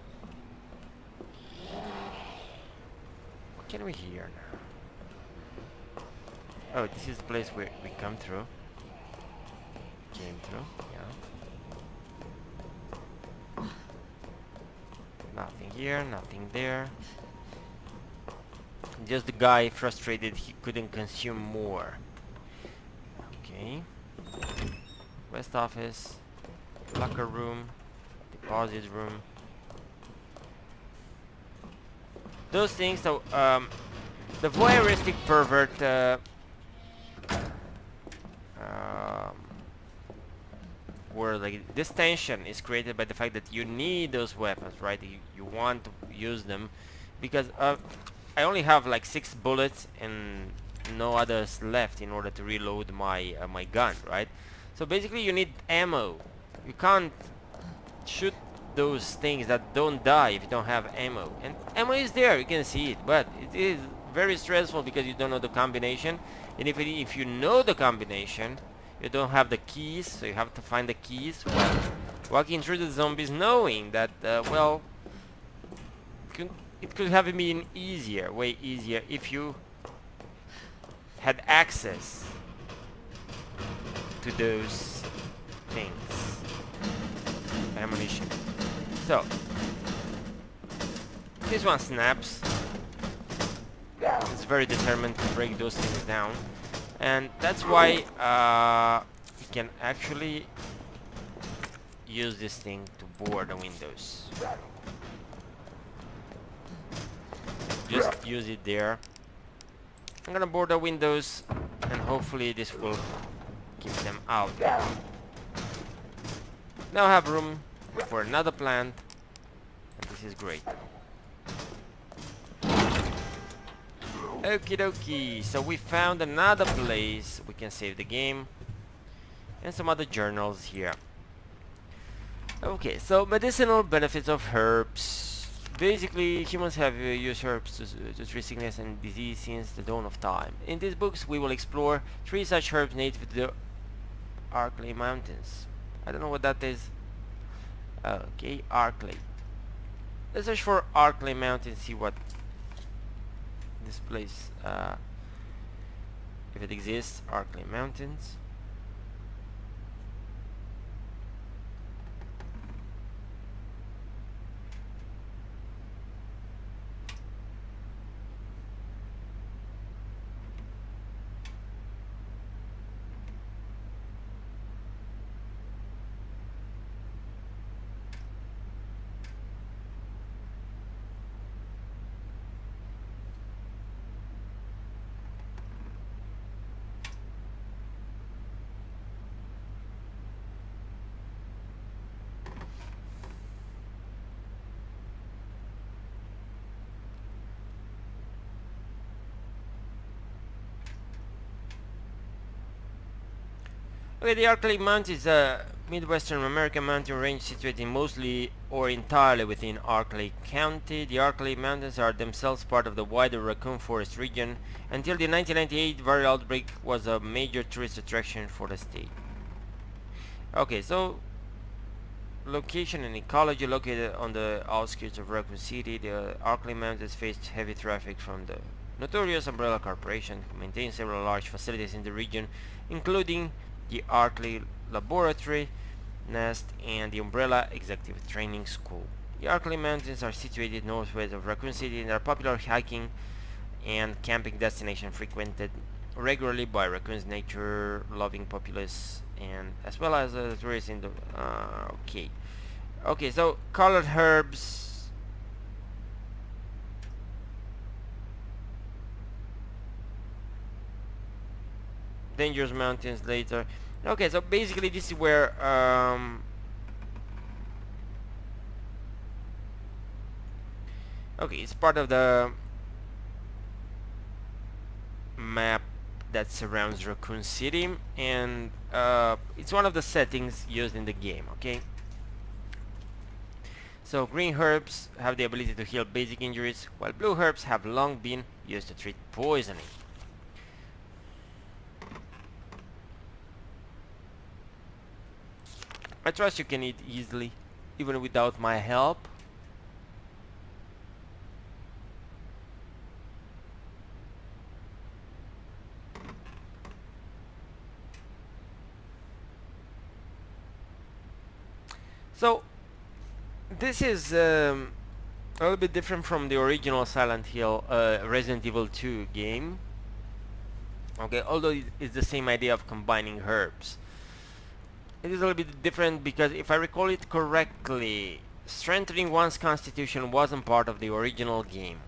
What can we hear now? Oh, this is the place where we come through. Came through, yeah. Nothing here, nothing there. Just the guy frustrated he couldn't consume more. Okay. West office, locker room, deposit room. Those things, so the voyeuristic pervert where like this tension is created by the fact that you need those weapons, right? You want to use them because I only have like 6 bullets and no others left in order to reload my my gun, right? So basically you need ammo. You can't shoot those things that don't die if you don't have ammo, and ammo is there, you can see it, but it is very stressful because you don't know the combination, and if you know the combination, you don't have the keys, so you have to find the keys while walking through the zombies, knowing that well, it could have been easier, way easier, if you had access to those things, ammunition. So this one snaps. It's very determined to break those things down, and that's why you can actually use this thing to bore the windows. Just use it there. I'm gonna board the windows, and hopefully this will keep them out. Now I have room for another plant, and this is great. Okie dokie, so we found another place we can save the game, and some other journals here. Okay, so medicinal benefits of herbs. Basically, humans have used herbs to treat sickness and disease since the dawn of time. In these books, we will explore 3 such herbs native to the Arklay Mountains. I don't know what that is. Okay, Arklay. Let's search for Arklay Mountains, see what this place, if it exists. Arklay Mountains. Okay, the Arklay Mountains is a Midwestern American mountain range situated mostly or entirely within Arklay County. The Arklay Mountains are themselves part of the wider Raccoon Forest region. Until the 1998 viral outbreak was a major tourist attraction for the state. Okay, so location and ecology. Located on the outskirts of Raccoon City, the Arklay Mountains faced heavy traffic from the notorious Umbrella Corporation, who maintains several large facilities in the region, including the Arklay Laboratory, Nest, and the Umbrella Executive Training School. The Arklay Mountains are situated northwest of Raccoon City and are a popular hiking and camping destination frequented regularly by raccoons, nature-loving populace, and as well as tourists in the okay, so colored herbs, dangerous mountains later. Okay, so basically this is where okay, it's part of the map that surrounds Raccoon City, and it's one of the settings used in the game. Okay, so green herbs have the ability to heal basic injuries, while blue herbs have long been used to treat poisoning. I trust you can eat easily, even without my help. So this is a little bit different from the original Silent Hill Resident Evil 2 game. Okay, although it's the same idea of combining herbs. It is a little bit different because if I recall it correctly, strengthening one's constitution wasn't part of the original game.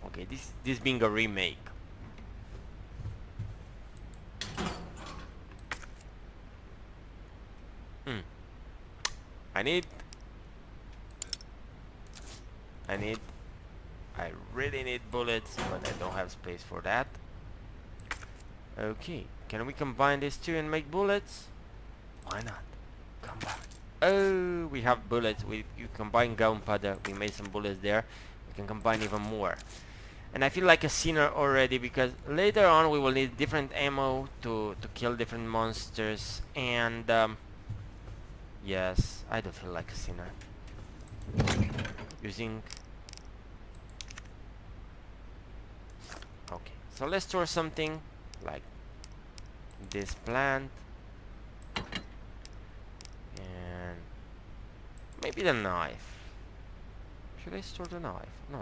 Okay, this being a remake. I really need bullets, but I don't have space for that. Okay, can we combine these two and make bullets? Why not? Come back. Oh, we have bullets. You combine gunpowder. We made some bullets there. We can combine even more. And I feel like a sinner already, because later on we will need different ammo to kill different monsters. And yes, I do feel like a sinner. Using... Okay, so let's store something like this plant. And maybe the knife. Should I store the knife? No.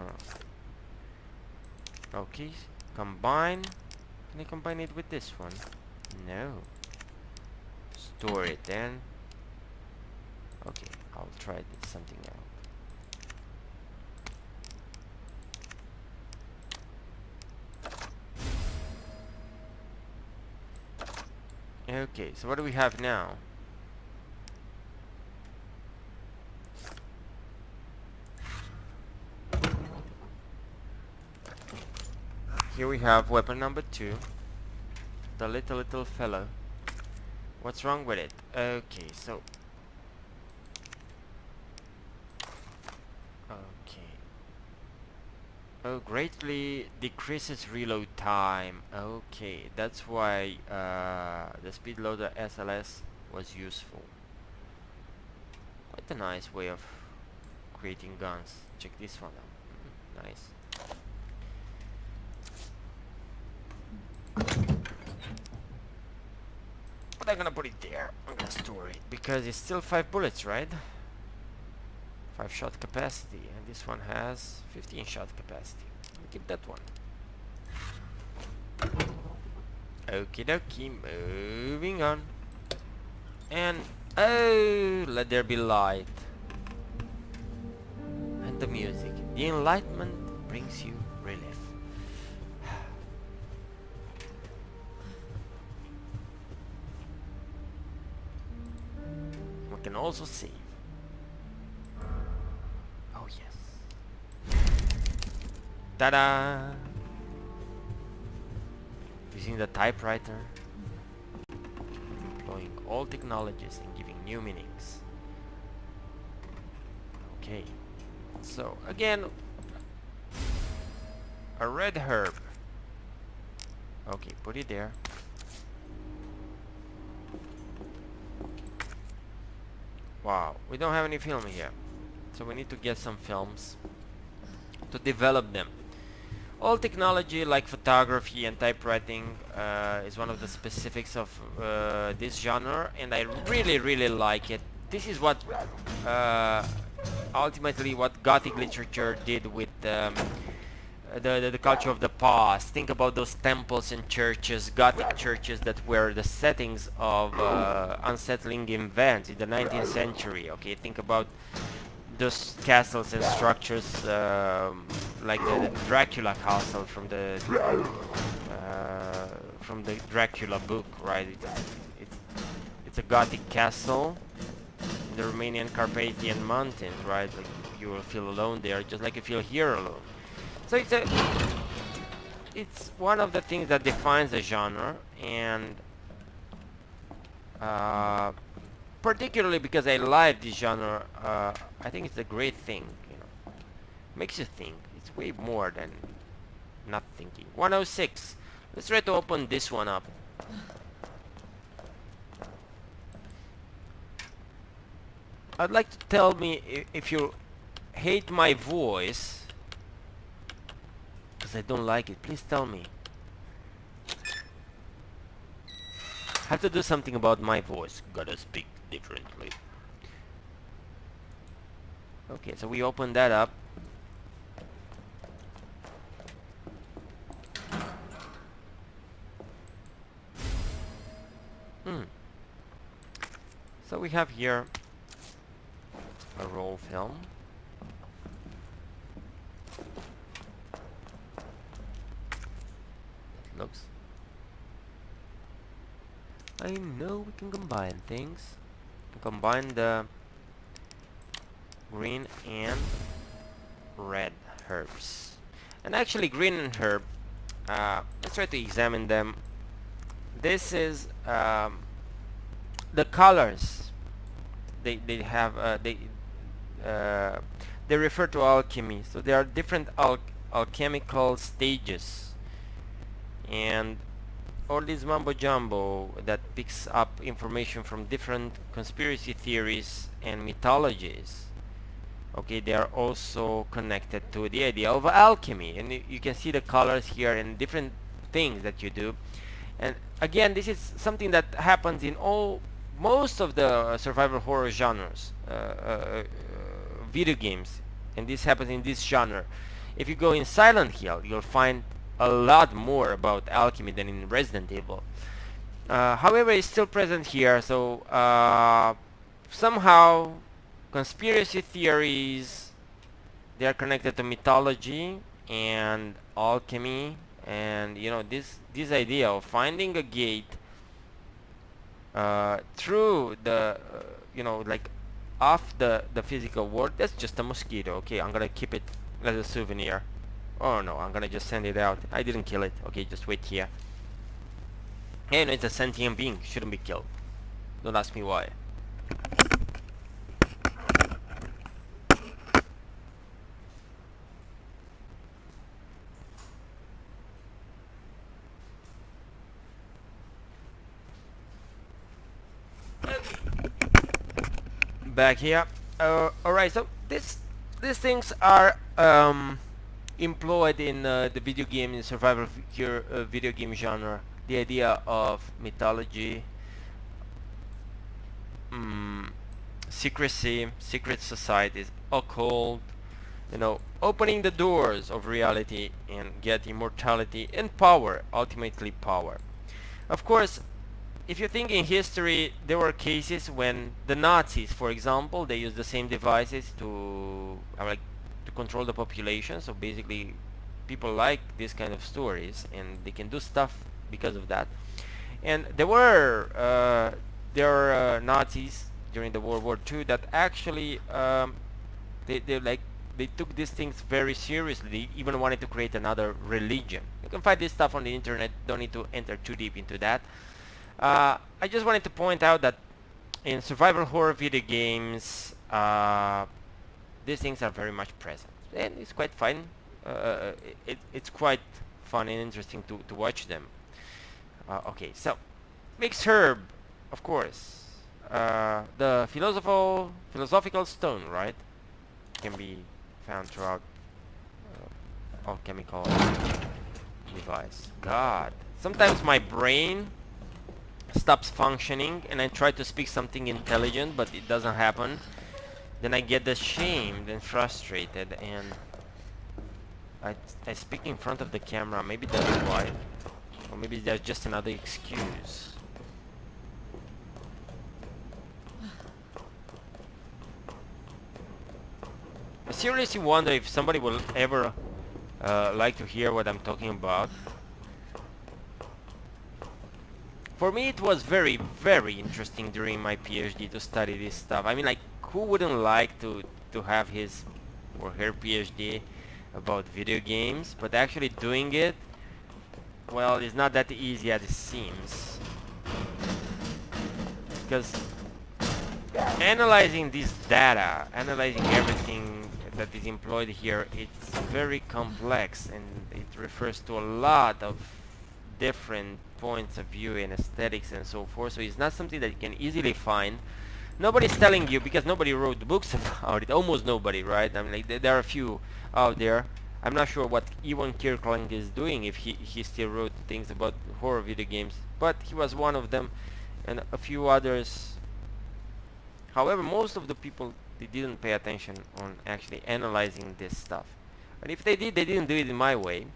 Okay, combine. Can I combine it with this one? No. Store it then. Okay, I'll try something else. Okay, so what do we have now? Here we have weapon number 2. The little fellow. What's wrong with it? Okay, so... Okay. Oh, greatly decreases reload time. Okay, that's why the speed loader SLS was useful. Quite a nice way of creating guns. Check this one out. Nice. But I'm gonna put it there. I'm gonna store it because it's still 5 bullets, right? 5 shot capacity, and this one has 15 shot capacity. I'll keep that one. Okie dokie, moving on. And oh, let there be light. And the music. The enlightenment brings you relief. We can also save. Oh yes. Ta-da! Using the typewriter. showing all technologies and giving new meanings. Okay, so again, a red herb. Okay, put it there. Wow, we don't have any film here, so we need to get some films to develop them. All technology like photography and typewriting is one of the specifics of this genre, and I really like it. This is what ultimately what Gothic literature did with the culture of the past. Think about those temples and churches, Gothic churches that were the settings of unsettling events in the 19th century. Okay, think about those castles and structures like the Dracula castle from the Dracula book, right? It's a Gothic castle in the Romanian Carpathian Mountains, right? Like you will feel alone there, just like you feel here alone. So it's one of the things that defines the genre, and particularly because I like this genre, I think it's a great thing. You know, makes you think. It's way more than not thinking. 106. Let's try to open this one up. I'd like to tell me if you hate my voice, because I don't like it. Please tell me. Have to do something about my voice. Gotta speak differently. Okay, so we open that up. So we have here a roll film. It looks. I know we can combine things. Combine the green and red herbs. And actually green and herb, let's try to examine them. This is the colors. They have they refer to alchemy. So there are different alchemical stages, and all this mumbo jumbo that picks up information from different conspiracy theories and mythologies. Okay, they are also connected to the idea of alchemy, and you can see the colors here and different things that you do. And again, this is something that happens in most of the survival horror genres, video games, and this happens in this genre. If you go in Silent Hill, you'll find a lot more about alchemy than in Resident Evil. However, it's still present here, so somehow conspiracy theories, they are connected to mythology and alchemy, and you know, this idea of finding a gate through the you know, like off the physical world. That's just a mosquito. Okay, I'm gonna keep it as a souvenir. Oh no, I'm gonna just send it out. I didn't kill it. Okay, just wait here. Hey, no, it's a sentient being. Shouldn't be killed. Don't ask me why. Back here. Alright, so these things are employed in the video game, in survival video game genre. The idea of mythology, secrecy, secret societies, occult, you know, opening the doors of reality and get immortality and power, ultimately power. Of course, if you think in history, there were cases when the Nazis, for example, they used the same devices to control the population. So basically, people like this kind of stories, and they can do stuff because of that. And there were Nazis during the World War II that actually they took these things very seriously. They even wanted to create another religion. You can find this stuff on the internet. Don't need to enter too deep into that. I just wanted to point out that in survival horror video games, these things are very much present, and it's quite fun. It's quite fun and interesting to watch them. Okay, so mixed herb, of course. The philosophical stone, right, can be found throughout alchemical device. God, sometimes my brain stops functioning and I try to speak something intelligent, but it doesn't happen. Then I get ashamed and frustrated, and I speak in front of the camera. Maybe that's why, or maybe that's just another excuse. I seriously wonder if somebody will ever like to hear what I'm talking about. For me, it was very, very interesting during my PhD to study this stuff. I mean, like, who wouldn't like to have his or her PhD about video games? But actually doing it, well, it's not that easy as it seems. Because analyzing this data, analyzing everything that is employed here, it's very complex, and it refers to a lot of different points of view and aesthetics and so forth, so it's not something that you can easily find. Nobody's telling you, because nobody wrote books about it, almost nobody, right? I mean, like, there are a few out there. I'm not sure what Ewan Kirkland is doing, if he still wrote things about horror video games, but he was one of them, and a few others. However, most of the people, they didn't pay attention on actually analyzing this stuff. And if they did, they didn't do it in my way.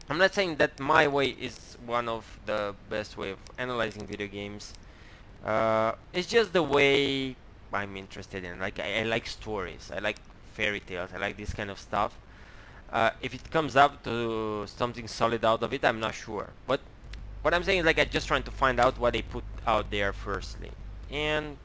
I'm not saying that my way is one of the best way of analyzing video games. It's just the way I'm interested in. Like, I like stories, I like fairy tales, I like this kind of stuff. If it comes up to something solid out of it, I'm not sure. But what I'm saying is, like, I'm just trying to find out what they put out there firstly. And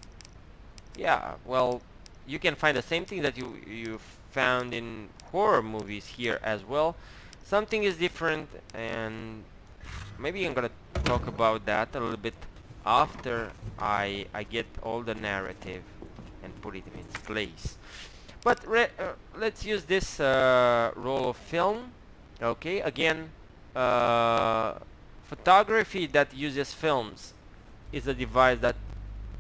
yeah, well, you can find the same thing that you found in horror movies here as well. Something is different, and maybe I'm gonna talk about that a little bit after I get all the narrative and put it in its place. But let's use this roll of film. Okay, again, photography that uses films is a device that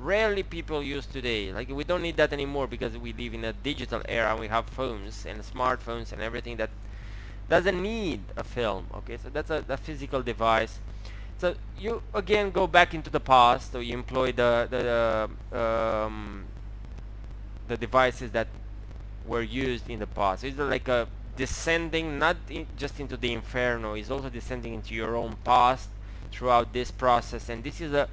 rarely people use today. Like, we don't need that anymore because we live in a digital era. We have phones and smartphones and everything that doesn't need a film. Okay, so that's a physical device. So you again go back into the past, so you employ the devices that were used in the past. So it's like a descending, not just into the inferno, it's also descending into your own past throughout this process. And this is a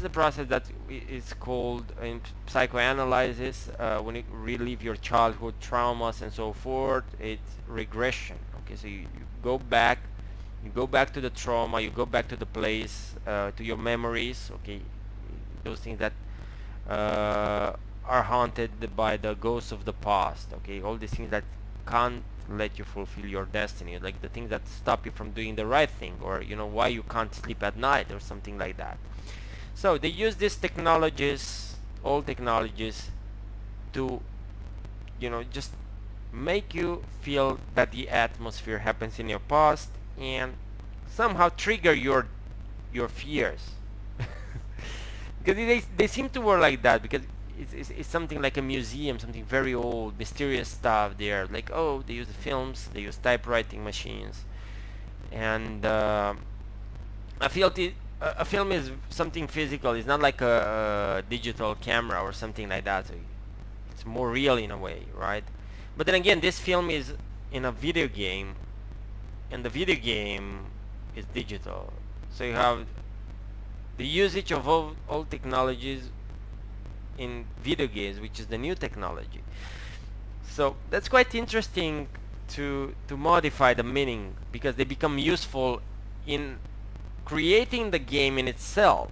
process that is called in psychoanalysis, when you relive your childhood traumas and so forth. It's regression. Okay, so you go back to the trauma, you go back to the place, to your memories. Okay, those things that are haunted by the ghosts of the past. Okay, all these things that can't let you fulfill your destiny, like the things that stop you from doing the right thing, or why you can't sleep at night or something like that. So they use these technologies, all technologies, to just make you feel that the atmosphere happens in your past and somehow trigger your fears. Because they seem to work like that, because it's something like a museum, something very old, mysterious stuff there. Like, oh, they use the films, they use typewriting machines, and I feel a film is something physical. It's not like a digital camera or something like that. So it's more real in a way, right? But then again, this film is in a video game, and the video game is digital. So you have the usage of all technologies in video games, which is the new technology. So that's quite interesting to modify the meaning, because they become useful in creating the game in itself.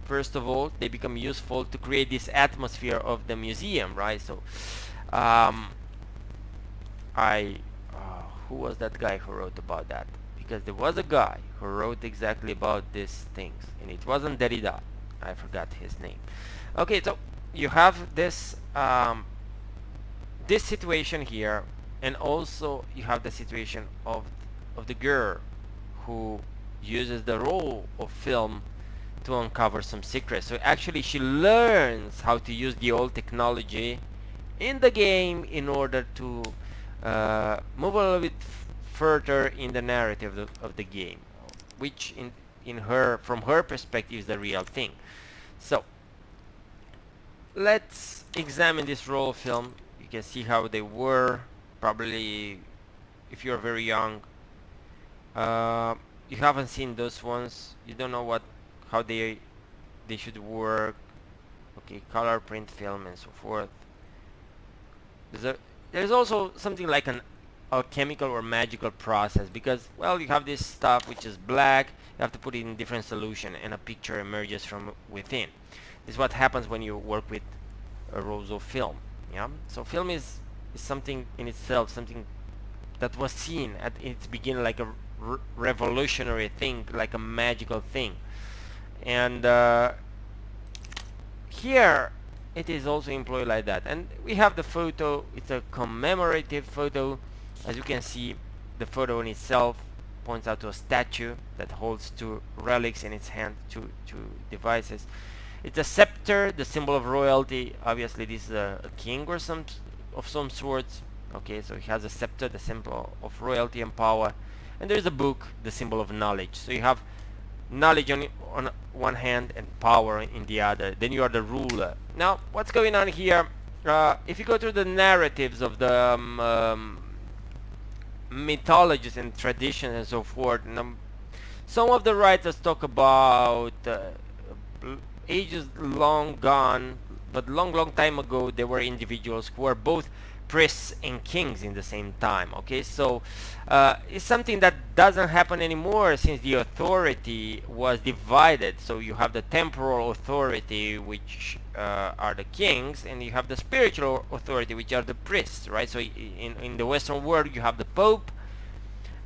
First of all, they become useful to create this atmosphere of the museum, right? So who was that guy who wrote about that? because there was a guy who wrote exactly about these things, and it wasn't Derrida. I forgot his name. Okay, so you have this this situation here, and also you have the situation of the girl who uses the roll of film to uncover some secrets. So actually she learns how to use the old technology in the game in order to move a little bit further in the narrative of the game, which in her, from her perspective, is the real thing. So let's examine this roll of film. You can see how they were. Probably if you're very young, you haven't seen those ones, you don't know how they should work. Okay, color, print film, and so forth. There's also something like an alchemical or magical process, because, well, you have this stuff which is black, you have to put it in different solution, and a picture emerges from within. This is what happens when you work with rolls of film. Yeah, so film is something in itself, something that was seen at its beginning like a revolutionary thing, like a magical thing. And here it is also employed like that. And we have the photo. It's a commemorative photo. As you can see, the photo in itself points out to a statue that holds two relics in its hand, two devices. It's a scepter, the symbol of royalty. Obviously this is a king or some sorts. Okay, so he has a scepter, the symbol of royalty and power, and there's a book, the symbol of knowledge. So you have knowledge on one hand and power in the other. Then you are the ruler. Now what's going on here, if you go through the narratives of the mythologies and traditions and so forth, some of the writers talk about ages long gone, but long time ago there were individuals who were both priests and kings in the same time. Okay, so it's something that doesn't happen anymore, since the authority was divided. So you have the temporal authority, which are the kings, and you have the spiritual authority, which are the priests, right? So in the Western world you have the Pope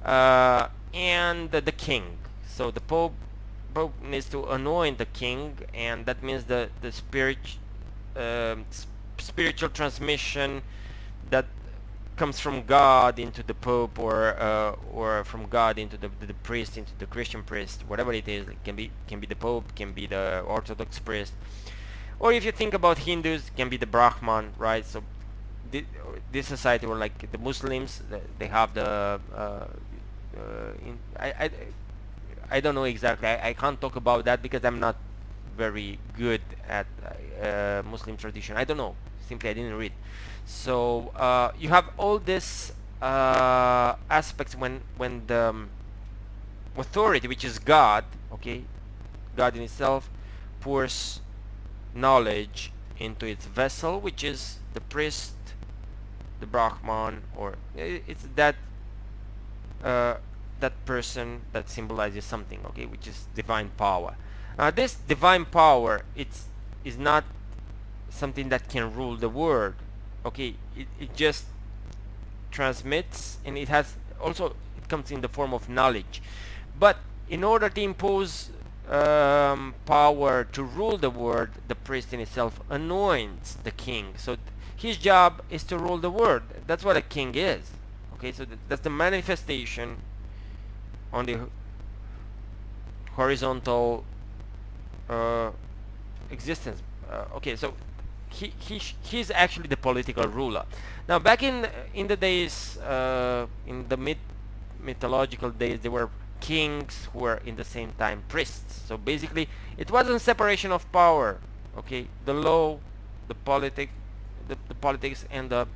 and the king. So the Pope needs to anoint the king, and that means the spiritual transmission that comes from God into the Pope, or from God into the priest, into the Christian priest, whatever it is. It can be the Pope, can be the Orthodox priest, or if you think about Hindus, it can be the Brahman, right? So this society, or like the Muslims, they have the I don't know exactly. I can't talk about that because I'm not very good at Muslim tradition. I don't know. Simply I didn't read. So you have all this aspects when the authority, which is God, okay, God in itself, pours knowledge into its vessel, which is the priest, the Brahman, or it's that that person that symbolizes something, okay, which is divine power. This divine power, is not something that can rule the world. Okay, it just transmits, and it comes in the form of knowledge. But in order to impose power to rule the world, the priest in itself anoints the king. So his job is to rule the world. That's what a king is. Okay, so that's the manifestation on the horizontal existence. Okay, so he's actually the political ruler. Now back in the days, in the mythological days, there were kings who were in the same time priests. So basically it wasn't separation of power. Okay, the law, the politics and the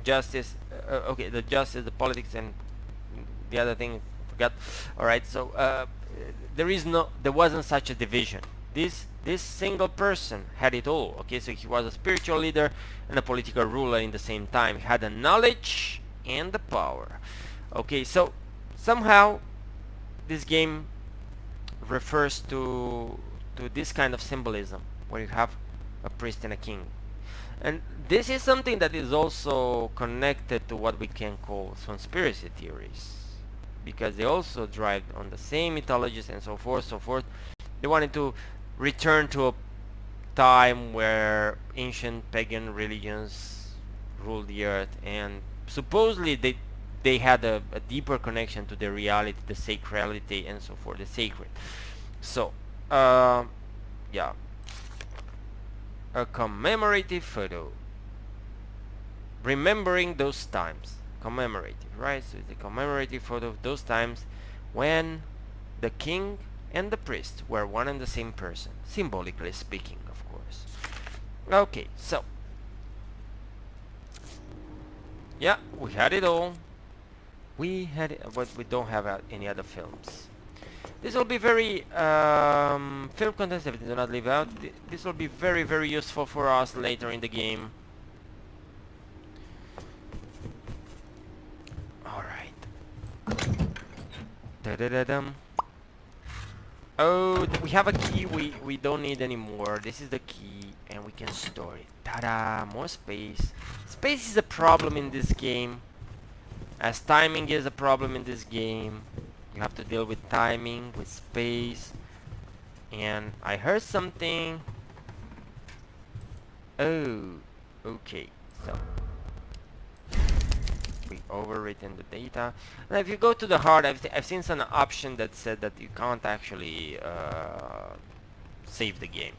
justice. Okay, the justice, the politics, and the other thing I forgot. All right, so there wasn't such a division. This single person had it all. Okay, so he was a spiritual leader and a political ruler in the same time. He had the knowledge and the power. Okay, so somehow this game refers to this kind of symbolism, where you have a priest and a king. And this is something that is also connected to what we can call conspiracy theories, because they also drive on the same mythologies and so forth, so forth. They wanted to return to a time where ancient pagan religions ruled the earth, and supposedly they had a deeper connection to the reality, the sacrality, and so forth, the sacred. So, yeah, a commemorative photo, remembering those times. Commemorative, right? So it's a commemorative photo of those times when the king and the priest were one and the same person, symbolically speaking, of course. Okay, so yeah, we had it all. We had it, but we don't have any other films. This will be very film contents, if they do not leave out. This will be very, very useful for us later in the game. Da-da-da-dum. Oh, we have a key we don't need anymore. This is the key, and we can store it. Ta-da! More space. Space is a problem in this game, as timing is a problem in this game. You have to deal with timing, with space. And I heard something. Oh, okay. So we overwritten the data. Now if you go to the hard, I've seen some option that said that you can't actually save the game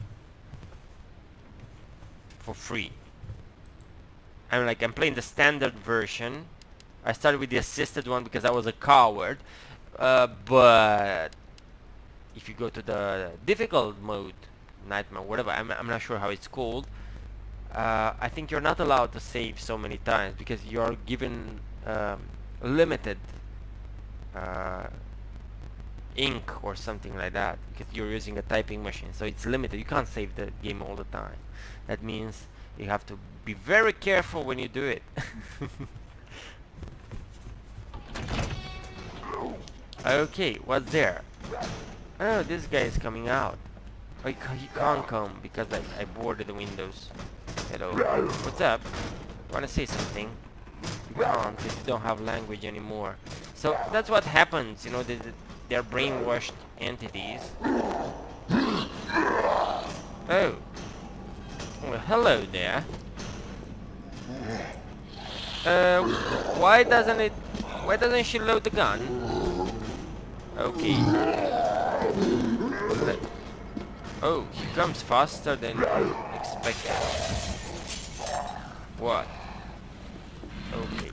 for free. I'm playing the standard version. I started with the assisted one because I was a coward, but if you go to the difficult mode, nightmare, whatever, I'm not sure how it's called, I think you're not allowed to save so many times because you're given limited ink or something like that, because you're using a typing machine, so it's limited. You can't save the game all the time. That means you have to be very careful when you do it. Okay, what's there? Oh, this guy is coming out. Oh, he can't come because I boarded the windows. Hello. What's up? Wanna say something? You can't because you don't have language anymore. So that's what happens, you know, they're brainwashed entities. Oh. Well, hello there. Why doesn't she load the gun? Okay. Oh, he comes faster than expected. What? Okay.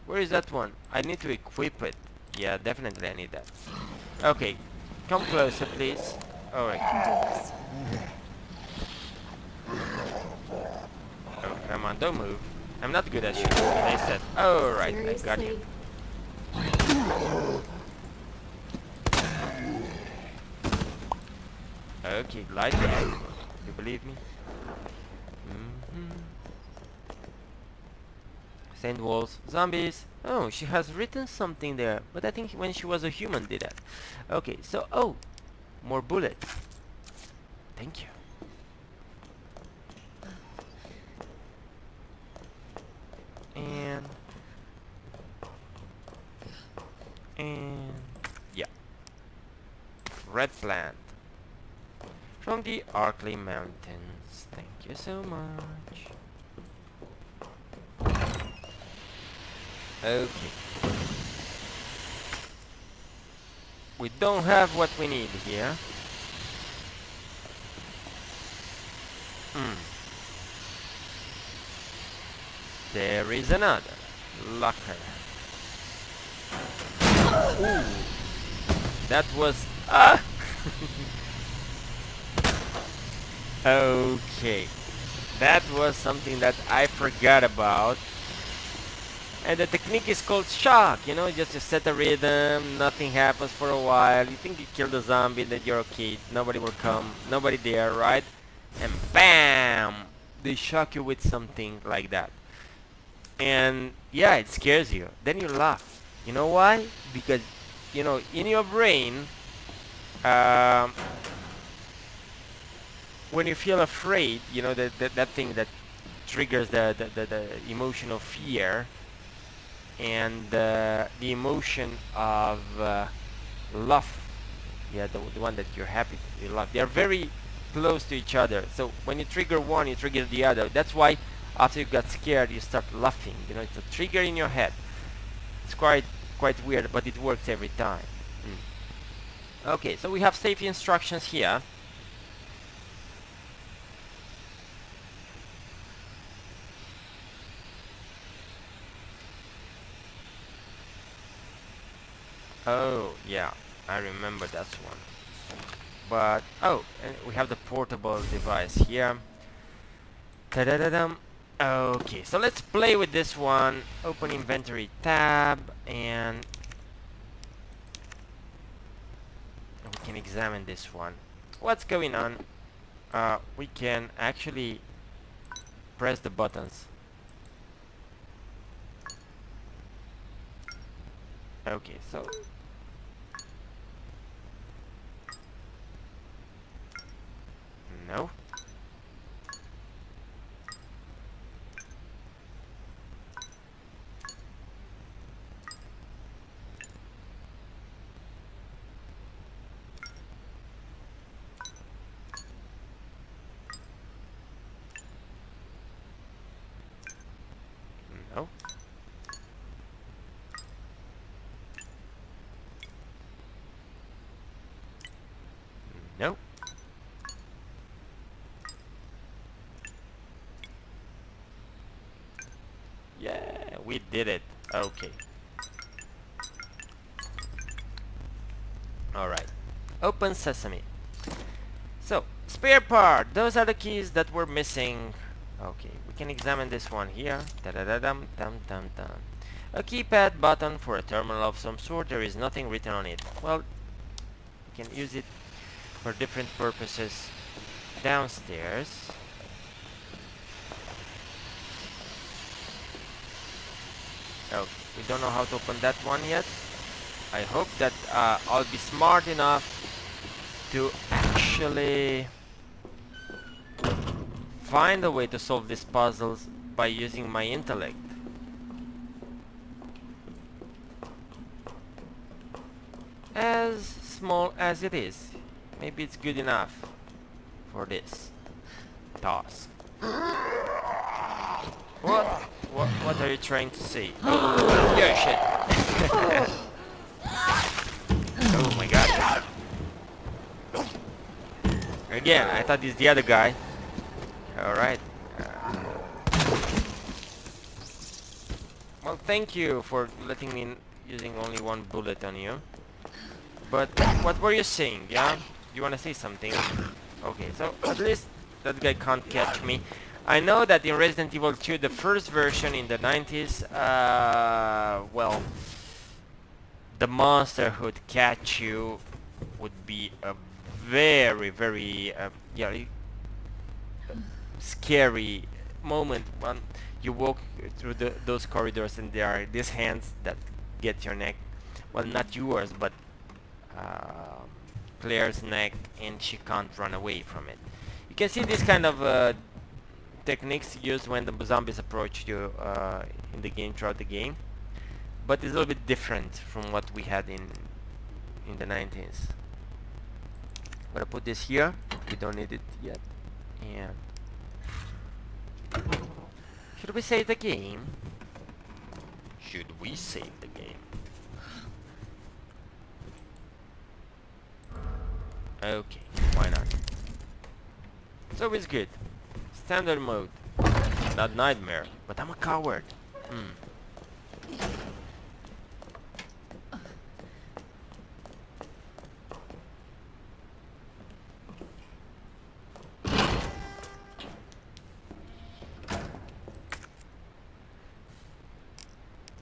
Where is that one? I need to equip it. Yeah, definitely I need that. Okay. Come closer, please. Alright. Oh, come on, don't move. I'm not good at shooting, as I said. Alright, I got you. Okay, light me. You believe me? Sand walls, zombies. Oh, she has written something there, but I think when she was a human did that. Okay, so oh, more bullets. Thank you. And yeah, red plant from the Arkley Mountains. Thank you so much. Okay. We don't have what we need here. There is another locker. Ooh. That was okay. That was something that I forgot about. And the technique is called shock, you know, just to set a rhythm, nothing happens for a while, you think you killed the zombie, that you're okay, nobody will come, nobody there, right? And BAM! They shock you with something like that. And yeah, it scares you. Then you laugh. You know why? Because, you know, in your brain, when you feel afraid, you know, that thing that triggers the emotion of fear, and the emotion of love. Yeah, the one that you're happy to love. They are very close to each other. So when you trigger one, you trigger the other. That's why after you got scared, you start laughing. You know, it's a trigger in your head. It's quite weird, but it works every time. Okay, so we have safety instructions here. Oh, yeah, I remember that one. But, oh, and we have the portable device here. Ta-da-da-dum. Okay, so let's play with this one. Open inventory tab, and we can examine this one. What's going on? We can actually press the buttons. Okay, so no. No. No. Yeah, we did it. Okay. Alright. Open sesame. So, spare part. Those are the keys that were missing. Okay, we can examine this one here. Da-da-da-dum, dum-dum-dum. A keypad button for a terminal of some sort. There is nothing written on it. Well, you can use it for different purposes downstairs. Oh, we don't know how to open that one yet. I hope that I'll be smart enough to actually find a way to solve these puzzles by using my intellect. As small as it is, maybe it's good enough for this task. What are you trying to say? Oh, yeah, shit. Oh my god. Again, I thought he's the other guy. Alright. Well, thank you for letting me using only one bullet on you. But what were you saying, yeah? You wanna say something? Okay, so at least that guy can't catch me. I know that in Resident Evil 2, the first version in the 90s, well, the monster who'd catch you would be a very yeah, scary moment when you walk through those corridors and there are these hands that get your neck. Well, not yours, but Claire's neck, and she can't run away from it. You can see this kind of techniques used when the zombies approach you in the game, throughout the game, but it's a little bit different from what we had in the 90s. I'm gonna put this here. We don't need it yet. And should we save the game? Should we save the game? Okay, why not? It's always good. Standard mode. Not nightmare, but I'm a coward.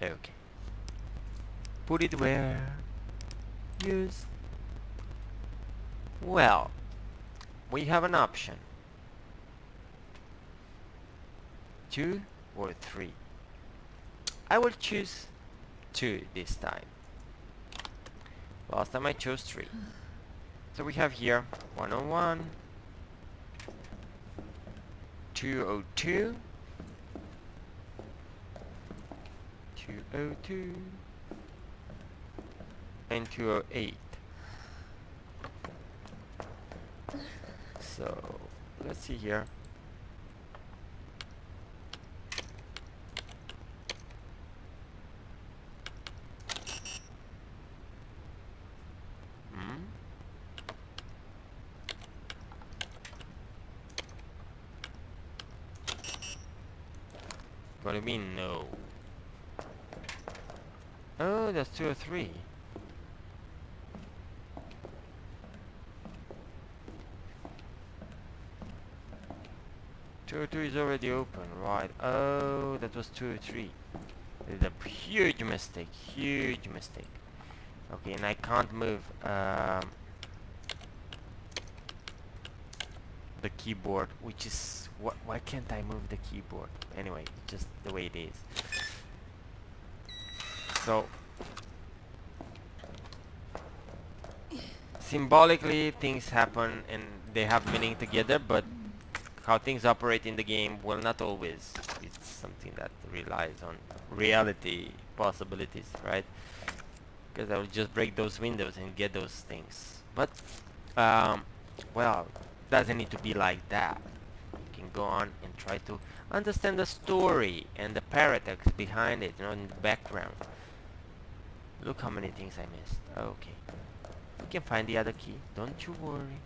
Okay. Put it where? Use. Well, we have an option. 2 or 3. I will choose 2 this time. Last time I chose 3. So we have here 101, 202, 202 and 208. So let's see here. What do you mean no? Oh, that's 203. Two is already open, right? Oh, that was 203. It's a huge mistake, huge mistake. Okay, and I can't move the keyboard, which is why can't I move the keyboard? Anyway, just the way it is. So symbolically things happen and they have meaning together, but how things operate in the game, well, not always. It's something that relies on reality possibilities, right? Because I will just break those windows and get those things. But well, doesn't need to be like that. You can go on and try to understand the story and the paradox behind it, you know, in the background. Look how many things I missed. Okay, we can find the other key, don't you worry.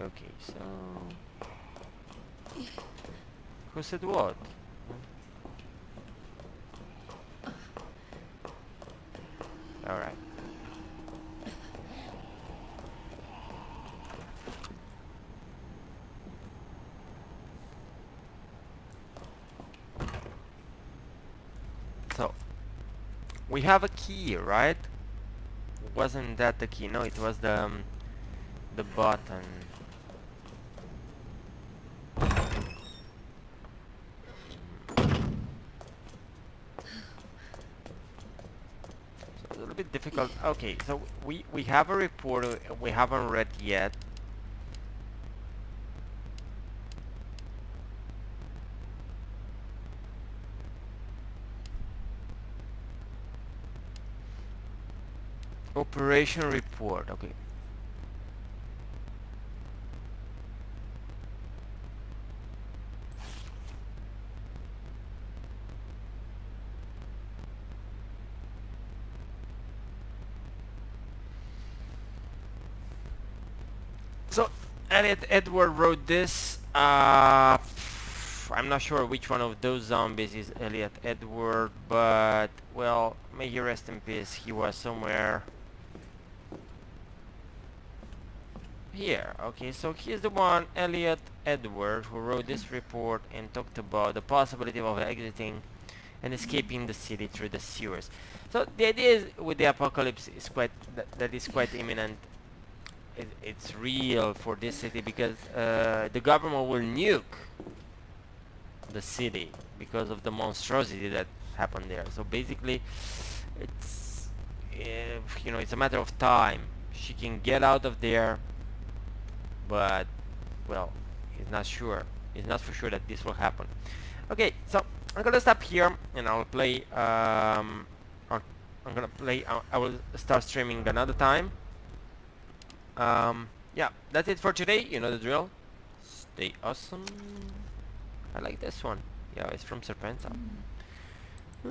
Okay, so who said what? Alright. So we have a key, right? Wasn't that the key? No, it was the button. A little bit difficult. Okay, so we have a report we haven't read yet. Operation report. Okay. So Elliot Edward wrote this. I'm not sure which one of those zombies is Elliot Edward, but well, may he rest in peace. He was somewhere here. Okay, so he's the one, Elliot Edward, who wrote this report and talked about the possibility of exiting and escaping the city through the sewers. So the idea is, with the apocalypse is quite that is quite imminent. It's real for this city because the government will nuke the city because of the monstrosity that happened there. So basically, it's you know, it's a matter of time. She can get out of there, but well, he's not sure. He's not for sure that this will happen. Okay, so I'm gonna stop here and I'll play. I'm gonna play. I will start streaming another time. Yeah, that's it for today. You know the drill. Stay awesome. I like this one. Yeah, it's from Serpenza.